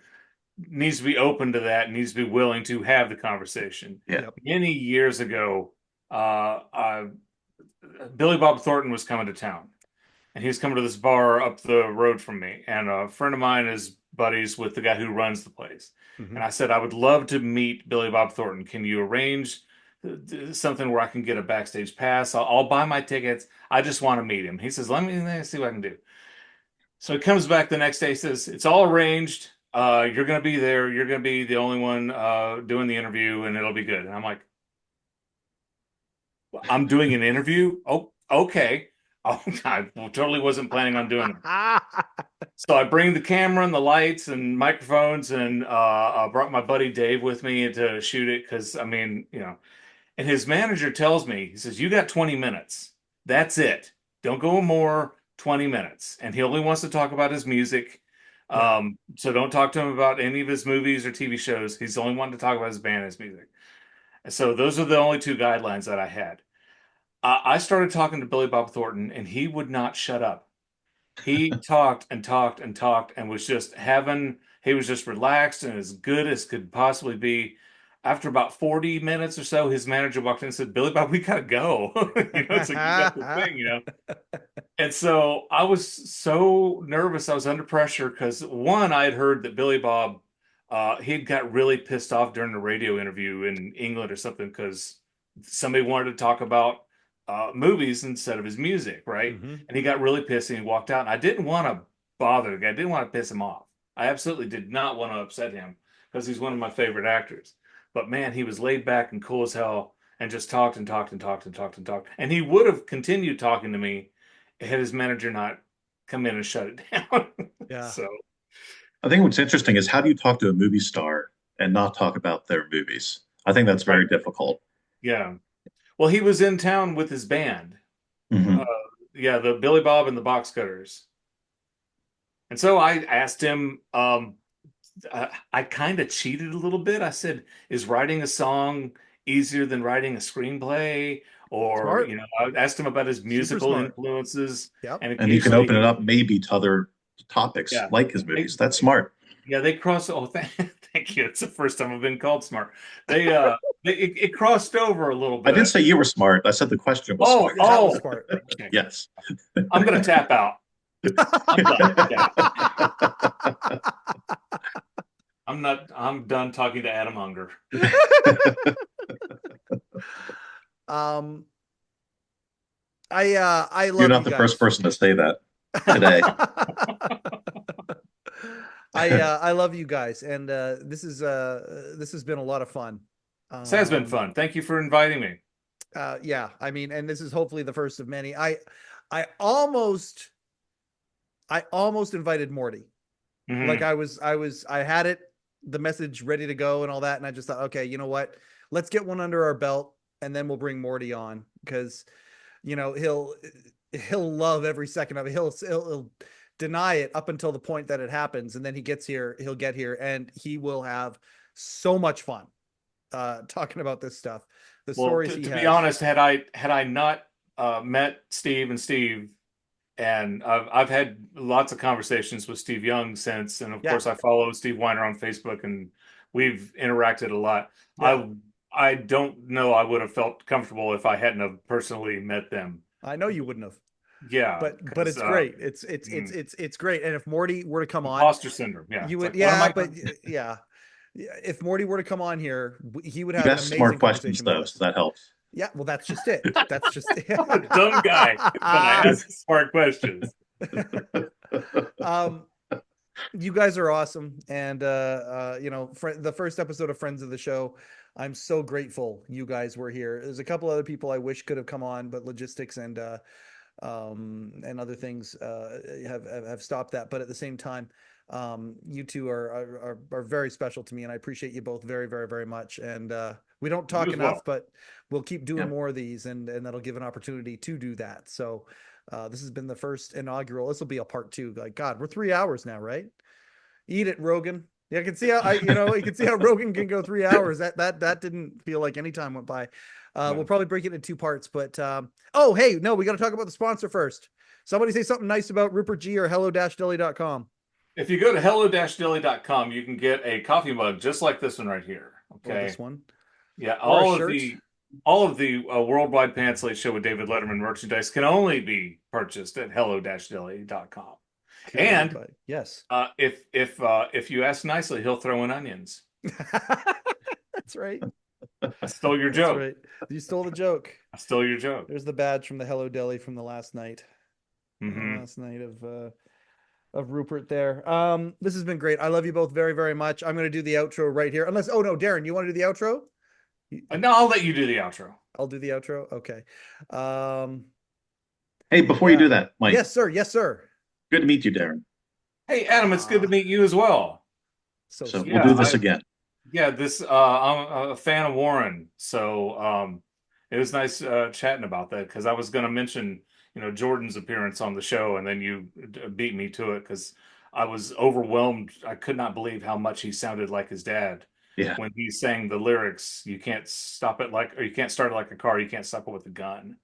[SPEAKER 5] needs to be open to that, needs to be willing to have the conversation.
[SPEAKER 6] Yeah.
[SPEAKER 5] Many years ago, uh, Billy Bob Thornton was coming to town, and he was coming to this bar up the road from me. And a friend of mine is buddies with the guy who runs the place.
[SPEAKER 2] Mhm.
[SPEAKER 5] And I said, I would love to meet Billy Bob Thornton. Can you arrange something where I can get a backstage pass? I'll buy my tickets. I just want to meet him. He says, let me see what I can do. So he comes back the next day, says, it's all arranged. You're going to be there. You're going to be the only one doing the interview, and it'll be good. And I'm like, I'm doing an interview? Oh, okay. Oh, I totally wasn't planning on doing it. So I bring the camera and the lights and microphones, and I brought my buddy Dave with me to shoot it because, I mean, you know, and his manager tells me, he says, you got 20 minutes. That's it. Don't go more, 20 minutes. And he only wants to talk about his music. So don't talk to him about any of his movies or TV shows. He's only wanting to talk about his band and his music. And so those are the only two guidelines that I had. I started talking to Billy Bob Thornton, and he would not shut up. He talked and talked and talked and was just he was just relaxed and as good as could possibly be. After about 40 minutes or so, his manager walked in and said, Billy Bob, we gotta go. You know, it's like, you got the thing, you know. And so I was so nervous. I was under pressure because one, I had heard that Billy Bob, he'd got really pissed off during a radio interview in England or something because somebody wanted to talk about movies instead of his music, right?
[SPEAKER 2] Mm-hmm.
[SPEAKER 5] And he got really pissed and he walked out. And I didn't want to bother the guy. I didn't want to piss him off. I absolutely did not want to upset him because he's one of my favorite actors. But man, he was laid back and cool as hell and just talked and talked and talked and talked and talked. And he would have continued talking to me had his manager not come in and shut it down.
[SPEAKER 2] Yeah.
[SPEAKER 5] So
[SPEAKER 6] I think what's interesting is how do you talk to a movie star and not talk about their movies? I think that's very difficult.
[SPEAKER 5] yeah. Well, he was in town with his band.
[SPEAKER 6] Mhm.
[SPEAKER 5] Yeah, the Billy Bob and the Box Cutters. And so I asked him, I kind of cheated a little bit. I said, is writing a song easier than writing a screenplay? Or,
[SPEAKER 2] Smart.
[SPEAKER 5] you know, I asked him about his musical
[SPEAKER 2] smart.
[SPEAKER 5] influences.
[SPEAKER 2] Yep.
[SPEAKER 6] And you can open it up maybe to other topics
[SPEAKER 5] Yeah.
[SPEAKER 6] like his movies. That's smart.
[SPEAKER 5] Yeah, they crossed. Oh, thank you. It's the first time I've been called smart. It crossed over a little bit.
[SPEAKER 6] I didn't say you were smart. I said the question was smart.
[SPEAKER 2] That was smart.
[SPEAKER 5] Okay.
[SPEAKER 6] Yes.
[SPEAKER 5] I'm gonna tap out. I'm done talking to Adam Unger.
[SPEAKER 2] I love
[SPEAKER 6] You're not
[SPEAKER 2] you
[SPEAKER 6] the
[SPEAKER 2] guys.
[SPEAKER 6] first person to say that today.
[SPEAKER 2] I love you guys, and this has been a lot of fun.
[SPEAKER 5] This has been fun. Thank you for inviting me.
[SPEAKER 2] Yeah, I mean, and this is hopefully the first of many. I almost invited Morty.
[SPEAKER 5] Mhm.
[SPEAKER 2] Like I had the message ready to go and all that, and I just thought, okay, you know what? Let's get one under our belt, and then we'll bring Morty on because, you know, he'll love every second of it. He'll deny it up until the point that it happens, and then he'll get here, and he will have so much fun talking about this stuff. The stories he has.
[SPEAKER 5] To be honest, had I not met Steve and Steve, and I've had lots of conversations with Steve Young since, and of course I follow Steve Weiner on Facebook, and we've interacted a lot. Yeah. I don't know I would have felt comfortable if I hadn't have personally met them.
[SPEAKER 2] I know you wouldn't have.
[SPEAKER 5] Yeah,
[SPEAKER 2] but it's great. It's great. And if Morty were to come on,
[SPEAKER 5] imposter syndrome. Yeah,
[SPEAKER 2] you would. Yeah. If Morty were to come on here, he would have an amazing
[SPEAKER 6] smart questions
[SPEAKER 2] conversation
[SPEAKER 6] though, so that helps.
[SPEAKER 2] Yeah, well, that's just it. That's just it.
[SPEAKER 5] I'm a dumb guy, but I ask smart questions.
[SPEAKER 2] You guys are awesome, and you know, the first episode of Friends of the Show, I'm so grateful you guys were here. There's a couple other people I wish could have come on, but logistics and other things have stopped that. But at the same time, you two are very special to me, and I appreciate you both very, very, very much. And we don't talk enough, but we'll keep doing more of these, and that'll give an opportunity to do that. So this has been the first inaugural. This will be a part 2. Like, God, we're 3 hours now, right? Eat it, Rogan. Yeah, I can see how you can see how Rogan can go 3 hours. That didn't feel like any time went by. We'll probably break it into 2 parts, but oh, hey, no, we got to talk about the sponsor first. Somebody say something nice about Rupert G or hello-deli.com.
[SPEAKER 5] If you go to hello-deli.com, you can get a coffee mug just like this one right here. Okay.
[SPEAKER 2] This one.
[SPEAKER 5] Yeah,
[SPEAKER 2] or
[SPEAKER 5] all
[SPEAKER 2] a
[SPEAKER 5] of
[SPEAKER 2] shirt.
[SPEAKER 5] the all of the Worldwide Pants Late Show with David Letterman merchandise can only be purchased at hello-deli.com. And
[SPEAKER 2] yes,
[SPEAKER 5] if you ask nicely, he'll throw in onions.
[SPEAKER 2] that's right.
[SPEAKER 5] I stole your
[SPEAKER 2] That's
[SPEAKER 5] joke.
[SPEAKER 2] right. You stole the joke.
[SPEAKER 5] I stole your joke.
[SPEAKER 2] There's the badge from the Hello Deli from the last night.
[SPEAKER 5] Mhm.
[SPEAKER 2] Last night of Rupert there. This has been great. I love you both very, very much. I'm going to do the outro right here. Unless, oh no, Darin, you want to do the outro?
[SPEAKER 5] No, I'll let you do the outro.
[SPEAKER 2] I'll do the outro. Okay.
[SPEAKER 6] Hey, before you do that, Mike.
[SPEAKER 2] Yes, sir. Yes, sir.
[SPEAKER 6] Good to meet you, Darin.
[SPEAKER 5] Hey, Adam, it's good to meet you as well.
[SPEAKER 2] So
[SPEAKER 6] we'll do this again.
[SPEAKER 5] Yeah, I'm a fan of Warren, so it was nice chatting about that, because I was going to mention, Jordan's appearance on the show, and then you beat me to it because I was overwhelmed. I could not believe how much he sounded like his dad.
[SPEAKER 6] Yeah.
[SPEAKER 5] When he sang the lyrics, you can't stop it or you can't start it like a car, you can't stop it with a gun.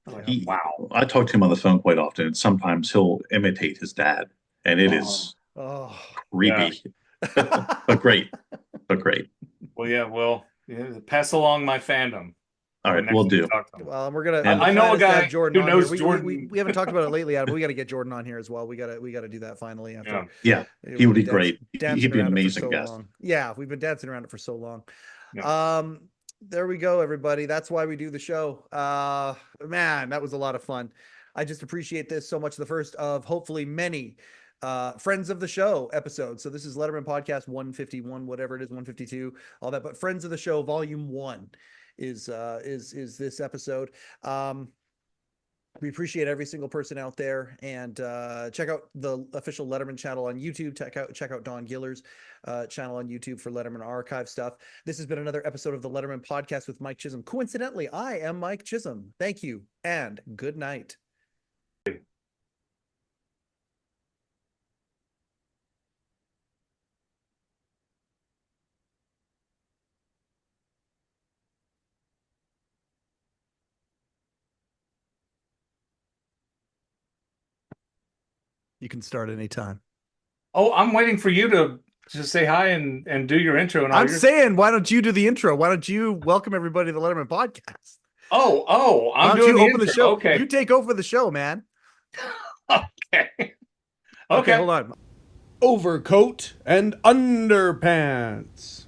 [SPEAKER 5] Like, wow.
[SPEAKER 6] I talk to him on the phone quite often, and sometimes he'll imitate his dad, and it is creepy.
[SPEAKER 5] Yeah.
[SPEAKER 6] but great.
[SPEAKER 5] Well, pass along my fandom.
[SPEAKER 6] All right, we'll do.
[SPEAKER 2] Well, we're gonna.
[SPEAKER 5] I know a guy
[SPEAKER 2] Jordan
[SPEAKER 5] who knows
[SPEAKER 2] here.
[SPEAKER 5] Jordan.
[SPEAKER 2] We haven't talked about it lately, Adam. But we got to get Jordan on here as well. We got to do that finally. After,
[SPEAKER 6] yeah, he would be great. He'd be an amazing guest.
[SPEAKER 2] Yeah, we've been dancing around it for so long.
[SPEAKER 5] Yeah.
[SPEAKER 2] There we go, everybody. That's why we do the show. Man, that was a lot of fun. I just appreciate this so much. The first of hopefully many friends of the show episodes. So this is Letterman Podcast 151, whatever it is, 152, all that. But Friends of the Show Volume 1 is this episode. We appreciate every single person out there, and check out the official Letterman channel on YouTube. Check out Don Giller's channel on YouTube for Letterman archive stuff. This has been another episode of the Letterman Podcast with Mike Chisholm. Coincidentally, I am Mike Chisholm. Thank you and good night. You can start anytime.
[SPEAKER 5] Oh, I'm waiting for you to just say hi and do your intro. And
[SPEAKER 2] I'm saying, why don't you do the intro? Why don't you welcome everybody to the Letterman Podcast?
[SPEAKER 5] I'm doing the intro.
[SPEAKER 2] The show.
[SPEAKER 5] Okay.
[SPEAKER 2] You take over the show, man.
[SPEAKER 5] Okay,
[SPEAKER 2] hold on.
[SPEAKER 1] Overcoat and underpants.